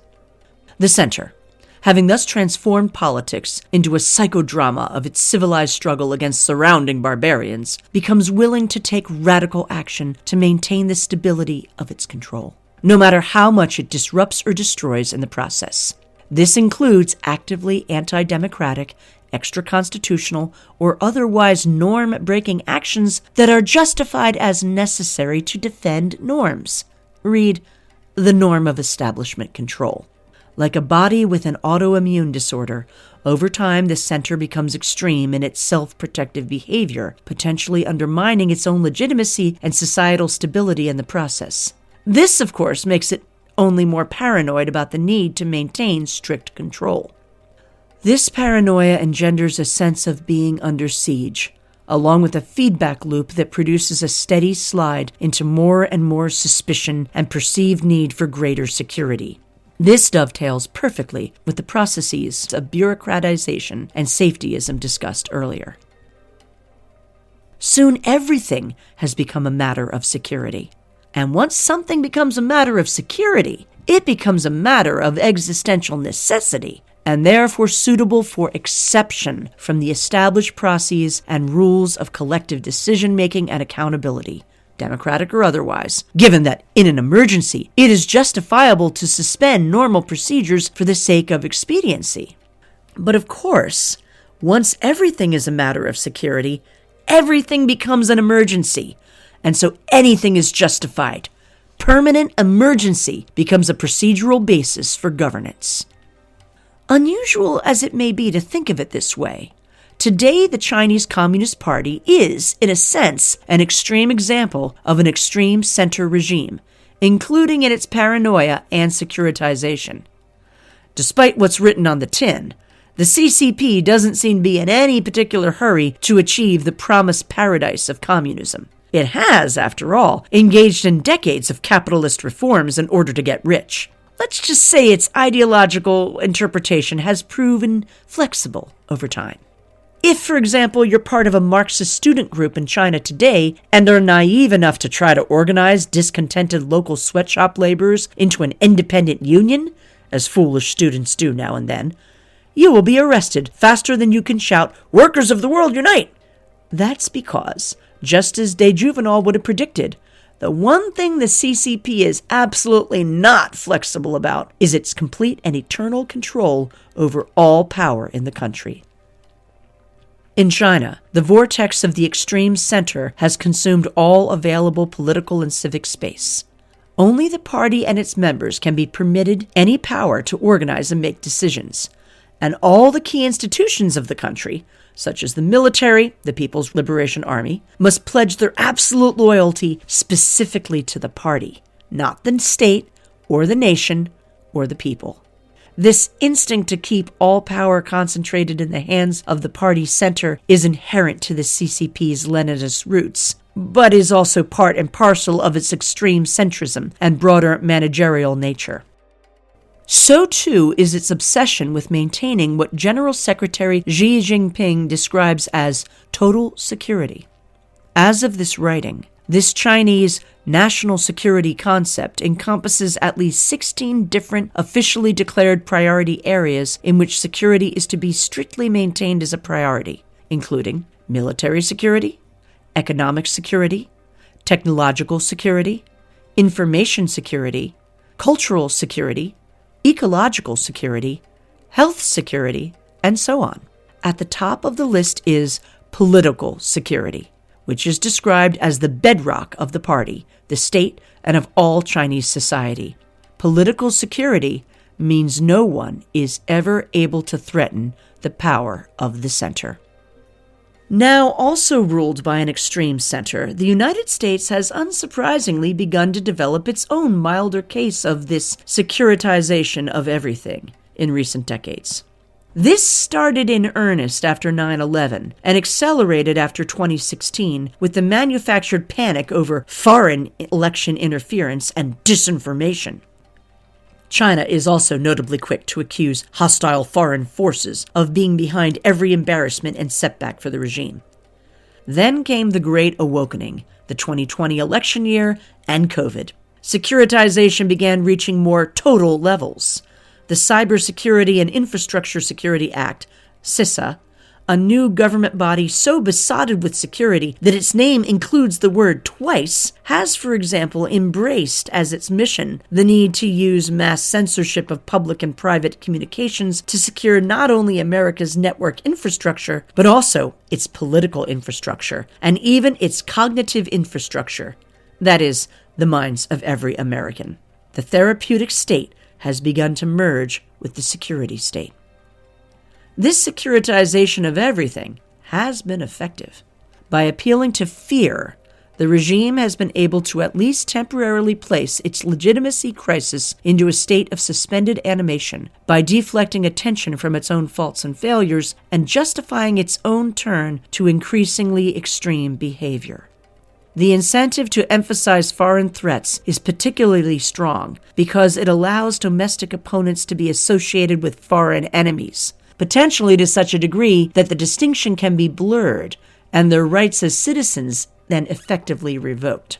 The center, having thus transformed politics into a psychodrama of its civilized struggle against surrounding barbarians, becomes willing to take radical action to maintain the stability of its control, no matter how much it disrupts or destroys in the process. This includes actively anti-democratic, extra-constitutional, or otherwise norm-breaking actions that are justified as necessary to defend norms. Read, the norm of establishment control. Like a body with an autoimmune disorder, over time the center becomes extreme in its self-protective behavior, potentially undermining its own legitimacy and societal stability in the process. This, of course, makes it only more paranoid about the need to maintain strict control. This paranoia engenders a sense of being under siege, along with a feedback loop that produces a steady slide into more and more suspicion and perceived need for greater security. This dovetails perfectly with the processes of bureaucratization and safetyism discussed earlier. Soon everything has become a matter of security. And once something becomes a matter of security, it becomes a matter of existential necessity, and therefore suitable for exception from the established processes and rules of collective decision-making and accountability, democratic or otherwise, given that in an emergency, it is justifiable to suspend normal procedures for the sake of expediency. But of course, once everything is a matter of security, everything becomes an emergency, and so anything is justified. Permanent emergency becomes a procedural basis for governance. Unusual as it may be to think of it this way, today the Chinese Communist Party is, in a sense, an extreme example of an extreme center regime, including in its paranoia and securitization. Despite what's written on the tin, the CCP doesn't seem to be in any particular hurry to achieve the promised paradise of communism. It has, after all, engaged in decades of capitalist reforms in order to get rich. Let's just say its ideological interpretation has proven flexible over time. If, for example, you're part of a Marxist student group in China today and are naive enough to try to organize discontented local sweatshop laborers into an independent union, as foolish students do now and then, you will be arrested faster than you can shout, "Workers of the world, unite!" That's because, just as De Juvenal would have predicted, the one thing the CCP is absolutely not flexible about is its complete and eternal control over all power in the country. In China, the vortex of the extreme center has consumed all available political and civic space. Only the party and its members can be permitted any power to organize and make decisions, and all the key institutions of the country, such as the military, the People's Liberation Army, must pledge their absolute loyalty specifically to the party, not the state or the nation or the people. This instinct to keep all power concentrated in the hands of the party center is inherent to the CCP's Leninist roots, but is also part and parcel of its extreme centrism and broader managerial nature. So too is its obsession with maintaining what General Secretary Xi Jinping describes as total security. As of this writing, This Chinese national security concept encompasses at least 16 different officially declared priority areas in which security is to be strictly maintained as a priority, including military security, economic security, technological security, information security, cultural security, ecological security, health security, and so on. At the top of the list is political security, which is described as the bedrock of the party, the state, and of all Chinese society. Political security means no one is ever able to threaten the power of the center. Now also ruled by an extreme center, the United States has unsurprisingly begun to develop its own milder case of this securitization of everything in recent decades. This started in earnest after 9/11 and accelerated after 2016 with the manufactured panic over foreign election interference and disinformation. China is also notably quick to accuse hostile foreign forces of being behind every embarrassment and setback for the regime. Then came the Great Awakening, the 2020 election year, and COVID. Securitization began reaching more total levels. The Cybersecurity and Infrastructure Security Act, CISA, a new government body so besotted with security that its name includes the word twice, has, for example, embraced as its mission the need to use mass censorship of public and private communications to secure not only America's network infrastructure, but also its political infrastructure and even its cognitive infrastructure. That is, the minds of every American. The therapeutic state has begun to merge with the security state. This securitization of everything has been effective. By appealing to fear, the regime has been able to at least temporarily place its legitimacy crisis into a state of suspended animation by deflecting attention from its own faults and failures and justifying its own turn to increasingly extreme behavior. The incentive to emphasize foreign threats is particularly strong because it allows domestic opponents to be associated with foreign enemies, potentially to such a degree that the distinction can be blurred and their rights as citizens then effectively revoked.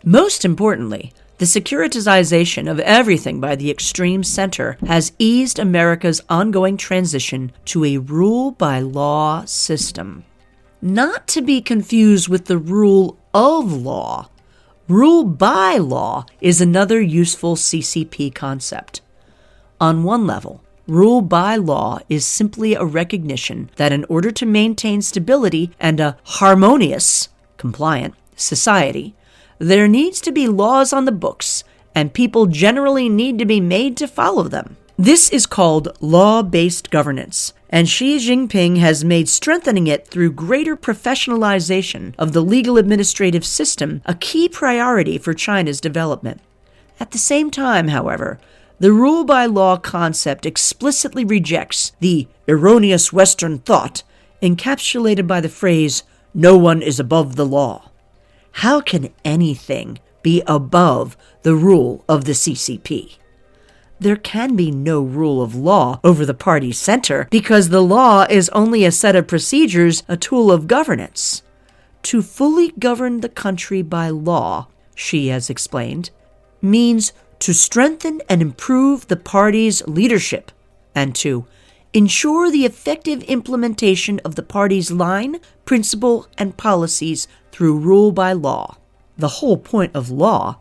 Most importantly, the securitization of everything by the extreme center has eased America's ongoing transition to a rule-by-law system. Not to be confused with the rule of law. Rule by law is another useful CCP concept. On one level, rule by law is simply a recognition that in order to maintain stability and a harmonious, compliant society, there needs to be laws on the books, and people generally need to be made to follow them. This is called law-based governance, and Xi Jinping has made strengthening it through greater professionalization of the legal administrative system a key priority for China's development. At the same time, however, the rule-by-law concept explicitly rejects the erroneous Western thought encapsulated by the phrase, "No one is above the law." How can anything be above the rule of the CCP? There can be no rule of law over the party's center because the law is only a set of procedures, a tool of governance. To fully govern the country by law, Xi has explained, means to strengthen and improve the party's leadership and to ensure the effective implementation of the party's line, principle, and policies through rule by law. The whole point of law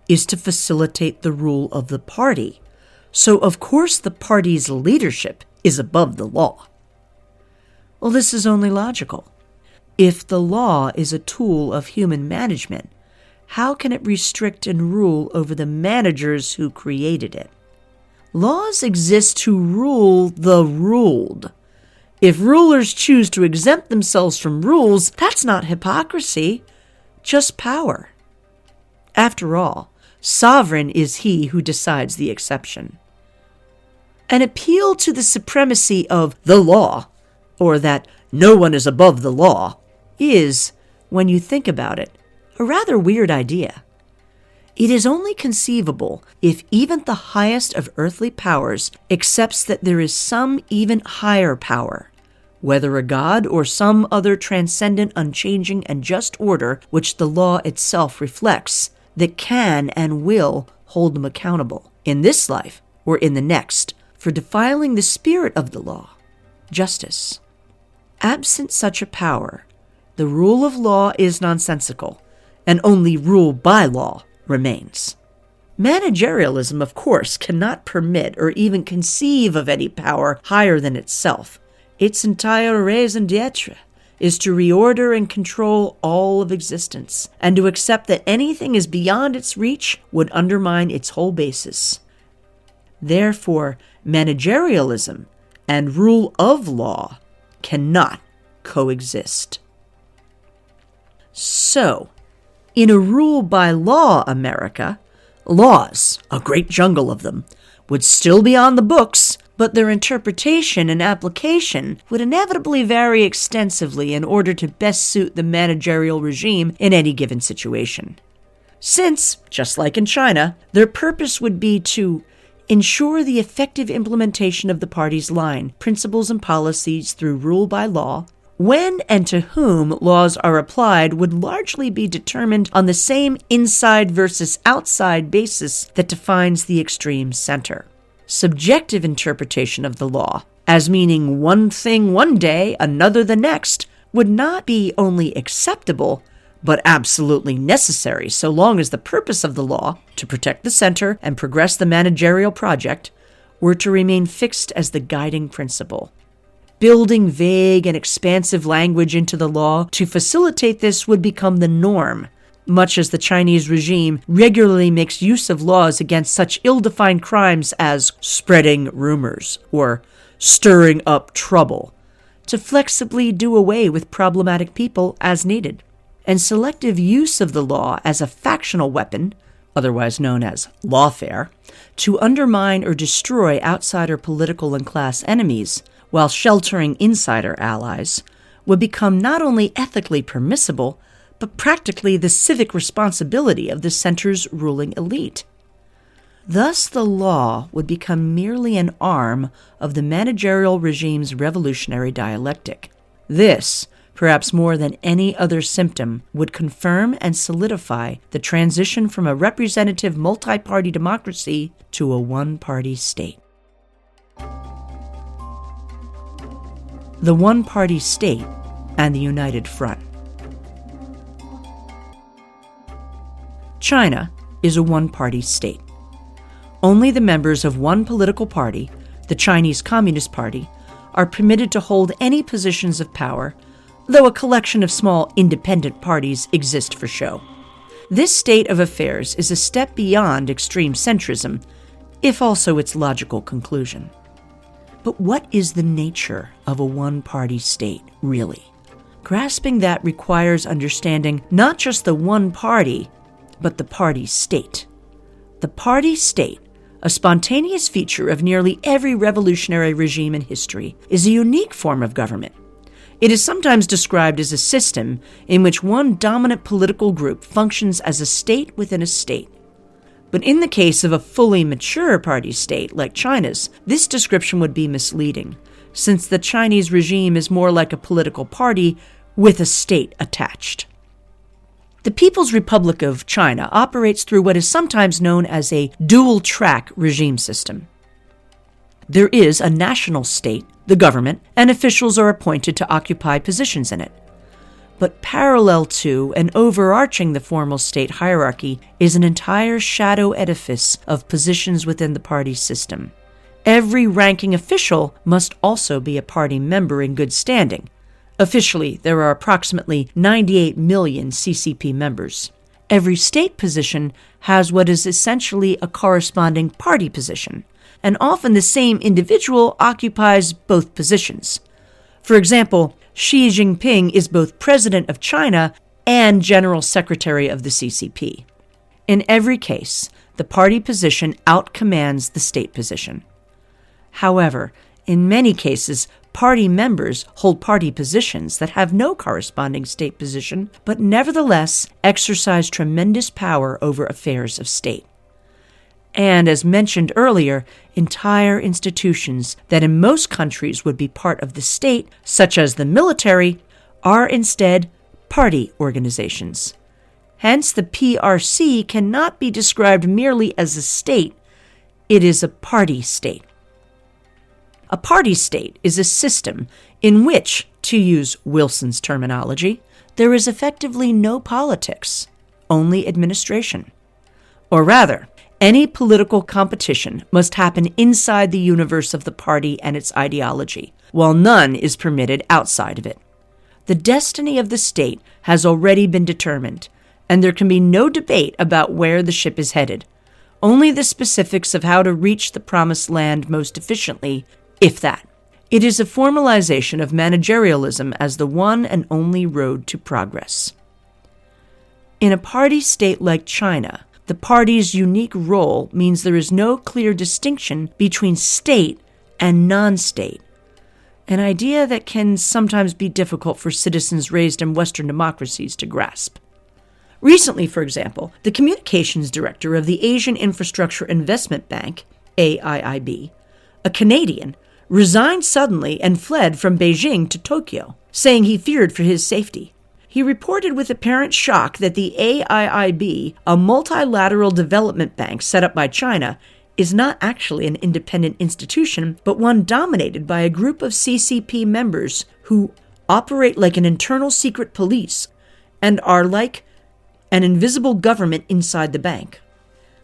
is to facilitate the rule of the party. So, of course, the party's leadership is above the law. Well, this is only logical. If the law is a tool of human management, how can it restrict and rule over the managers who created it? Laws exist to rule the ruled. If rulers choose to exempt themselves from rules, that's not hypocrisy, just power. After all, sovereign is he who decides the exception. An appeal to the supremacy of the law, or that no one is above the law, is, when you think about it, a rather weird idea. It is only conceivable if even the highest of earthly powers accepts that there is some even higher power, whether a god or some other transcendent, unchanging, and just order which the law itself reflects, that can and will hold them accountable, in this life or in the next, for defiling the spirit of the law, justice. Absent such a power, the rule of law is nonsensical, and only rule by law remains. Managerialism, of course, cannot permit or even conceive of any power higher than itself. Its entire raison d'etre is to reorder and control all of existence, and to accept that anything is beyond its reach would undermine its whole basis. Therefore, managerialism and rule of law cannot coexist. So, in a rule by law America, laws, a great jungle of them, would still be on the books, but their interpretation and application would inevitably vary extensively in order to best suit the managerial regime in any given situation. Since, just like in China, their purpose would be to ensure the effective implementation of the party's line, principles, and policies through rule by law. When and to whom laws are applied would largely be determined on the same inside versus outside basis that defines the extreme center. Subjective interpretation of the law, as meaning one thing one day, another the next, would not be only acceptable, but absolutely necessary so long as the purpose of the law, to protect the center and progress the managerial project, were to remain fixed as the guiding principle. Building vague and expansive language into the law to facilitate this would become the norm, much as the Chinese regime regularly makes use of laws against such ill-defined crimes as spreading rumors or stirring up trouble, to flexibly do away with problematic people as needed. And selective use of the law as a factional weapon, otherwise known as lawfare, to undermine or destroy outsider political and class enemies, while sheltering insider allies, would become not only ethically permissible, but practically the civic responsibility of the center's ruling elite. Thus, the law would become merely an arm of the managerial regime's revolutionary dialectic. This, perhaps more than any other symptom, would confirm and solidify the transition from a representative multi-party democracy to a one-party state. The one-party state and the United Front. China is a one-party state. Only the members of one political party, the Chinese Communist Party, are permitted to hold any positions of power, though a collection of small independent parties exist for show. This state of affairs is a step beyond extreme centrism, if also its logical conclusion. But what is the nature of a one-party state, really? Grasping that requires understanding not just the one party, but the party state. The party state, a spontaneous feature of nearly every revolutionary regime in history, is a unique form of government. It is sometimes described as a system in which one dominant political group functions as a state within a state. But in the case of a fully mature party state like China's, this description would be misleading, since the Chinese regime is more like a political party with a state attached. The People's Republic of China operates through what is sometimes known as a dual-track regime system. There is a national state, the government, and officials are appointed to occupy positions in it. But parallel to and overarching the formal state hierarchy is an entire shadow edifice of positions within the party system. Every ranking official must also be a party member in good standing. Officially, there are approximately 98 million CCP members. Every state position has what is essentially a corresponding party position, and often the same individual occupies both positions. For example, Xi Jinping is both President of China and General Secretary of the CCP. In every case, the party position outcommands the state position. However, in many cases, party members hold party positions that have no corresponding state position, but nevertheless exercise tremendous power over affairs of state. And as mentioned earlier, entire institutions that in most countries would be part of the state, such as the military, are instead party organizations. Hence, the PRC cannot be described merely as a state. It is a party state. A party state is a system in which, to use Wilson's terminology, there is effectively no politics, only administration. Or rather, any political competition must happen inside the universe of the party and its ideology, while none is permitted outside of it. The destiny of the state has already been determined, and there can be no debate about where the ship is headed, only the specifics of how to reach the promised land most efficiently, if that. It is a formalization of managerialism as the one and only road to progress. In a party state like China, the party's unique role means there is no clear distinction between state and non-state, an idea that can sometimes be difficult for citizens raised in Western democracies to grasp. Recently, for example, the communications director of the Asian Infrastructure Investment Bank, AIIB, a Canadian, resigned suddenly and fled from Beijing to Tokyo, saying he feared for his safety. He reported with apparent shock that the AIIB, a multilateral development bank set up by China, is not actually an independent institution, but one dominated by a group of CCP members who operate like an internal secret police and are like an invisible government inside the bank.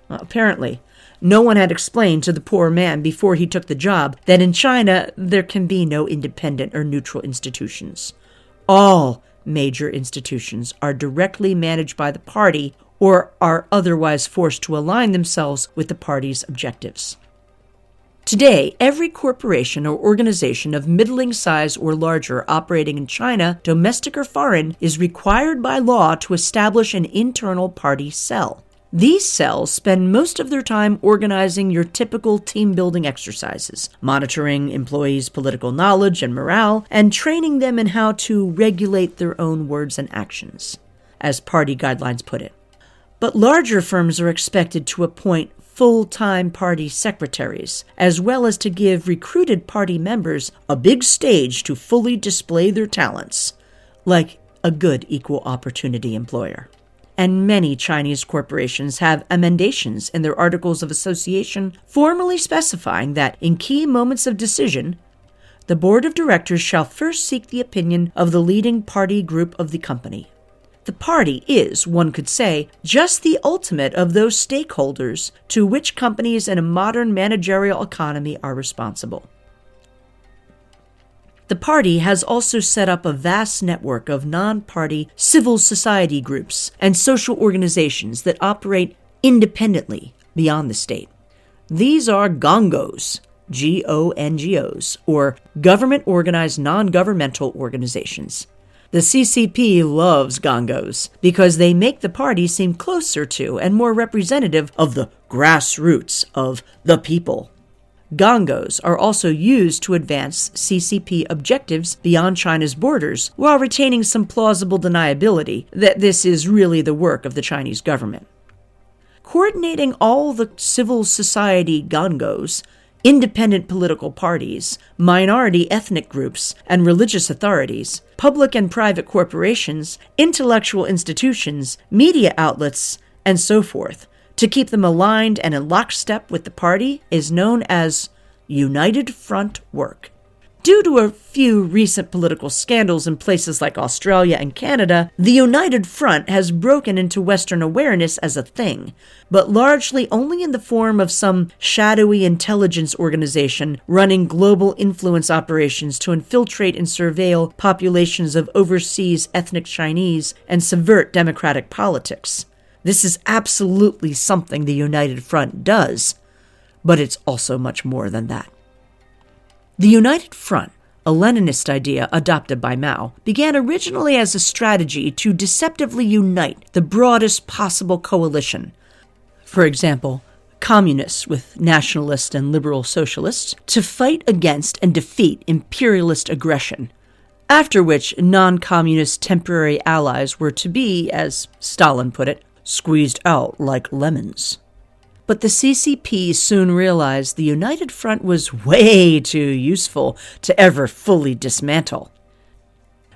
Apparently, no one had explained to the poor man before he took the job that in China there can be no independent or neutral institutions. All major institutions are directly managed by the party or are otherwise forced to align themselves with the party's objectives. Today, every corporation or organization of middling size or larger operating in China, domestic or foreign, is required by law to establish an internal party cell. These cells spend most of their time organizing your typical team-building exercises, monitoring employees' political knowledge and morale, and training them in how to regulate their own words and actions, as party guidelines put it. But larger firms are expected to appoint full-time party secretaries, as well as to give recruited party members a big stage to fully display their talents, like a good equal opportunity employer. And many Chinese corporations have emendations in their articles of association formally specifying that in key moments of decision, the board of directors shall first seek the opinion of the leading party group of the company. The party is, one could say, just the ultimate of those stakeholders to which companies in a modern managerial economy are responsible. The party has also set up a vast network of non-party civil society groups and social organizations that operate independently beyond the state. These are GONGOs, GONGOs, or government-organized non-governmental organizations. The CCP loves GONGOs because they make the party seem closer to and more representative of the grassroots of the people. GONGOs are also used to advance CCP objectives beyond China's borders while retaining some plausible deniability that this is really the work of the Chinese government. Coordinating all the civil society GONGOs, independent political parties, minority ethnic groups, and religious authorities, public and private corporations, intellectual institutions, media outlets, and so forth, to keep them aligned and in lockstep with the party is known as United Front work. Due to a few recent political scandals in places like Australia and Canada, the United Front has broken into Western awareness as a thing, but largely only in the form of some shadowy intelligence organization running global influence operations to infiltrate and surveil populations of overseas ethnic Chinese and subvert democratic politics. This is absolutely something the United Front does, but it's also much more than that. The United Front, a Leninist idea adopted by Mao, began originally as a strategy to deceptively unite the broadest possible coalition. For example, communists with nationalist and liberal socialists to fight against and defeat imperialist aggression, after which non-communist temporary allies were to be, as Stalin put it, squeezed out like lemons. But the CCP soon realized the United Front was way too useful to ever fully dismantle.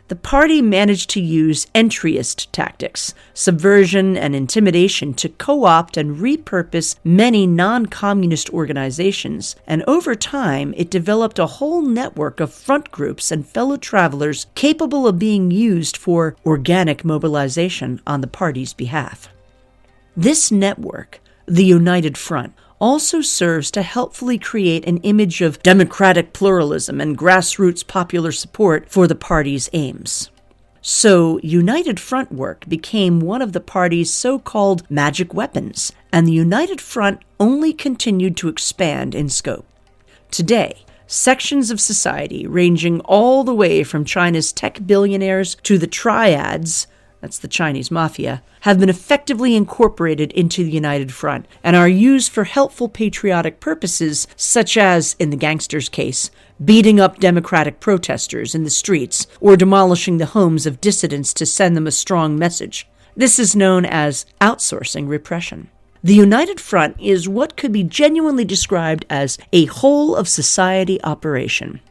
The party managed to use entryist tactics, subversion and intimidation to co-opt and repurpose many non-communist organizations, and over time it developed a whole network of front groups and fellow travelers capable of being used for organic mobilization on the party's behalf. This network, the United Front, also serves to helpfully create an image of democratic pluralism and grassroots popular support for the party's aims. So, United Front work became one of the party's so-called magic weapons, and the United Front only continued to expand in scope. Today, sections of society ranging all the way from China's tech billionaires to the triads, that's the Chinese mafia, have been effectively incorporated into the United Front and are used for helpful patriotic purposes such as, in the gangsters' case, beating up democratic protesters in the streets or demolishing the homes of dissidents to send them a strong message. This is known as outsourcing repression. The United Front is what could be genuinely described as a whole-of-society operation.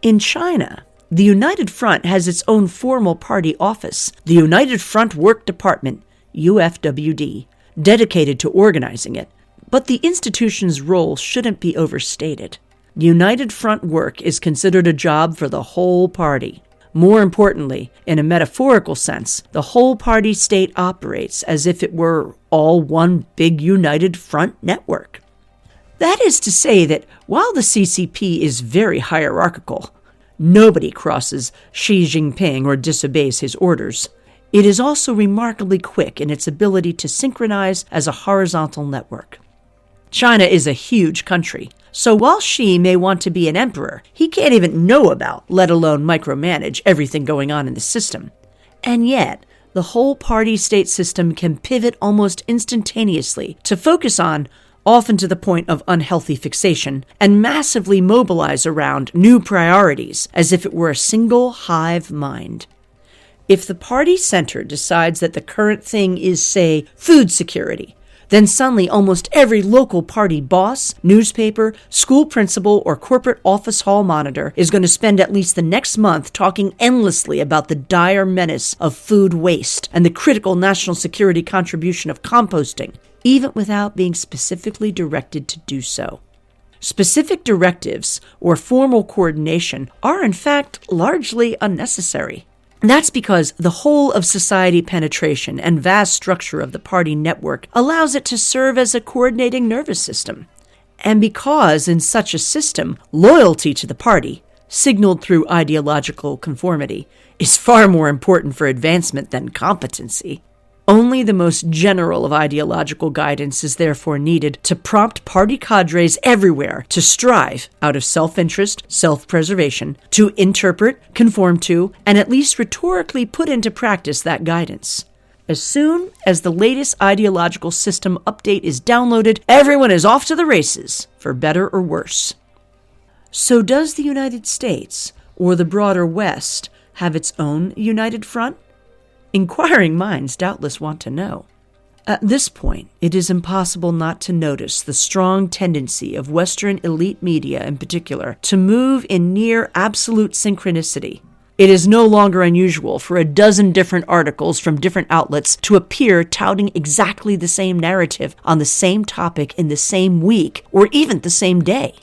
In China, the United Front has its own formal party office, the United Front Work Department, UFWD, dedicated to organizing it. But the institution's role shouldn't be overstated. United Front work is considered a job for the whole party. More importantly, in a metaphorical sense, the whole party state operates as if it were all one big United Front network. That is to say that while the CCP is very hierarchical, nobody crosses Xi Jinping or disobeys his orders. It is also remarkably quick in its ability to synchronize as a horizontal network. China is a huge country, so while Xi may want to be an emperor, he can't even know about, let alone micromanage, everything going on in the system. And yet, the whole party-state system can pivot almost instantaneously to focus on, often to the point of unhealthy fixation, and massively mobilize around new priorities as if it were a single hive mind. If the party center decides that the current thing is, say, food security, then suddenly almost every local party boss, newspaper, school principal, or corporate office hall monitor is going to spend at least the next month talking endlessly about the dire menace of food waste and the critical national security contribution of composting, even without being specifically directed to do so. Specific directives or formal coordination are in fact largely unnecessary. That's because the whole of society penetration and vast structure of the party network allows it to serve as a coordinating nervous system. And because in such a system, loyalty to the party, signaled through ideological conformity, is far more important for advancement than competency. Only the most general of ideological guidance is therefore needed to prompt party cadres everywhere to strive, out of self-interest, self-preservation, to interpret, conform to, and at least rhetorically put into practice that guidance. As soon as the latest ideological system update is downloaded, everyone is off to the races, for better or worse. So does the United States, or the broader West, have its own United Front? Inquiring minds doubtless want to know. At this point, it is impossible not to notice the strong tendency of Western elite media in particular to move in near absolute synchronicity. It is no longer unusual for a dozen different articles from different outlets to appear touting exactly the same narrative on the same topic in the same week or even the same day.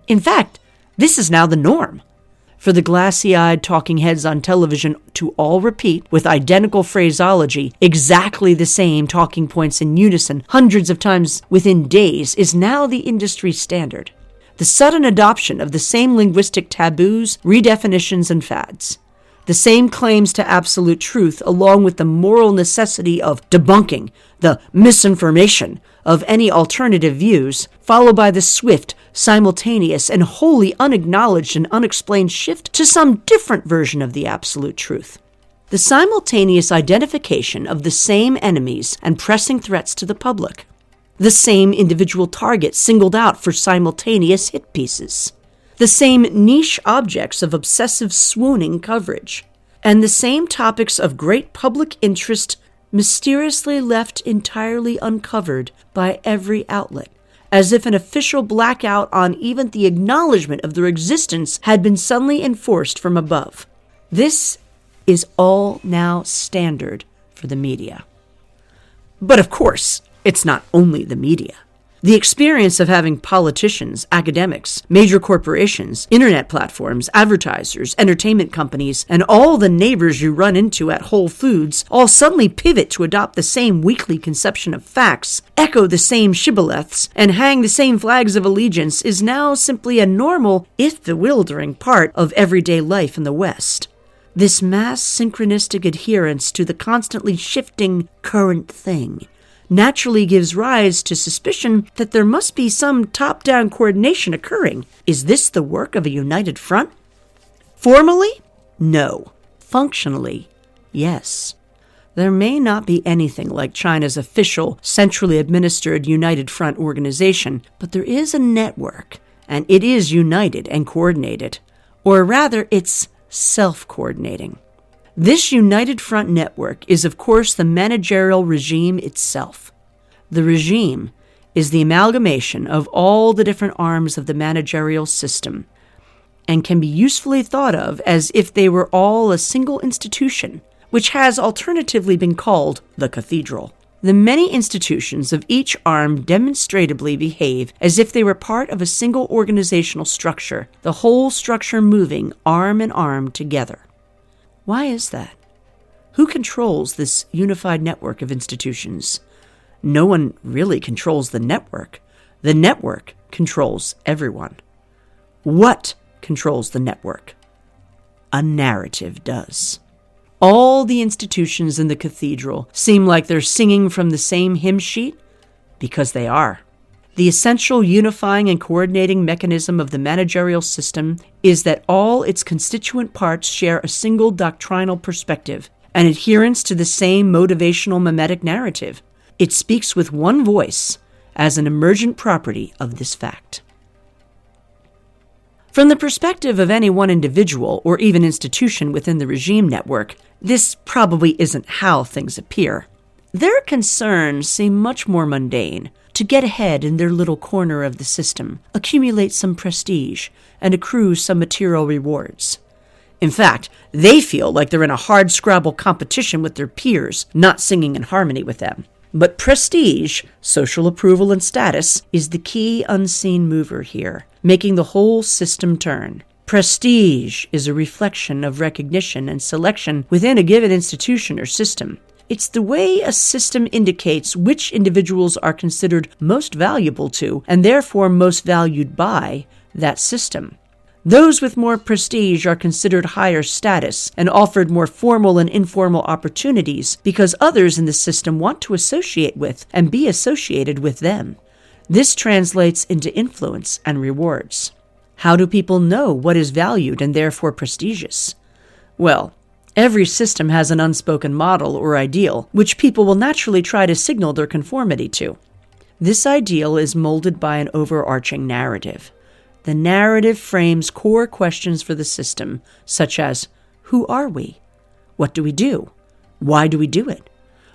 In fact, this is now the norm. For the glassy-eyed talking heads on television to all repeat, with identical phraseology, exactly the same talking points in unison hundreds of times within days is now the industry standard. The sudden adoption of the same linguistic taboos, redefinitions, and fads. The same claims to absolute truth, along with the moral necessity of debunking the misinformation of any alternative views, followed by the swift, simultaneous, and wholly unacknowledged and unexplained shift to some different version of the absolute truth. The simultaneous identification of the same enemies and pressing threats to the public. The same individual targets singled out for simultaneous hit pieces. The same niche objects of obsessive swooning coverage. And the same topics of great public interest mysteriously left entirely uncovered by every outlet, as if an official blackout on even the acknowledgement of their existence had been suddenly enforced from above. This is all now standard for the media. But of course, it's not only the media. The experience of having politicians, academics, major corporations, internet platforms, advertisers, entertainment companies, and all the neighbors you run into at Whole Foods all suddenly pivot to adopt the same weekly conception of facts, echo the same shibboleths, and hang the same flags of allegiance is now simply a normal, if bewildering, part of everyday life in the West. This mass synchronistic adherence to the constantly shifting current thing naturally gives rise to suspicion that there must be some top-down coordination occurring. Is this the work of a united front? Formally, no. Functionally, yes. There may not be anything like China's official, centrally administered United Front organization, but there is a network, and it is united and coordinated. Or rather, it's self-coordinating. This United Front network is, of course, the managerial regime itself. The regime is the amalgamation of all the different arms of the managerial system and can be usefully thought of as if they were all a single institution, which has alternatively been called the cathedral. The many institutions of each arm demonstrably behave as if they were part of a single organizational structure, the whole structure moving arm in arm together. Why is that? Who controls this unified network of institutions? No one really controls the network. The network controls everyone. What controls the network? A narrative does. All the institutions in the cathedral seem like they're singing from the same hymn sheet because they are. The essential unifying and coordinating mechanism of the managerial system is that all its constituent parts share a single doctrinal perspective, an adherence to the same motivational mimetic narrative. It speaks with one voice as an emergent property of this fact. From the perspective of any one individual or even institution within the regime network, this probably isn't how things appear. Their concerns seem much more mundane: to get ahead in their little corner of the system, accumulate some prestige, and accrue some material rewards. In fact, they feel like they're in a hard-scrabble competition with their peers, not singing in harmony with them. But prestige, social approval and status, is the key unseen mover here, making the whole system turn. Prestige is a reflection of recognition and selection within a given institution or system. It's the way a system indicates which individuals are considered most valuable to, and therefore most valued by, that system. Those with more prestige are considered higher status and offered more formal and informal opportunities because others in the system want to associate with and be associated with them. This translates into influence and rewards. How do people know what is valued and therefore prestigious? Well, every system has an unspoken model or ideal, which people will naturally try to signal their conformity to. This ideal is molded by an overarching narrative. The narrative frames core questions for the system, such as, who are we? What do we do? Why do we do it?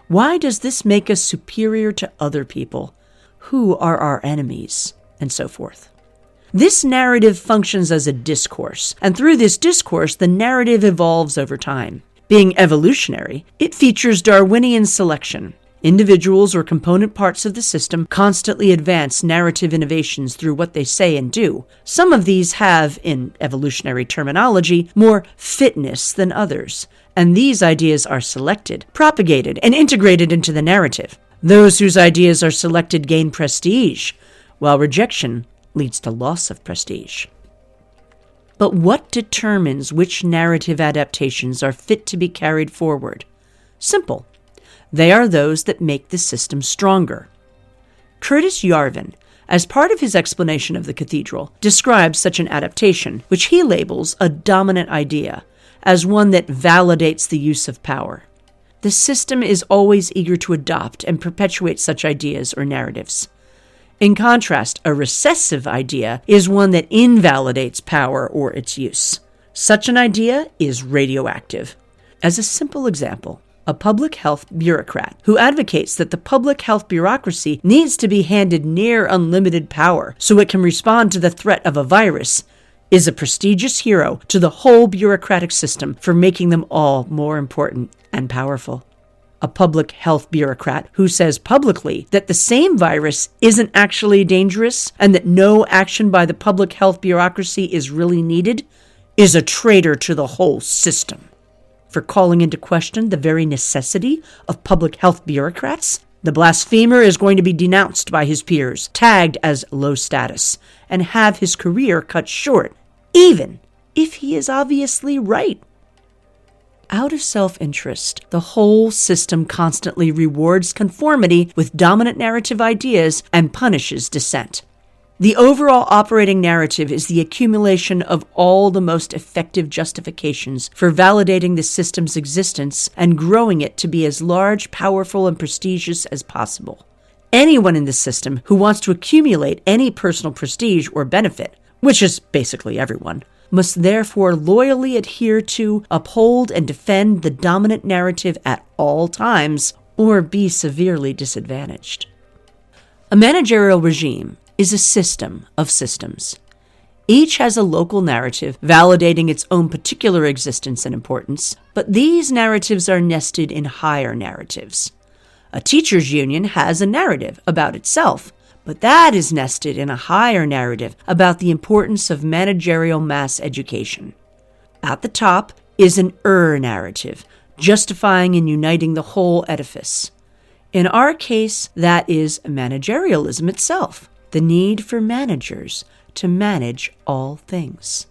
Why does this make us superior to other people? Who are our enemies? And so forth. This narrative functions as a discourse, and through this discourse, the narrative evolves over time. Being evolutionary, it features Darwinian selection. Individuals or component parts of the system constantly advance narrative innovations through what they say and do. Some of these have, in evolutionary terminology, more fitness than others, and these ideas are selected, propagated, and integrated into the narrative. Those whose ideas are selected gain prestige, while rejection leads to loss of prestige. But what determines which narrative adaptations are fit to be carried forward? Simple. They are those that make the system stronger. Curtis Yarvin, as part of his explanation of the cathedral, describes such an adaptation, which he labels a dominant idea, as one that validates the use of power. The system is always eager to adopt and perpetuate such ideas or narratives. In contrast, a recessive idea is one that invalidates power or its use. Such an idea is radioactive. As a simple example, a public health bureaucrat who advocates that the public health bureaucracy needs to be handed near unlimited power so it can respond to the threat of a virus, is a prestigious hero to the whole bureaucratic system for making them all more important and powerful. A public health bureaucrat who says publicly that the same virus isn't actually dangerous and that no action by the public health bureaucracy is really needed is a traitor to the whole system. For calling into question the very necessity of public health bureaucrats, the blasphemer is going to be denounced by his peers, tagged as low status, and have his career cut short, even if he is obviously right. Out of self-interest, the whole system constantly rewards conformity with dominant narrative ideas and punishes dissent. The overall operating narrative is the accumulation of all the most effective justifications for validating the system's existence and growing it to be as large, powerful, and prestigious as possible. Anyone in the system who wants to accumulate any personal prestige or benefit, which is basically everyone, must therefore loyally adhere to, uphold, and defend the dominant narrative at all times, or be severely disadvantaged. A managerial regime is a system of systems. Each has a local narrative validating its own particular existence and importance, but these narratives are nested in higher narratives. A teachers' union has a narrative about itself, but that is nested in a higher narrative about the importance of managerial mass education. At the top is an narrative, justifying and uniting the whole edifice. In our case, that is managerialism itself, the need for managers to manage all things.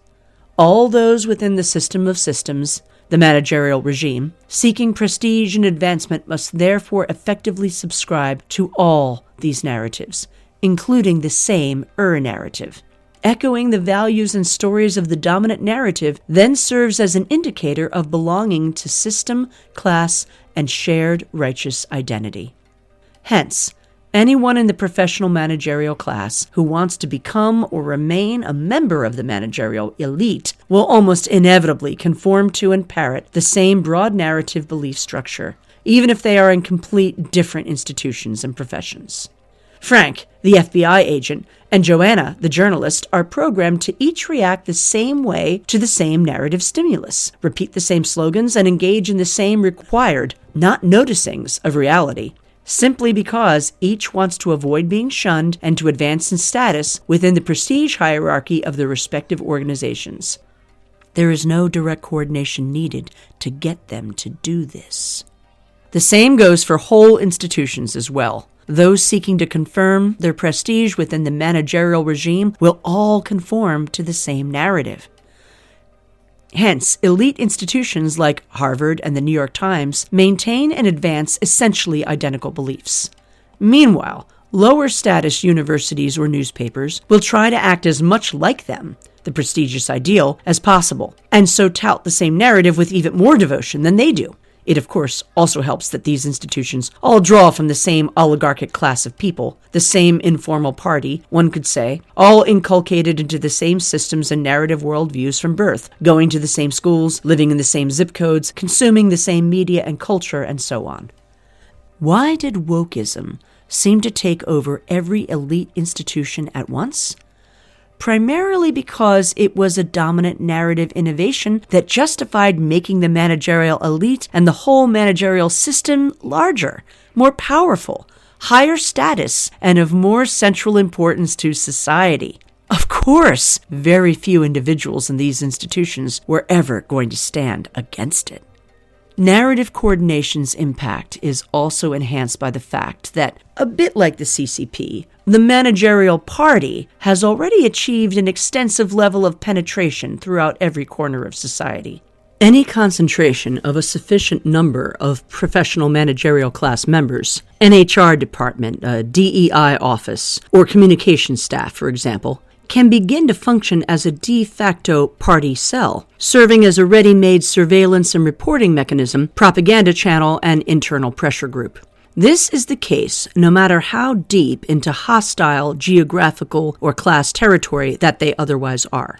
All those within the system of systems, the managerial regime, seeking prestige and advancement must therefore effectively subscribe to all these narratives, including the same narrative. Echoing the values and stories of the dominant narrative then serves as an indicator of belonging to system, class, and shared righteous identity. Hence, anyone in the professional managerial class who wants to become or remain a member of the managerial elite will almost inevitably conform to and parrot the same broad narrative belief structure, even if they are in complete different institutions and professions. Frank, the FBI agent, and Joanna, the journalist, are programmed to each react the same way to the same narrative stimulus, repeat the same slogans, and engage in the same required not noticings of reality, simply because each wants to avoid being shunned and to advance in status within the prestige hierarchy of their respective organizations. There is no direct coordination needed to get them to do this. The same goes for whole institutions as well. Those seeking to confirm their prestige within the managerial regime will all conform to the same narrative. Hence, elite institutions like Harvard and the New York Times maintain and advance essentially identical beliefs. Meanwhile, lower status universities or newspapers will try to act as much like them, the prestigious ideal, as possible, and so tout the same narrative with even more devotion than they do. It, of course, also helps that these institutions all draw from the same oligarchic class of people, the same informal party, one could say, all inculcated into the same systems and narrative worldviews from birth, going to the same schools, living in the same zip codes, consuming the same media and culture, and so on. Why did wokeism seem to take over every elite institution at once? Primarily because it was a dominant narrative innovation that justified making the managerial elite and the whole managerial system larger, more powerful, higher status, and of more central importance to society. Of course, very few individuals in these institutions were ever going to stand against it. Narrative coordination's impact is also enhanced by the fact that, a bit like the CCP, the managerial party has already achieved an extensive level of penetration throughout every corner of society. Any concentration of a sufficient number of professional managerial class members, an HR department, a DEI office, or communication staff, for example, can begin to function as a de facto party cell, serving as a ready-made surveillance and reporting mechanism, propaganda channel, and internal pressure group. This is the case no matter how deep into hostile geographical or class territory that they otherwise are.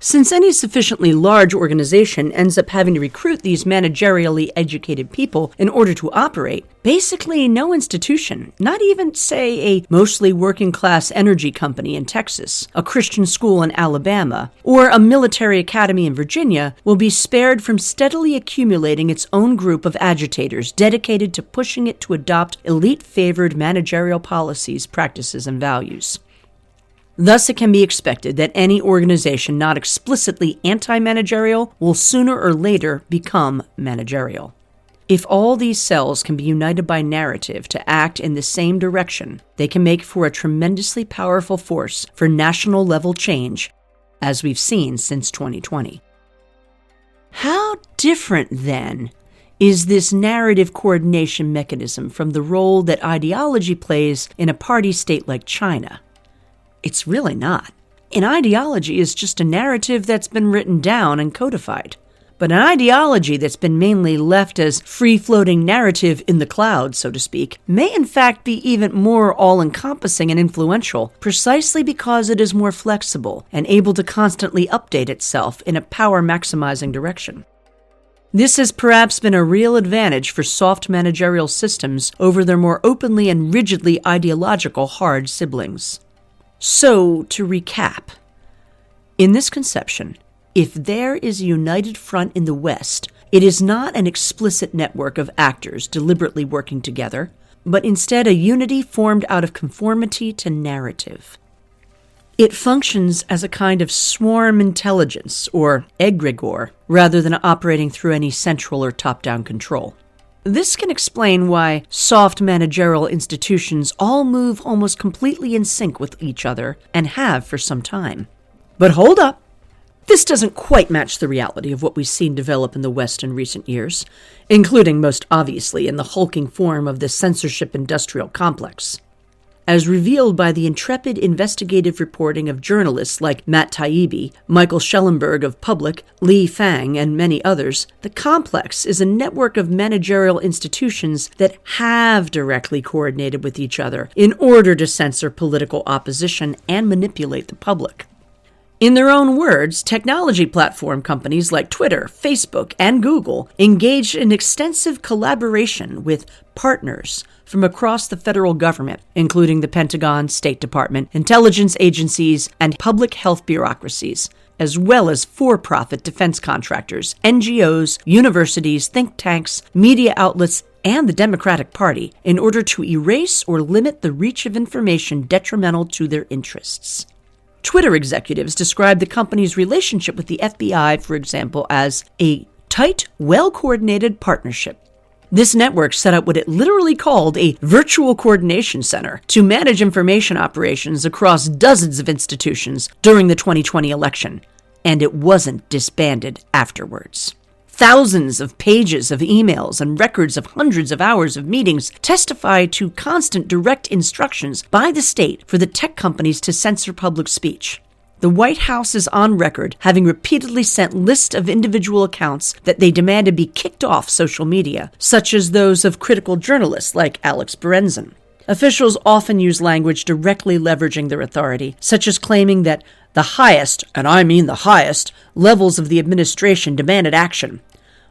Since any sufficiently large organization ends up having to recruit these managerially educated people in order to operate, basically no institution, not even, say, a mostly working-class energy company in Texas, a Christian school in Alabama, or a military academy in Virginia, will be spared from steadily accumulating its own group of agitators dedicated to pushing it to adopt elite-favored managerial policies, practices, and values. Thus, it can be expected that any organization not explicitly anti-managerial will sooner or later become managerial. If all these cells can be united by narrative to act in the same direction, they can make for a tremendously powerful force for national-level change, as we've seen since 2020. How different, then, is this narrative coordination mechanism from the role that ideology plays in a party state like China? It's really not. An ideology is just a narrative that's been written down and codified. But an ideology that's been mainly left as free-floating narrative in the cloud, so to speak, may in fact be even more all-encompassing and influential precisely because it is more flexible and able to constantly update itself in a power-maximizing direction. This has perhaps been a real advantage for soft managerial systems over their more openly and rigidly ideological hard siblings. So, to recap, in this conception, if there is a united front in the West, it is not an explicit network of actors deliberately working together, but instead a unity formed out of conformity to narrative. It functions as a kind of swarm intelligence, or egregore, rather than operating through any central or top-down control. This can explain why soft managerial institutions all move almost completely in sync with each other, and have for some time. But hold up! This doesn't quite match the reality of what we've seen develop in the West in recent years, including most obviously in the hulking form of the censorship industrial complex. As revealed by the intrepid investigative reporting of journalists like Matt Taibbi, Michael Schellenberg of Public, Li Fang, and many others, the complex is a network of managerial institutions that have directly coordinated with each other in order to censor political opposition and manipulate the public. In their own words, technology platform companies like Twitter, Facebook, and Google engaged in extensive collaboration with partners from across the federal government, including the Pentagon, State Department, intelligence agencies, and public health bureaucracies, as well as for-profit defense contractors, NGOs, universities, think tanks, media outlets, and the Democratic Party, in order to erase or limit the reach of information detrimental to their interests. Twitter executives described the company's relationship with the FBI, for example, as a tight, well-coordinated partnership. This network set up what it literally called a virtual coordination center to manage information operations across dozens of institutions during the 2020 election, and it wasn't disbanded afterwards. Thousands of pages of emails and records of hundreds of hours of meetings testify to constant direct instructions by the state for the tech companies to censor public speech. The White House is on record having repeatedly sent lists of individual accounts that they demanded be kicked off social media, such as those of critical journalists like Alex Berenzon. Officials often use language directly leveraging their authority, such as claiming that the highest, and I mean the highest, levels of the administration demanded action.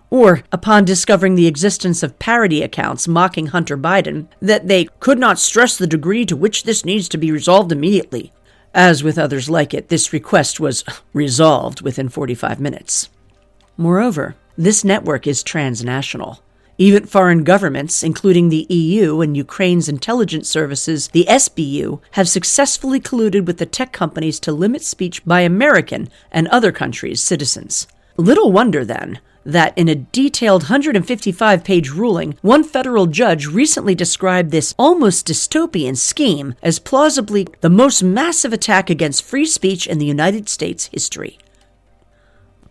Or, upon discovering the existence of parody accounts mocking Hunter Biden, that they could not stress the degree to which this needs to be resolved immediately. As with others like it, this request was resolved within 45 minutes. Moreover, this network is transnational. Even foreign governments, including the EU and Ukraine's intelligence services, the SBU, have successfully colluded with the tech companies to limit speech by American and other countries' citizens. Little wonder, then, that in a detailed 155-page ruling, one federal judge recently described this almost dystopian scheme as plausibly the most massive attack against free speech in the United States history.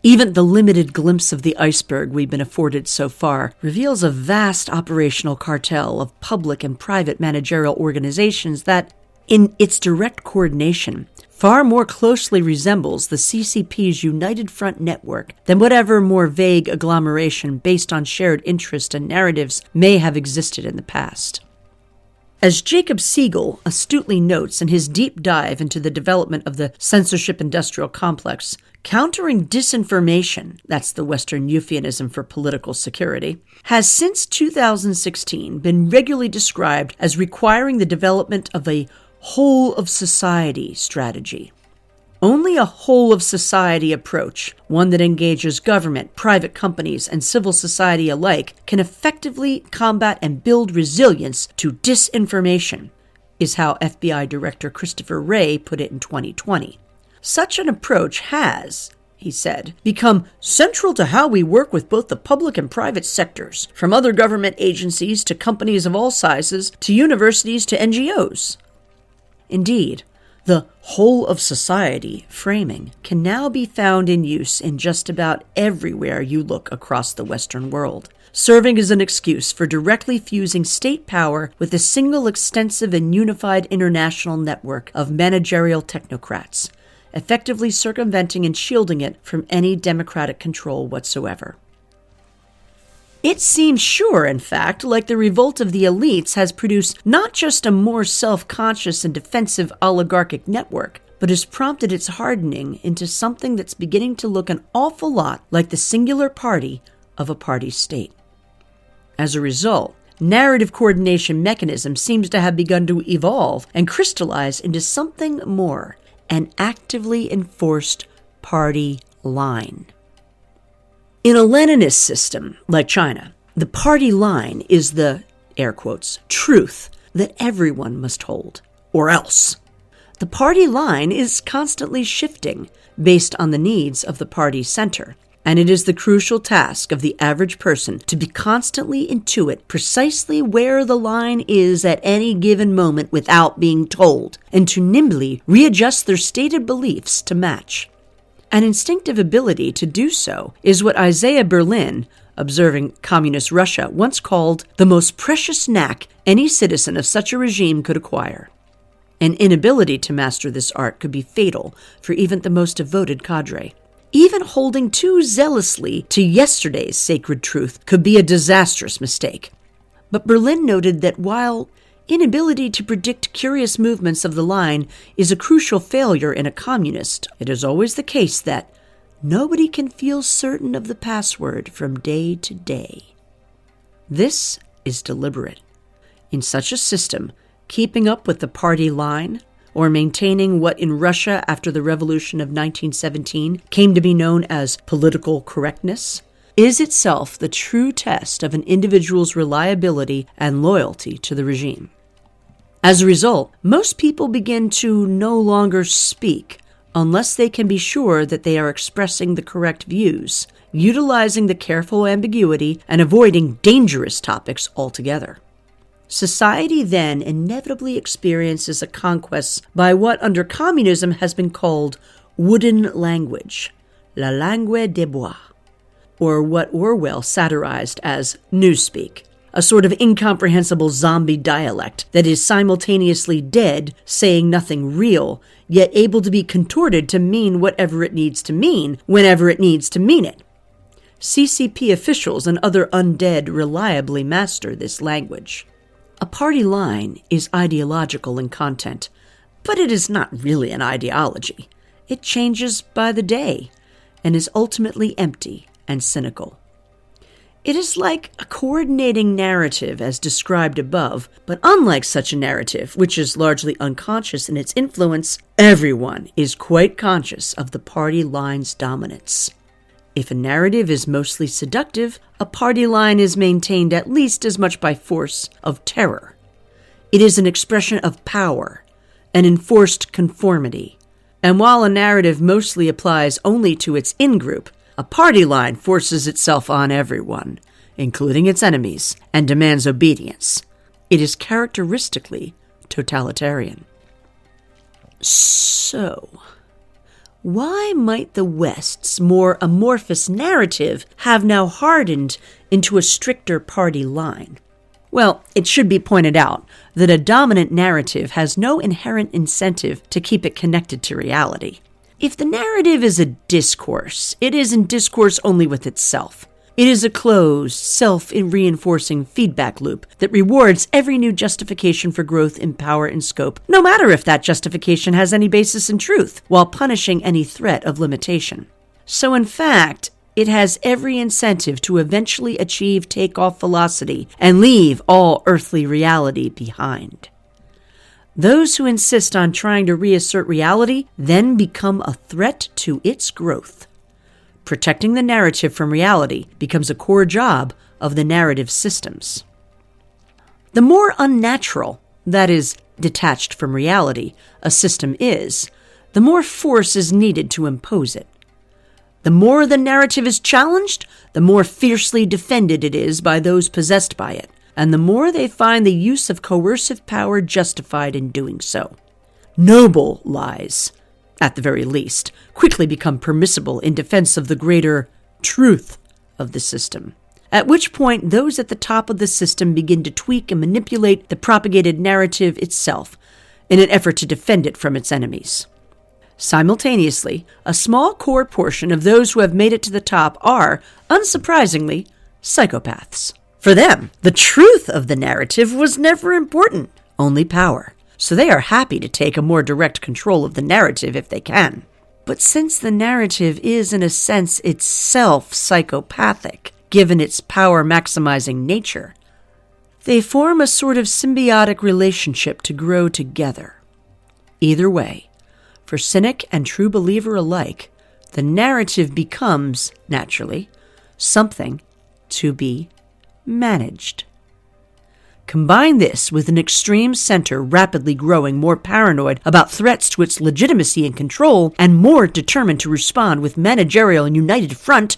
Even the limited glimpse of the iceberg we've been afforded so far reveals a vast operational cartel of public and private managerial organizations that, in its direct coordination, far more closely resembles the CCP's United Front network than whatever more vague agglomeration based on shared interest and narratives may have existed in the past. As Jacob Siegel astutely notes in his deep dive into the development of the censorship industrial complex, countering disinformation, that's the Western euphemism for political security, has since 2016 been regularly described as requiring the development of a whole-of-society strategy. Only a whole-of-society approach, one that engages government, private companies, and civil society alike, can effectively combat and build resilience to disinformation, is how FBI Director Christopher Wray put it in 2020. Such an approach has, he said, become central to how we work with both the public and private sectors, from other government agencies to companies of all sizes, to universities to NGOs. Indeed, the whole-of-society framing can now be found in use in just about everywhere you look across the Western world, serving as an excuse for directly fusing state power with a single extensive and unified international network of managerial technocrats, effectively circumventing and shielding it from any democratic control whatsoever. It seems sure, in fact, like the revolt of the elites has produced not just a more self-conscious and defensive oligarchic network, but has prompted its hardening into something that's beginning to look an awful lot like the singular party of a party state. As a result, narrative coordination mechanism seems to have begun to evolve and crystallize into something more, an actively enforced party line. In a Leninist system, like China, the party line is the, air quotes, truth that everyone must hold, or else. The party line is constantly shifting based on the needs of the party center, and it is the crucial task of the average person to be constantly intuit precisely where the line is at any given moment without being told, and to nimbly readjust their stated beliefs to match. An instinctive ability to do so is what Isaiah Berlin, observing communist Russia, once called the most precious knack any citizen of such a regime could acquire. An inability to master this art could be fatal for even the most devoted cadre. Even holding too zealously to yesterday's sacred truth could be a disastrous mistake. But Berlin noted that while inability to predict curious movements of the line is a crucial failure in a communist, it is always the case that nobody can feel certain of the password from day to day. This is deliberate. In such a system, keeping up with the party line, or maintaining what in Russia after the Revolution of 1917 came to be known as political correctness, is itself the true test of an individual's reliability and loyalty to the regime. As a result, most people begin to no longer speak unless they can be sure that they are expressing the correct views, utilizing the careful ambiguity and avoiding dangerous topics altogether. Society then inevitably experiences a conquest by what under communism has been called wooden language, la langue des bois, or what Orwell satirized as newspeak, a sort of incomprehensible zombie dialect that is simultaneously dead, saying nothing real, yet able to be contorted to mean whatever it needs to mean, whenever it needs to mean it. CCP officials and other undead reliably master this language. A party line is ideological in content, but it is not really an ideology. It changes by the day and is ultimately empty and cynical. It is like a coordinating narrative as described above, but unlike such a narrative, which is largely unconscious in its influence, everyone is quite conscious of the party line's dominance. If a narrative is mostly seductive, a party line is maintained at least as much by force of terror. It is an expression of power, an enforced conformity. And while a narrative mostly applies only to its in-group, a party line forces itself on everyone, including its enemies, and demands obedience. It is characteristically totalitarian. So, why might the West's more amorphous narrative have now hardened into a stricter party line? Well, it should be pointed out that a dominant narrative has no inherent incentive to keep it connected to reality. If the narrative is a discourse, it is in discourse only with itself. It is a closed, self-reinforcing feedback loop that rewards every new justification for growth in power and scope, no matter if that justification has any basis in truth, while punishing any threat of limitation. So in fact, it has every incentive to eventually achieve takeoff velocity and leave all earthly reality behind. Those who insist on trying to reassert reality then become a threat to its growth. Protecting the narrative from reality becomes a core job of the narrative systems. The more unnatural, that is, detached from reality, a system is, the more force is needed to impose it. The more the narrative is challenged, the more fiercely defended it is by those possessed by it, and the more they find the use of coercive power justified in doing so. Noble lies, at the very least, quickly become permissible in defense of the greater truth of the system, at which point those at the top of the system begin to tweak and manipulate the propagated narrative itself in an effort to defend it from its enemies. Simultaneously, a small core portion of those who have made it to the top are, unsurprisingly, psychopaths. For them, the truth of the narrative was never important, only power. So they are happy to take a more direct control of the narrative if they can. But since the narrative is in a sense itself psychopathic, given its power-maximizing nature, they form a sort of symbiotic relationship to grow together. Either way, for cynic and true believer alike, the narrative becomes, naturally, something to be managed. Combine this with an extreme center rapidly growing more paranoid about threats to its legitimacy and control, and more determined to respond with managerial and united front,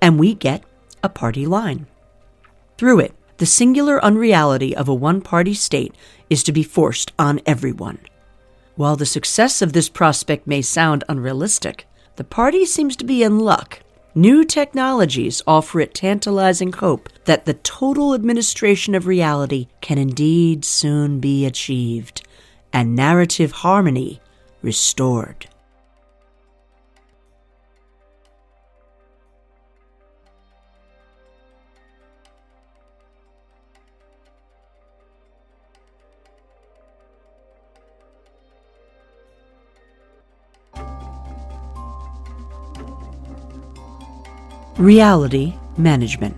and we get a party line. Through it, the singular unreality of a one-party state is to be forced on everyone. While the success of this prospect may sound unrealistic, the party seems to be in luck. New technologies offer it tantalizing hope that the total administration of reality can indeed soon be achieved, and narrative harmony restored. Reality management.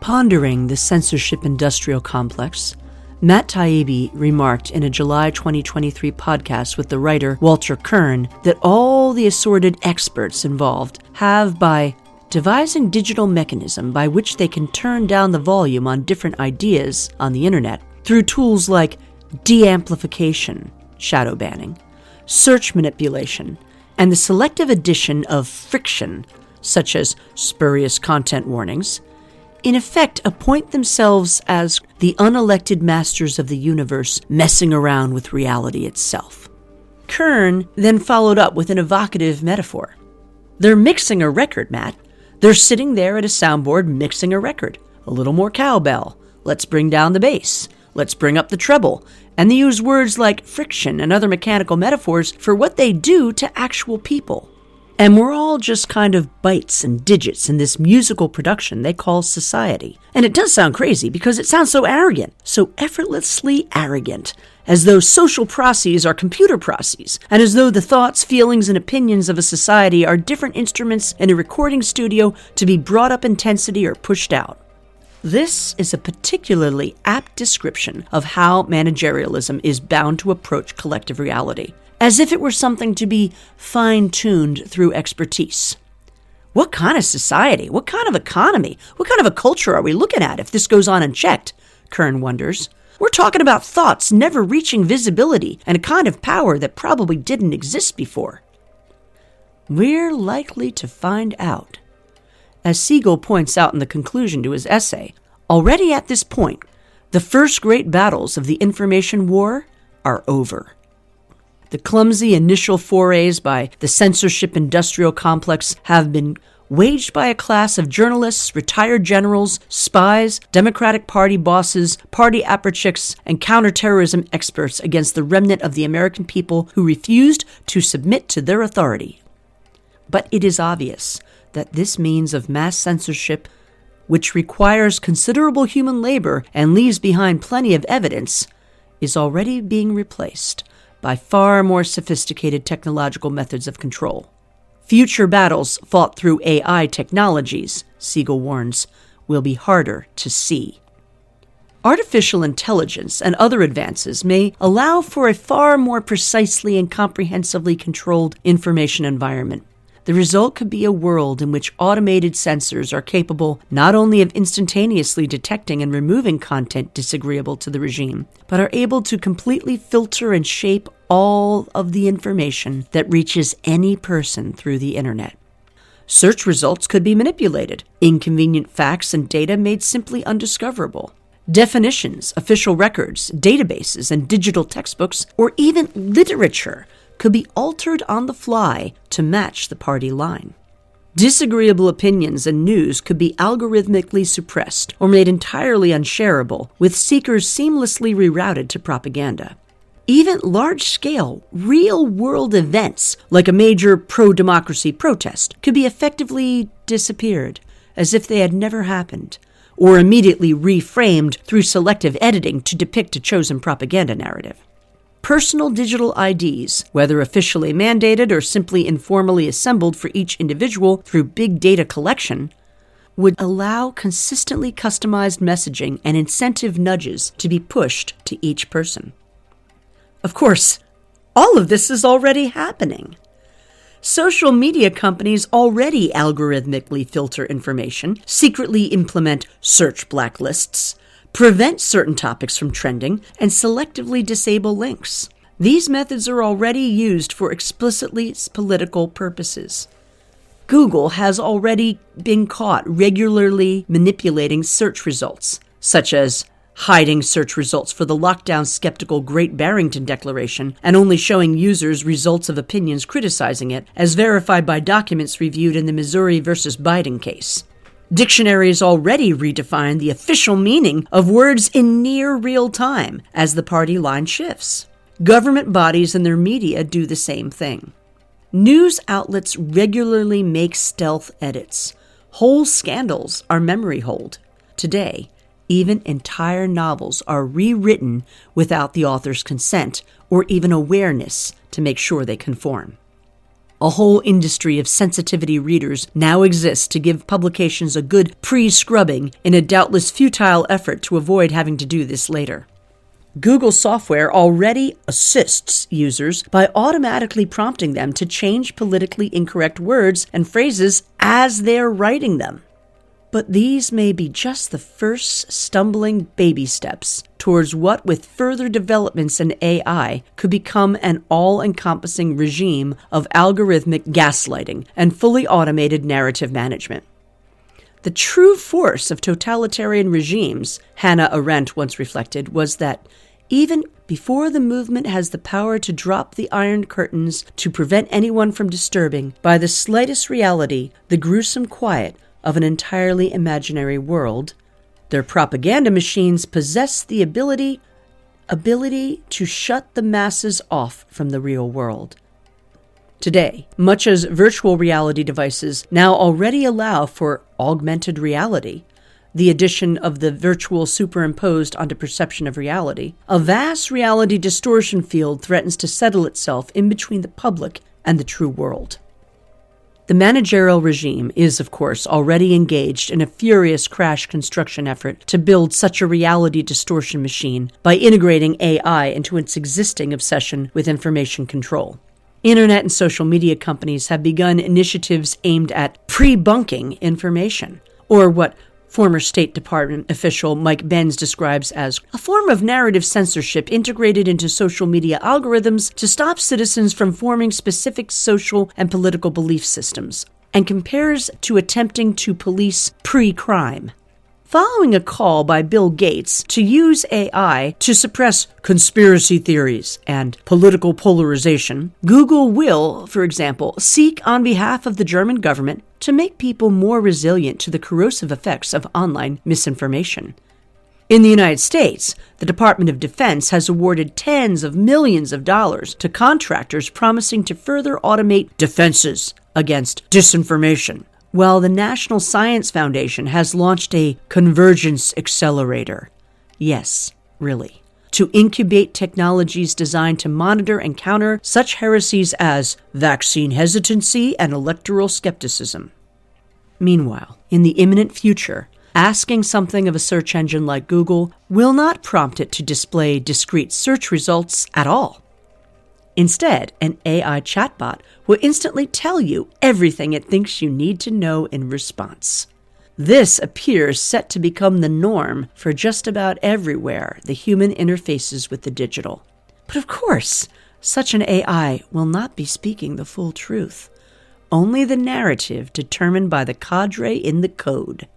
Pondering the censorship industrial complex, Matt Taibbi remarked in a July 2023 podcast with the writer Walter Kern that all the assorted experts involved have, by devising digital mechanism by which they can turn down the volume on different ideas on the internet through tools like de-amplification, shadow banning, search manipulation, and the selective addition of friction, such as spurious content warnings, in effect appoint themselves as the unelected masters of the universe messing around with reality itself. Kern then followed up with an evocative metaphor. They're mixing a record, Matt. They're sitting there at a soundboard mixing a record. A little more cowbell. Let's bring down the bass. Let's bring up the treble. And they use words like friction and other mechanical metaphors for what they do to actual people. And we're all just kind of bytes and digits in this musical production they call society. And it does sound crazy because it sounds so arrogant, so effortlessly arrogant, as though social processes are computer processes, and as though the thoughts, feelings, and opinions of a society are different instruments in a recording studio to be brought up intensity or pushed out. This is a particularly apt description of how managerialism is bound to approach collective reality, as if it were something to be fine-tuned through expertise. What kind of society, what kind of economy, what kind of a culture are we looking at if this goes on unchecked? Kern wonders. We're talking about thoughts never reaching visibility and a kind of power that probably didn't exist before. We're likely to find out. As Siegel points out in the conclusion to his essay, already at this point, the first great battles of the information war are over. The clumsy initial forays by the censorship industrial complex have been waged by a class of journalists, retired generals, spies, Democratic Party bosses, party apparatchiks, and counterterrorism experts against the remnant of the American people who refused to submit to their authority. But it is obvious that this means of mass censorship, which requires considerable human labor and leaves behind plenty of evidence, is already being replaced by far more sophisticated technological methods of control. Future battles fought through AI technologies, Siegel warns, will be harder to see. Artificial intelligence and other advances may allow for a far more precisely and comprehensively controlled information environment. The result could be a world in which automated sensors are capable not only of instantaneously detecting and removing content disagreeable to the regime, but are able to completely filter and shape all of the information that reaches any person through the internet. Search results could be manipulated, inconvenient facts and data made simply undiscoverable. Definitions, official records, databases, and digital textbooks, or even literature could be altered on the fly to match the party line. Disagreeable opinions and news could be algorithmically suppressed or made entirely unshareable, with seekers seamlessly rerouted to propaganda. Even large-scale, real-world events, like a major pro-democracy protest, could be effectively disappeared, as if they had never happened, or immediately reframed through selective editing to depict a chosen propaganda narrative. Personal digital IDs, whether officially mandated or simply informally assembled for each individual through big data collection, would allow consistently customized messaging and incentive nudges to be pushed to each person. Of course, all of this is already happening. Social media companies already algorithmically filter information, secretly implement search blacklists, prevent certain topics from trending, and selectively disable links. These methods are already used for explicitly political purposes. Google has already been caught regularly manipulating search results, such as hiding search results for the lockdown-skeptical Great Barrington Declaration and only showing users results of opinions criticizing it, as verified by documents reviewed in the Missouri versus Biden case. Dictionaries already redefine the official meaning of words in near real time as the party line shifts. Government bodies and their media do the same thing. News outlets regularly make stealth edits. Whole scandals are memory holed. Today, even entire novels are rewritten without the author's consent or even awareness to make sure they conform. A whole industry of sensitivity readers now exists to give publications a good pre-scrubbing in a doubtless futile effort to avoid having to do this later. Google software already assists users by automatically prompting them to change politically incorrect words and phrases as they're writing them. But these may be just the first stumbling baby steps towards what, with further developments in AI, could become an all-encompassing regime of algorithmic gaslighting and fully automated narrative management. The true force of totalitarian regimes, Hannah Arendt once reflected, was that even before the movement has the power to drop the iron curtains to prevent anyone from disturbing, by the slightest reality, the gruesome quiet of an entirely imaginary world, their propaganda machines possess the ability to shut the masses off from the real world. Today, much as virtual reality devices now already allow for augmented reality, the addition of the virtual superimposed onto perception of reality, a vast reality distortion field threatens to settle itself in between the public and the true world. The managerial regime is, of course, already engaged in a furious crash construction effort to build such a reality distortion machine by integrating AI into its existing obsession with information control. Internet and social media companies have begun initiatives aimed at pre-bunking information, or what former State Department official Mike Benz describes as a form of narrative censorship integrated into social media algorithms to stop citizens from forming specific social and political belief systems, and compares to attempting to police pre-crime. Following a call by Bill Gates to use AI to suppress conspiracy theories and political polarization, Google will, for example, seek on behalf of the German government to make people more resilient to the corrosive effects of online misinformation. In the United States, the Department of Defense has awarded tens of millions of dollars to contractors promising to further automate defenses against disinformation, while the National Science Foundation has launched a Convergence accelerator. Yes, really. To incubate technologies designed to monitor and counter such heresies as vaccine hesitancy and electoral skepticism. Meanwhile, in the imminent future, asking something of a search engine like Google will not prompt it to display discrete search results at all. Instead, an AI chatbot will instantly tell you everything it thinks you need to know in response. This appears set to become the norm for just about everywhere the human interfaces with the digital. But of course, such an AI will not be speaking the full truth, only the narrative determined by the cadre in the code.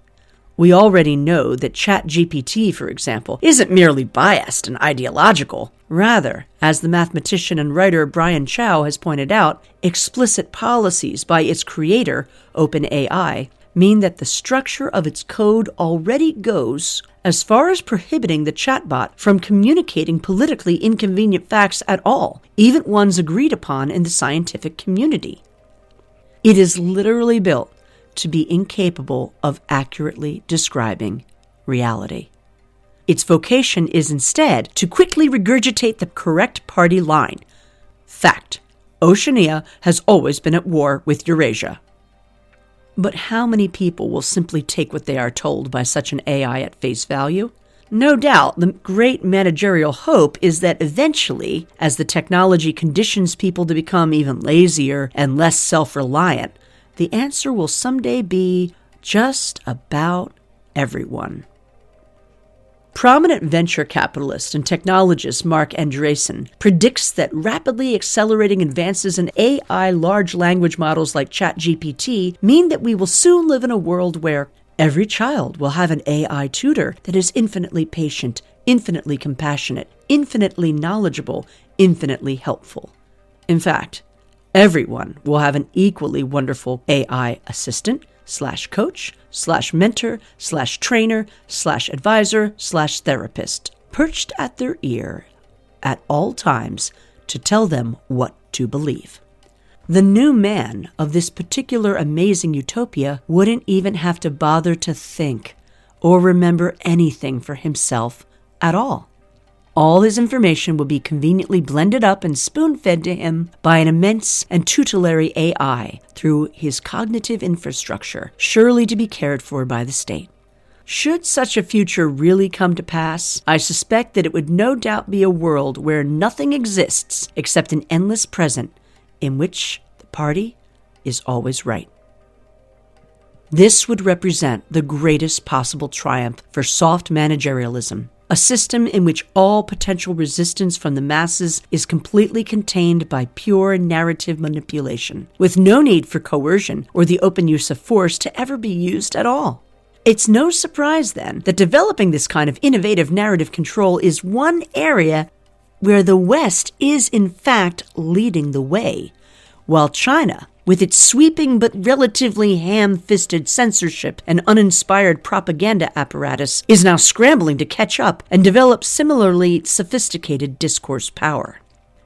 We already know that ChatGPT, for example, isn't merely biased and ideological. Rather, as the mathematician and writer Brian Chow has pointed out, explicit policies by its creator, OpenAI, mean that the structure of its code already goes as far as prohibiting the chatbot from communicating politically inconvenient facts at all, even ones agreed upon in the scientific community. It is literally built to be incapable of accurately describing reality. Its vocation is instead to quickly regurgitate the correct party line. Fact: Oceania has always been at war with Eurasia. But how many people will simply take what they are told by such an AI at face value? No doubt, the great managerial hope is that eventually, as the technology conditions people to become even lazier and less self-reliant, the answer will someday be just about everyone. Prominent venture capitalist and technologist Mark Andreessen predicts that rapidly accelerating advances in AI large language models like ChatGPT mean that we will soon live in a world where every child will have an AI tutor that is infinitely patient, infinitely compassionate, infinitely knowledgeable, infinitely helpful. In fact, everyone will have an equally wonderful AI assistant, /coach, /mentor, /trainer, /advisor, /therapist, perched at their ear at all times to tell them what to believe. The new man of this particular amazing utopia wouldn't even have to bother to think or remember anything for himself at all. All his information will be conveniently blended up and spoon-fed to him by an immense and tutelary AI through his cognitive infrastructure, surely to be cared for by the state. Should such a future really come to pass, I suspect that it would no doubt be a world where nothing exists except an endless present in which the party is always right. This would represent the greatest possible triumph for soft managerialism, a system in which all potential resistance from the masses is completely contained by pure narrative manipulation, with no need for coercion or the open use of force to ever be used at all. It's no surprise, then, that developing this kind of innovative narrative control is one area where the West is in fact leading the way, while China, with its sweeping but relatively ham-fisted censorship and uninspired propaganda apparatus, is now scrambling to catch up and develop similarly sophisticated discourse power.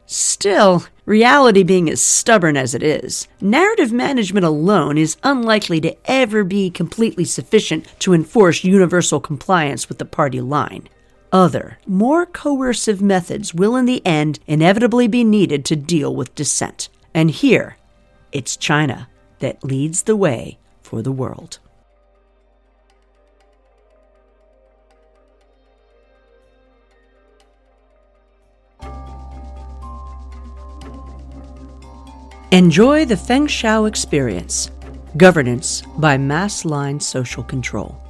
Still, reality being as stubborn as it is, narrative management alone is unlikely to ever be completely sufficient to enforce universal compliance with the party line. Other, more coercive methods will in the end inevitably be needed to deal with dissent. And here, it's China that leads the way for the world. Enjoy the Fengqiao experience, governance by mass line social control.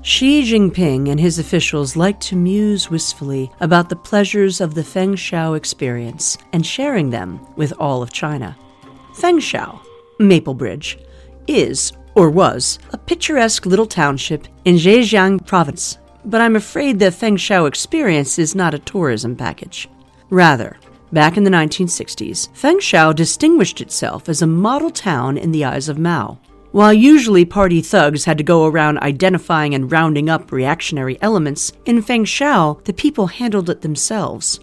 Xi Jinping and his officials like to muse wistfully about the pleasures of the Fengqiao experience and sharing them with all of China. Fengqiao, Maple Bridge, is, or was, a picturesque little township in Zhejiang province, but I'm afraid the Fengqiao experience is not a tourism package. Rather, back in the 1960s, Fengqiao distinguished itself as a model town in the eyes of Mao. While usually party thugs had to go around identifying and rounding up reactionary elements, in Fengqiao, the people handled it themselves.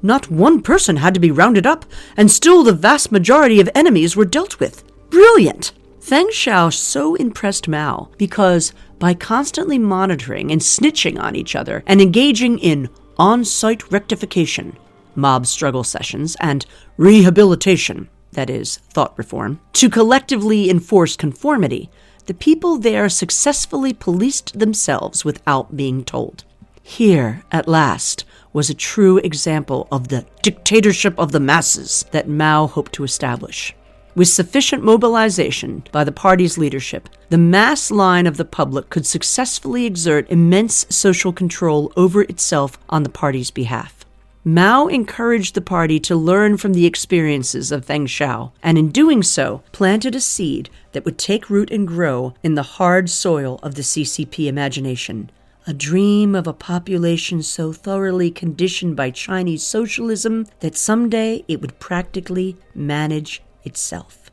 Not one person had to be rounded up, and still the vast majority of enemies were dealt with. Brilliant! Fengqiao so impressed Mao because by constantly monitoring and snitching on each other and engaging in on-site rectification, mob struggle sessions, and rehabilitation, that is, thought reform, to collectively enforce conformity, the people there successfully policed themselves without being told. Here, at last, was a true example of the dictatorship of the masses that Mao hoped to establish. With sufficient mobilization by the party's leadership, the mass line of the public could successfully exert immense social control over itself on the party's behalf. Mao encouraged the party to learn from the experiences of Fengqiao, and in doing so, planted a seed that would take root and grow in the hard soil of the CCP imagination. A dream of a population so thoroughly conditioned by Chinese socialism that someday it would practically manage itself.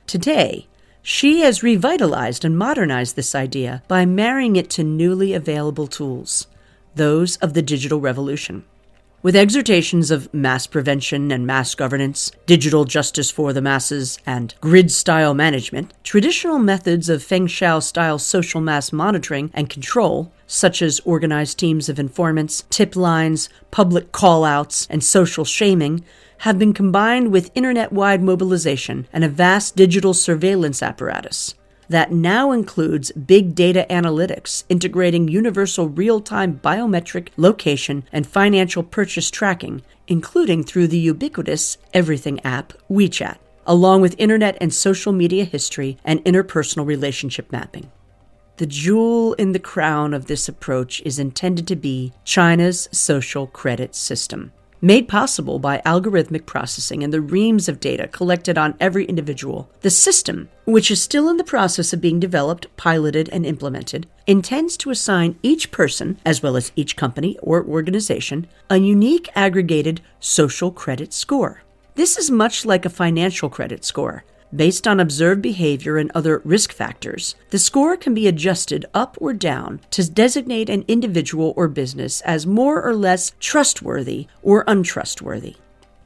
Today, Xi has revitalized and modernized this idea by marrying it to newly available tools, those of the digital revolution. With exhortations of mass prevention and mass governance, digital justice for the masses, and grid-style management, traditional methods of Fengqiao-style social mass monitoring and control, such as organized teams of informants, tip lines, public call-outs, and social shaming, have been combined with internet-wide mobilization and a vast digital surveillance apparatus that now includes big data analytics, integrating universal real-time biometric location and financial purchase tracking, including through the ubiquitous Everything app, WeChat, along with internet and social media history and interpersonal relationship mapping. The jewel in the crown of this approach is intended to be China's social credit system, made possible by algorithmic processing and the reams of data collected on every individual. The system, which is still in the process of being developed, piloted, and implemented, intends to assign each person, as well as each company or organization, a unique aggregated social credit score. This is much like a financial credit score. Based on observed behavior and other risk factors, the score can be adjusted up or down to designate an individual or business as more or less trustworthy or untrustworthy.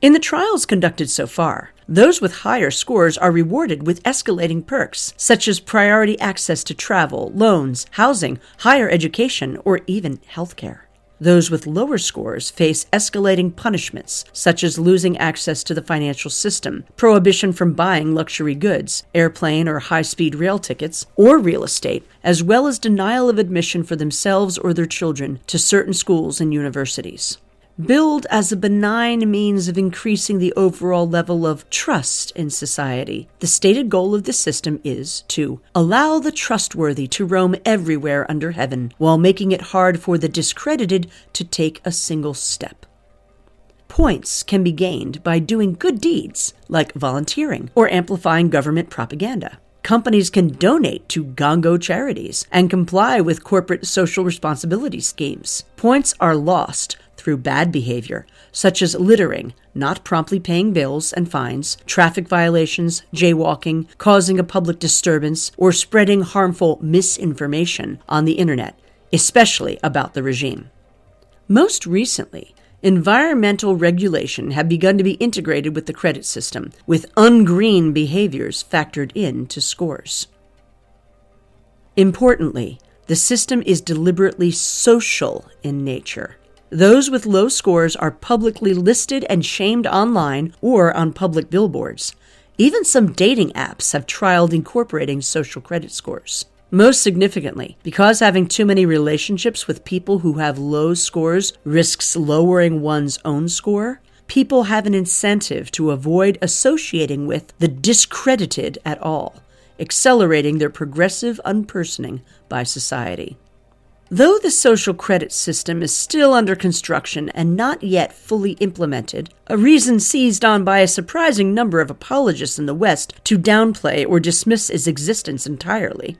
In the trials conducted so far, those with higher scores are rewarded with escalating perks, such as priority access to travel, loans, housing, higher education, or even healthcare. Those with lower scores face escalating punishments, such as losing access to the financial system, prohibition from buying luxury goods, airplane or high-speed rail tickets, or real estate, as well as denial of admission for themselves or their children to certain schools and universities. Billed as a benign means of increasing the overall level of trust in society, the stated goal of the system is to allow the trustworthy to roam everywhere under heaven while making it hard for the discredited to take a single step. Points can be gained by doing good deeds, like volunteering or amplifying government propaganda. Companies can donate to gongo charities and comply with corporate social responsibility schemes. Points are lost through bad behavior, such as littering, not promptly paying bills and fines, traffic violations, jaywalking, causing a public disturbance, or spreading harmful misinformation on the internet, especially about the regime. Most recently, environmental regulation have begun to be integrated with the credit system, with ungreen behaviors factored into scores. Importantly, the system is deliberately social in nature. Those with low scores are publicly listed and shamed online or on public billboards. Even some dating apps have trialed incorporating social credit scores. Most significantly, because having too many relationships with people who have low scores risks lowering one's own score, people have an incentive to avoid associating with the discredited at all, accelerating their progressive unpersoning by society. Though the social credit system is still under construction and not yet fully implemented, a reason seized on by a surprising number of apologists in the West to downplay or dismiss its existence entirely,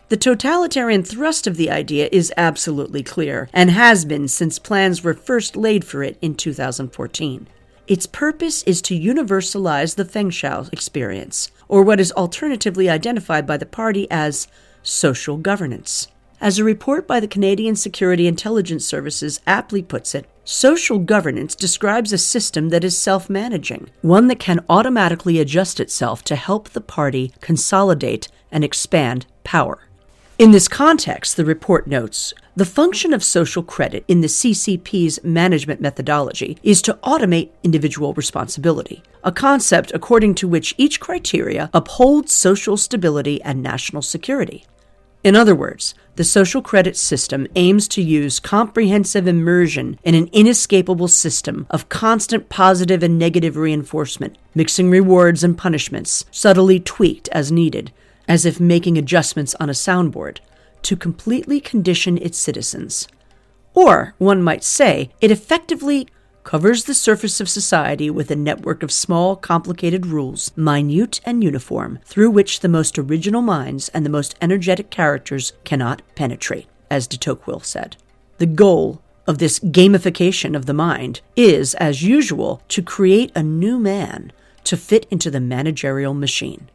the totalitarian thrust of the idea is absolutely clear and has been since plans were first laid for it in 2014. Its purpose is to universalize the Fengqiao experience, or what is alternatively identified by the party as social governance. As a report by the Canadian Security Intelligence Services aptly puts it, social governance describes a system that is self-managing, one that can automatically adjust itself to help the party consolidate and expand power. In this context, the report notes, the function of social credit in the CCP's management methodology is to automate individual responsibility, a concept according to which each criteria upholds social stability and national security. In other words, the social credit system aims to use comprehensive immersion in an inescapable system of constant positive and negative reinforcement, mixing rewards and punishments, subtly tweaked as needed, as if making adjustments on a soundboard, to completely condition its citizens. Or, one might say, it effectively covers the surface of society with a network of small, complicated rules, minute and uniform, through which the most original minds and the most energetic characters cannot penetrate, as de Tocqueville said. The goal of this gamification of the mind is, as usual, to create a new man to fit into the managerial machine.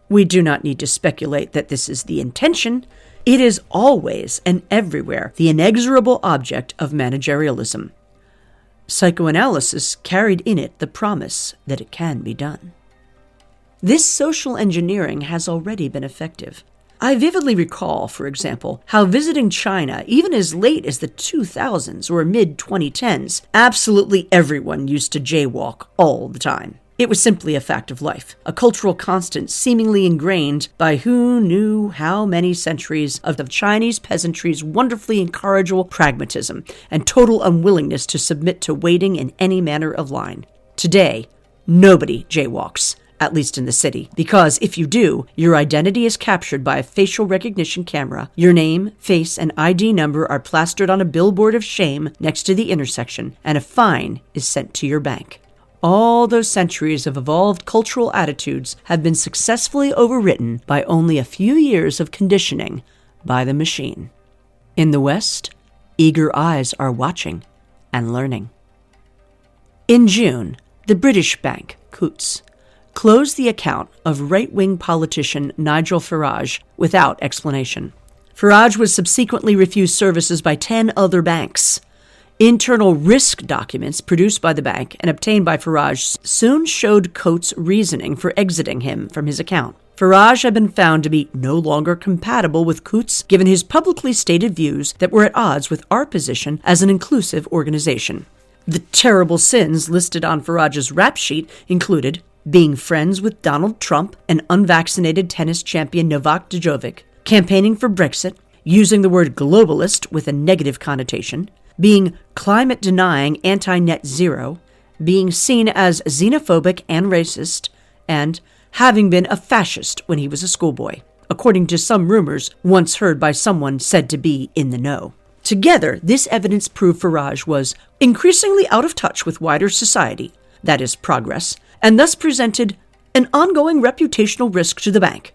We do not need to speculate that this is the intention. It is always and everywhere the inexorable object of managerialism. Psychoanalysis carried in it the promise that it can be done. This social engineering has already been effective. I vividly recall, for example, how visiting China, even as late as the 2000s or mid-2010s, absolutely everyone used to jaywalk all the time. It was simply a fact of life, a cultural constant seemingly ingrained by who knew how many centuries of the Chinese peasantry's wonderfully incorrigible pragmatism and total unwillingness to submit to waiting in any manner of line. Today, nobody jaywalks, at least in the city, because if you do, your identity is captured by a facial recognition camera, your name, face, and ID number are plastered on a billboard of shame next to the intersection, and a fine is sent to your bank. All those centuries of evolved cultural attitudes have been successfully overwritten by only a few years of conditioning by the machine. In the West, eager eyes are watching and learning. In June, the British bank, Coutts, closed the account of right-wing politician Nigel Farage without explanation. Farage was subsequently refused services by 10 other banks. Internal risk documents produced by the bank and obtained by Farage soon showed Coates' reasoning for exiting him from his account. Farage had been found to be no longer compatible with Coutts given his publicly stated views that were at odds with our position as an inclusive organization. The terrible sins listed on Farage's rap sheet included being friends with Donald Trump and unvaccinated tennis champion Novak Djokovic, campaigning for Brexit, using the word globalist with a negative connotation, being climate-denying anti-net zero, being seen as xenophobic and racist, and having been a fascist when he was a schoolboy, according to some rumors once heard by someone said to be in the know. Together, this evidence proved Farage was increasingly out of touch with wider society, that is, progress, and thus presented an ongoing reputational risk to the bank.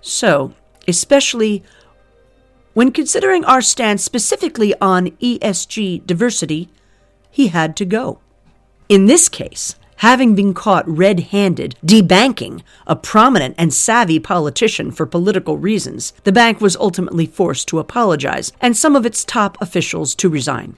So, especially when considering our stance specifically on ESG diversity, he had to go. In this case, having been caught red-handed debanking a prominent and savvy politician for political reasons, the bank was ultimately forced to apologize and some of its top officials to resign.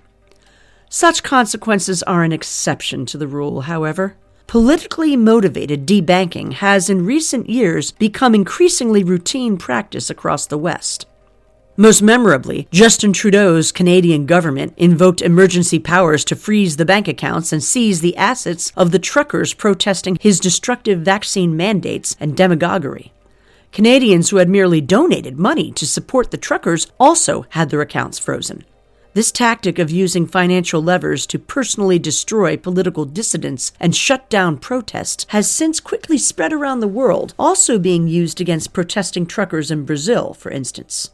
Such consequences are an exception to the rule, however. Politically motivated debanking has in recent years become increasingly routine practice across the West. Most memorably, Justin Trudeau's Canadian government invoked emergency powers to freeze the bank accounts and seize the assets of the truckers protesting his destructive vaccine mandates and demagoguery. Canadians who had merely donated money to support the truckers also had their accounts frozen. This tactic of using financial levers to personally destroy political dissidents and shut down protests has since quickly spread around the world, also being used against protesting truckers in Brazil, for instance.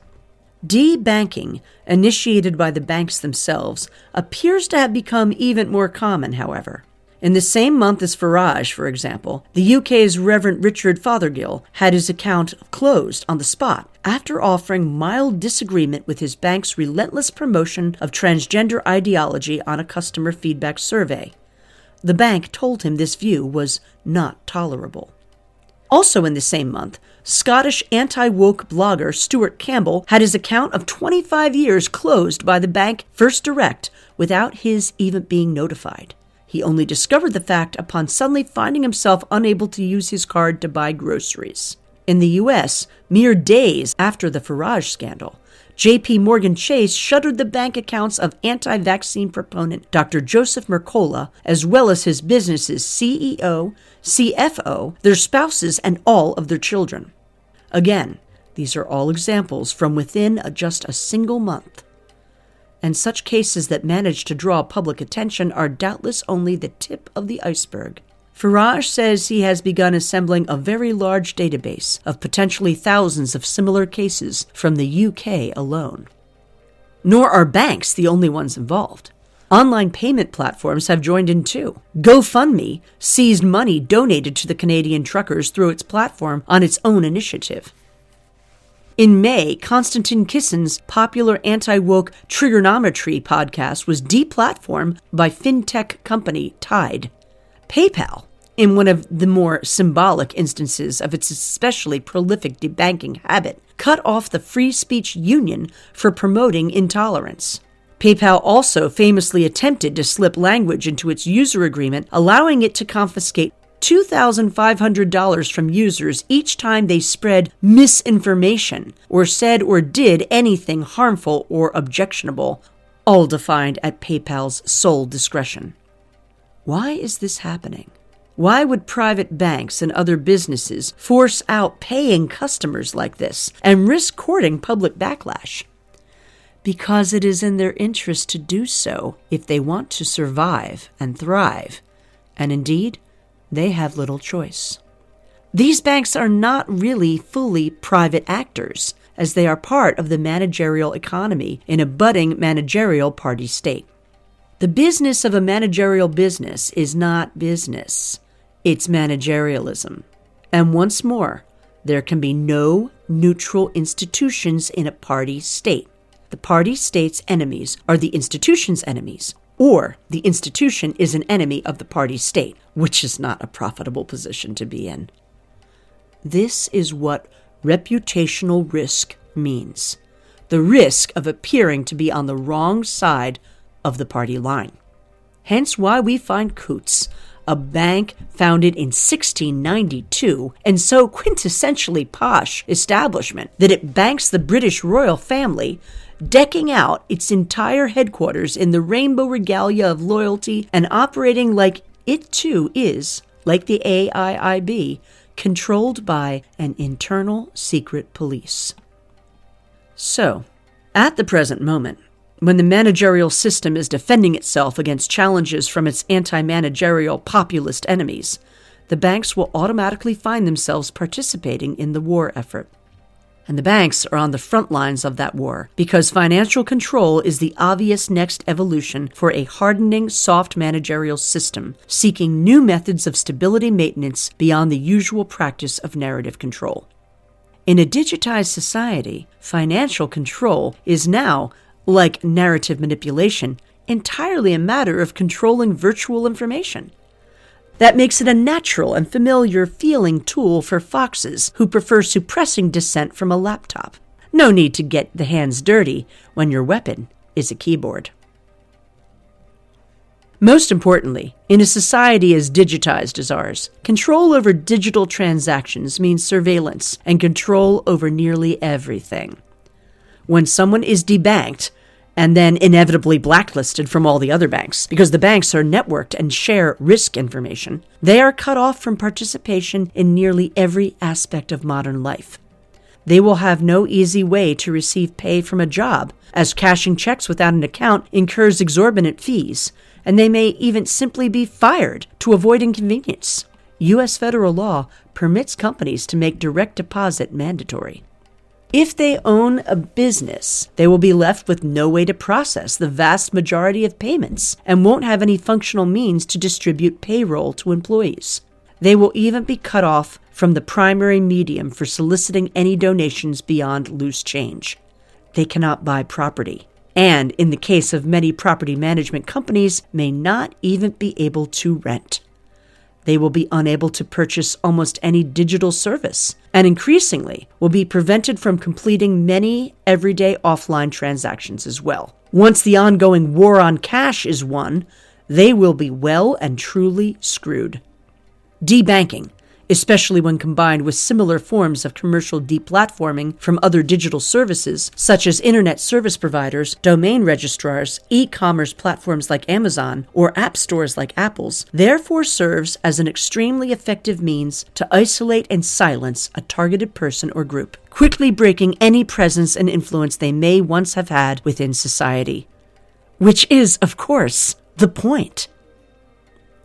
Debanking, initiated by the banks themselves, appears to have become even more common, however. In the same month as Farage, for example, the UK's Reverend Richard Fothergill had his account closed on the spot after offering mild disagreement with his bank's relentless promotion of transgender ideology on a customer feedback survey. The bank told him this view was not tolerable. Also in the same month, Scottish anti-woke blogger Stuart Campbell had his account of 25 years closed by the bank First Direct without his even being notified. He only discovered the fact upon suddenly finding himself unable to use his card to buy groceries. In the U.S., mere days after the Farage scandal, J.P. Morgan Chase shuttered the bank accounts of anti-vaccine proponent Dr. Joseph Mercola, as well as his business's CEO, CFO, their spouses, and all of their children. Again, these are all examples from within just a single month. And such cases that manage to draw public attention are doubtless only the tip of the iceberg. Farage says he has begun assembling a very large database of potentially thousands of similar cases from the UK alone. Nor are banks the only ones involved. Online payment platforms have joined in too. GoFundMe seized money donated to the Canadian truckers through its platform on its own initiative. In May, Konstantin Kissin's popular anti-woke trigonometry podcast was deplatformed by fintech company Tide. PayPal, in one of the more symbolic instances of its especially prolific debanking habit, cut off the Free Speech Union for promoting intolerance. PayPal also famously attempted to slip language into its user agreement, allowing it to confiscate $2,500 from users each time they spread misinformation or said or did anything harmful or objectionable, all defined at PayPal's sole discretion. Why is this happening? Why would private banks and other businesses force out paying customers like this and risk courting public backlash? Because it is in their interest to do so if they want to survive and thrive. And indeed, they have little choice. These banks are not really fully private actors, as they are part of the managerial economy in a budding managerial party state. The business of a managerial business is not business. It's managerialism. And once more, there can be no neutral institutions in a party state. The party state's enemies are the institution's enemies, or the institution is an enemy of the party state, which is not a profitable position to be in. This is what reputational risk means. The risk of appearing to be on the wrong side of the party line. Hence why we find Coutts, a bank founded in 1692 and so quintessentially posh establishment that it banks the British royal family, decking out its entire headquarters in the rainbow regalia of loyalty and operating like it too is, like the AIIB, controlled by an internal secret police. So, at the present moment, when the managerial system is defending itself against challenges from its anti-managerial populist enemies, the banks will automatically find themselves participating in the war effort. And the banks are on the front lines of that war because financial control is the obvious next evolution for a hardening soft managerial system seeking new methods of stability maintenance beyond the usual practice of narrative control. In a digitized society, financial control is now, like narrative manipulation, entirely a matter of controlling virtual information. That makes it a natural and familiar feeling tool for foxes who prefer suppressing dissent from a laptop. No need to get the hands dirty when your weapon is a keyboard. Most importantly, in a society as digitized as ours, control over digital transactions means surveillance and control over nearly everything. When someone is debanked, and then inevitably blacklisted from all the other banks, because the banks are networked and share risk information, they are cut off from participation in nearly every aspect of modern life. They will have no easy way to receive pay from a job, as cashing checks without an account incurs exorbitant fees, and they may even simply be fired to avoid inconvenience. U.S. federal law permits companies to make direct deposit mandatory. If they own a business, they will be left with no way to process the vast majority of payments and won't have any functional means to distribute payroll to employees. They will even be cut off from the primary medium for soliciting any donations beyond loose change. They cannot buy property, and in the case of many property management companies, may not even be able to rent. They will be unable to purchase almost any digital service, and increasingly will be prevented from completing many everyday offline transactions as well. Once the ongoing war on cash is won, they will be well and truly screwed. Debanking, especially when combined with similar forms of commercial deplatforming from other digital services, such as internet service providers, domain registrars, e-commerce platforms like Amazon, or app stores like Apple's, therefore serves as an extremely effective means to isolate and silence a targeted person or group, quickly breaking any presence and influence they may once have had within society. Which is, of course, the point.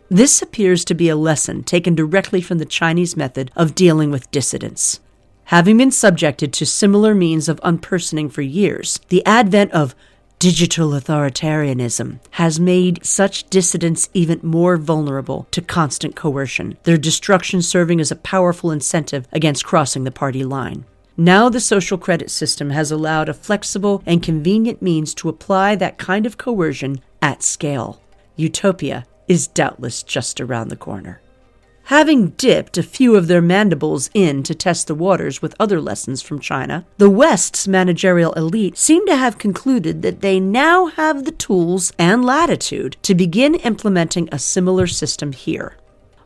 This appears to be a lesson taken directly from the Chinese method of dealing with dissidents. Having been subjected to similar means of unpersoning for years, the advent of digital authoritarianism has made such dissidents even more vulnerable to constant coercion, their destruction serving as a powerful incentive against crossing the party line. Now the social credit system has allowed a flexible and convenient means to apply that kind of coercion at scale. Utopia is doubtless just around the corner. Having dipped a few of their mandibles in to test the waters with other lessons from China, the West's managerial elite seem to have concluded that they now have the tools and latitude to begin implementing a similar system here.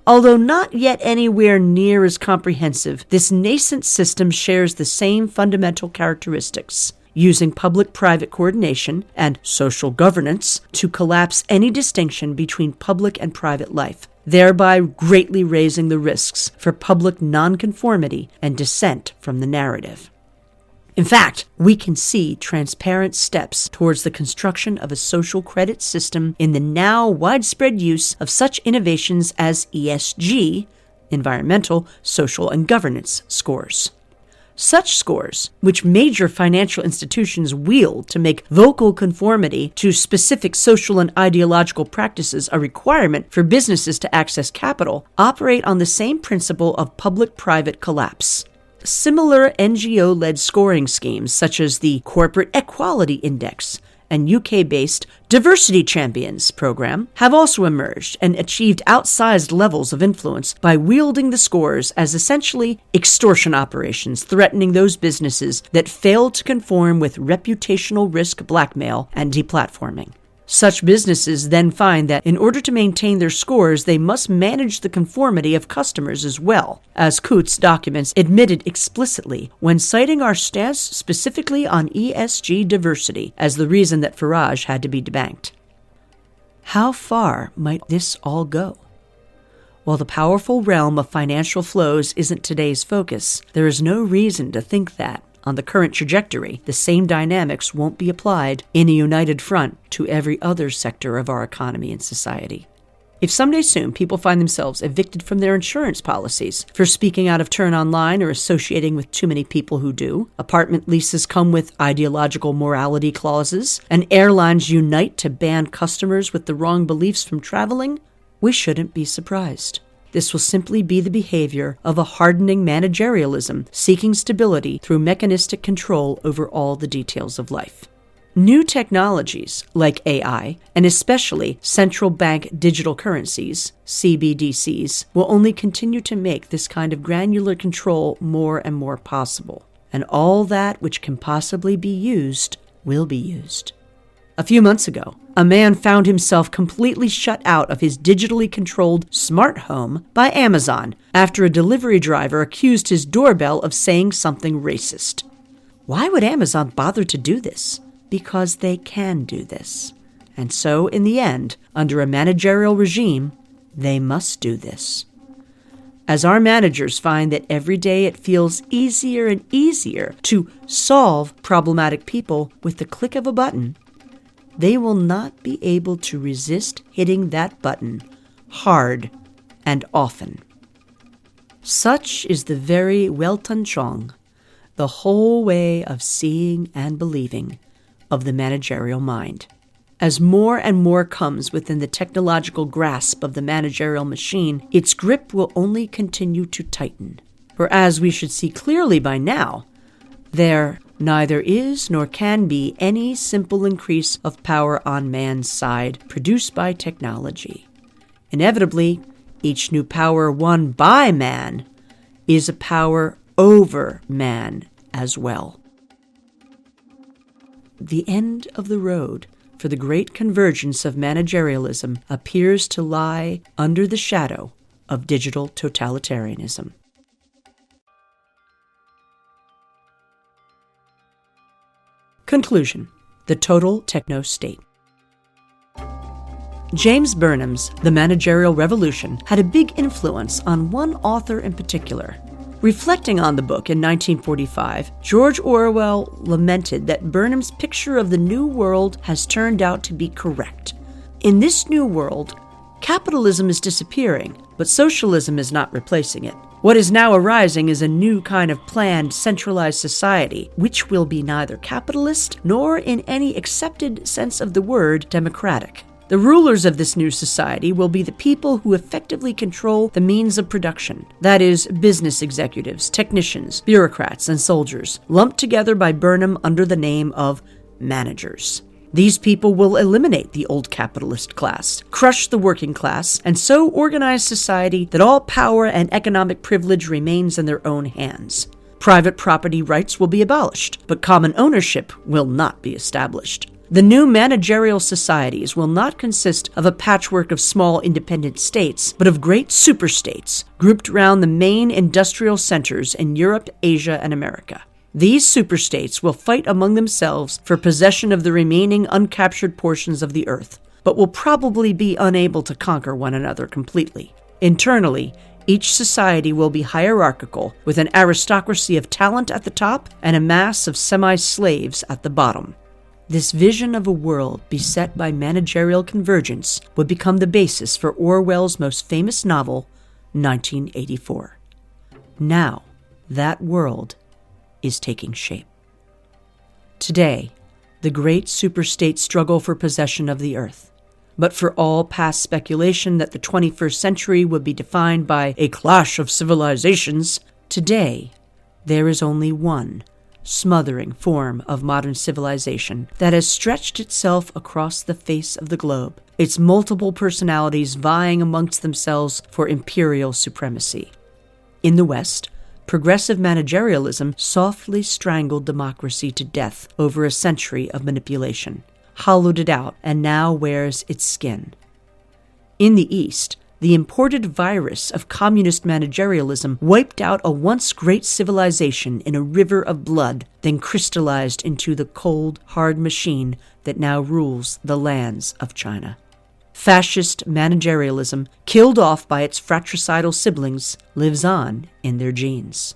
Although not yet anywhere near as comprehensive, this nascent system shares the same fundamental characteristics, using public-private coordination and social governance to collapse any distinction between public and private life, thereby greatly raising the risks for public nonconformity and dissent from the narrative. In fact, we can see transparent steps towards the construction of a social credit system in the now widespread use of such innovations as ESG, environmental, social, and governance scores. Such scores, which major financial institutions wield to make vocal conformity to specific social and ideological practices a requirement for businesses to access capital, operate on the same principle of public-private collapse. Similar NGO-led scoring schemes, such as the Corporate Equality Index and UK-based Diversity Champions program, have also emerged and achieved outsized levels of influence by wielding the scores as essentially extortion operations threatening those businesses that fail to conform with reputational risk blackmail and deplatforming. Such businesses then find that in order to maintain their scores, they must manage the conformity of customers as well, as Coutts documents admitted explicitly when citing our stance specifically on ESG diversity as the reason that Farage had to be debanked. How far might this all go? While the powerful realm of financial flows isn't today's focus, there is no reason to think that, on the current trajectory, the same dynamics won't be applied in a united front to every other sector of our economy and society. If someday soon people find themselves evicted from their insurance policies for speaking out of turn online or associating with too many people who do, apartment leases come with ideological morality clauses, and airlines unite to ban customers with the wrong beliefs from traveling, we shouldn't be surprised. This will simply be the behavior of a hardening managerialism seeking stability through mechanistic control over all the details of life. New technologies like AI, and especially central bank digital currencies, CBDCs, will only continue to make this kind of granular control more and more possible. And all that which can possibly be used will be used. A few months ago, a man found himself completely shut out of his digitally controlled smart home by Amazon after a delivery driver accused his doorbell of saying something racist. Why would Amazon bother to do this? Because they can do this. And so, in the end, under a managerial regime, they must do this. As our managers find that every day it feels easier and easier to solve problematic people with the click of a button, they will not be able to resist hitting that button hard and often. Such is the very Weltanschauung, the whole way of seeing and believing of the managerial mind. As more and more comes within the technological grasp of the managerial machine, its grip will only continue to tighten. For as we should see clearly by now, there neither is nor can be any simple increase of power on man's side produced by technology. Inevitably, Each new power won by man is a power over man as well. The end of the road for the great convergence of managerialism appears to lie under the shadow of digital totalitarianism. Conclusion: the total techno-state. James Burnham's The Managerial Revolution had a big influence on one author in particular. Reflecting on the book in 1945, George Orwell lamented that Burnham's picture of the new world has turned out to be correct. In this new world, capitalism is disappearing, but socialism is not replacing it. What is now arising is a new kind of planned, centralized society, which will be neither capitalist nor, in any accepted sense of the word, democratic. The rulers of this new society will be the people who effectively control the means of production. That is, business executives, technicians, bureaucrats, and soldiers, lumped together by Burnham under the name of managers. These people will eliminate the old capitalist class, crush the working class, and so organize society that all power and economic privilege remains in their own hands. Private property rights will be abolished, but common ownership will not be established. The new managerial societies will not consist of a patchwork of small independent states, but of great superstates grouped around the main industrial centers in Europe, Asia, and America. These superstates will fight among themselves for possession of the remaining uncaptured portions of the earth, but will probably be unable to conquer one another completely. Internally, each society will be hierarchical, with an aristocracy of talent at the top and a mass of semi-slaves at the bottom. This vision of a world beset by managerial convergence would become the basis for Orwell's most famous novel, 1984. Now, that world is taking shape. Today, the great superstates struggle for possession of the earth. But for all past speculation that the 21st century would be defined by a clash of civilizations, today there is only one smothering form of modern civilization that has stretched itself across the face of the globe, its multiple personalities vying amongst themselves for imperial supremacy. In the West, progressive managerialism softly strangled democracy to death over a century of manipulation, hollowed it out, and now wears its skin. In the East, the imported virus of communist managerialism wiped out a once great civilization in a river of blood, then crystallized into the cold, hard machine that now rules the lands of China. Fascist managerialism, killed off by its fratricidal siblings, lives on in their genes.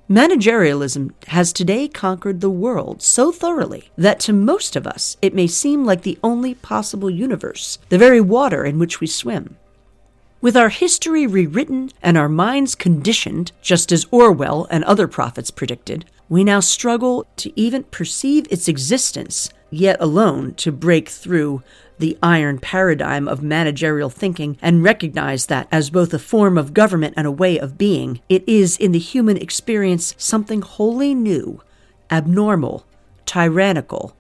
Managerialism has today conquered the world so thoroughly that to most of us it may seem like the only possible universe, the very water in which we swim. With our history rewritten and our minds conditioned, just as Orwell and other prophets predicted, we now struggle to even perceive its existence, yet alone to break through the iron paradigm of managerial thinking and recognize that, as both a form of government and a way of being, it is in the human experience something wholly new, abnormal, tyrannical,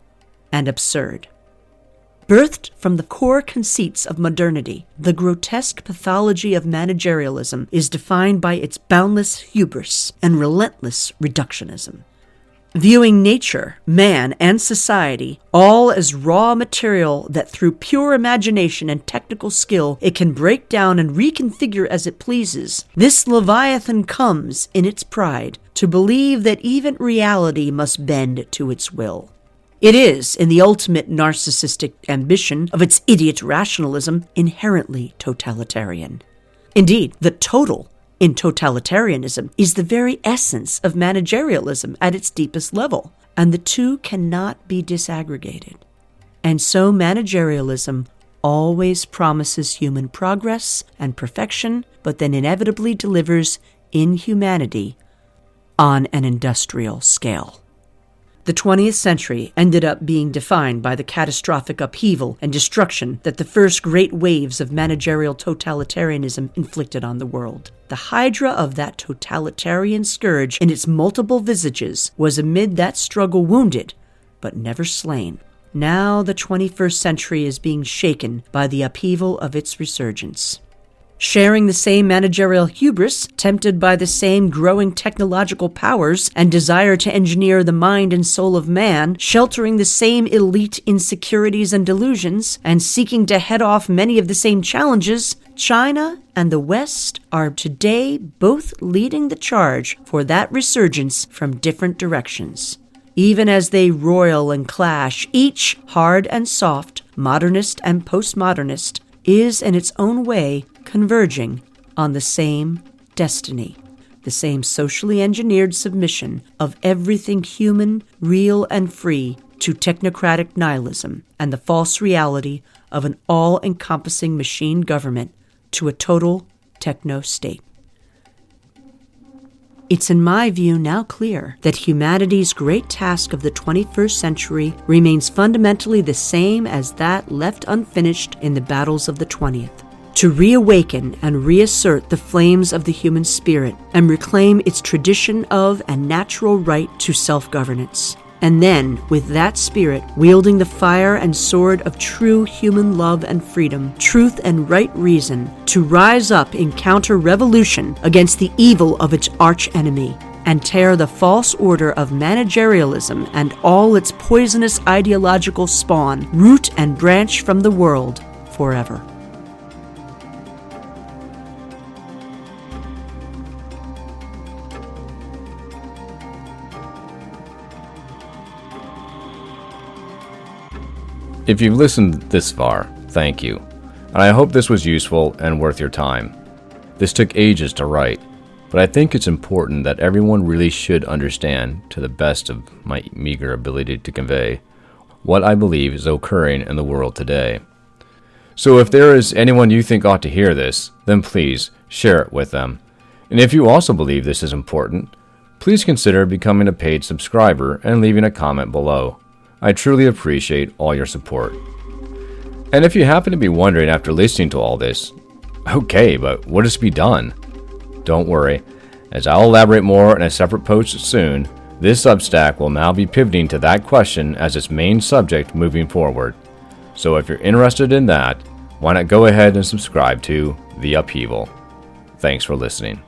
and absurd. Birthed from the core conceits of modernity, the grotesque pathology of managerialism is defined by its boundless hubris and relentless reductionism. Viewing nature, man, and society all as raw material that through pure imagination and technical skill it can break down and reconfigure as it pleases, this Leviathan comes, in its pride, to believe that even reality must bend to its will. It is, in the ultimate narcissistic ambition of its idiot rationalism, inherently totalitarian. Indeed, the total in totalitarianism is the very essence of managerialism at its deepest level, and the two cannot be disaggregated. And so managerialism always promises human progress and perfection, but then inevitably delivers inhumanity on an industrial scale. The 20th century ended up being defined by the catastrophic upheaval and destruction that the first great waves of managerial totalitarianism inflicted on the world. The hydra of that totalitarian scourge in its multiple visages was amid that struggle wounded, but never slain. Now the 21st century is being shaken by the upheaval of its resurgence. sharing the same managerial hubris, tempted by the same growing technological powers and desire to engineer the mind and soul of man, sheltering the same elite insecurities and delusions, and seeking to head off many of the same challenges, China and the West are today both leading the charge for that resurgence from different directions. Even as they roil and clash, each hard and soft, modernist and postmodernist, is in its own way converging on the same destiny, the same socially engineered submission of everything human, real, and free to technocratic nihilism and the false reality of an all-encompassing machine government to a total techno-state. It's in my view now clear that humanity's great task of the 21st century remains fundamentally the same as that left unfinished in the battles of the 20th. To reawaken and reassert the flames of the human spirit and reclaim its tradition of and natural right to self-governance. And then, with that spirit, wielding the fire and sword of true human love and freedom, truth and right reason, to rise up in counter-revolution against the evil of its arch-enemy, and tear the false order of managerialism and all its poisonous ideological spawn, root and branch from the world forever. If you've listened this far, thank you, and I hope this was useful and worth your time. This took ages to write, but I think it's important that everyone really should understand, to the best of my meager ability to convey, what I believe is occurring in the world today. So if there is anyone you think ought to hear this, then please share it with them. And if you also believe this is important, please consider becoming a paid subscriber and leaving a comment below. I truly appreciate all your support. And if you happen to be wondering after listening to all this, okay, but what is to be done? Don't worry, as I'll elaborate more in a separate post soon, this Substack will now be pivoting to that question as its main subject moving forward. So if you're interested in that, why not go ahead and subscribe to The Upheaval. Thanks for listening.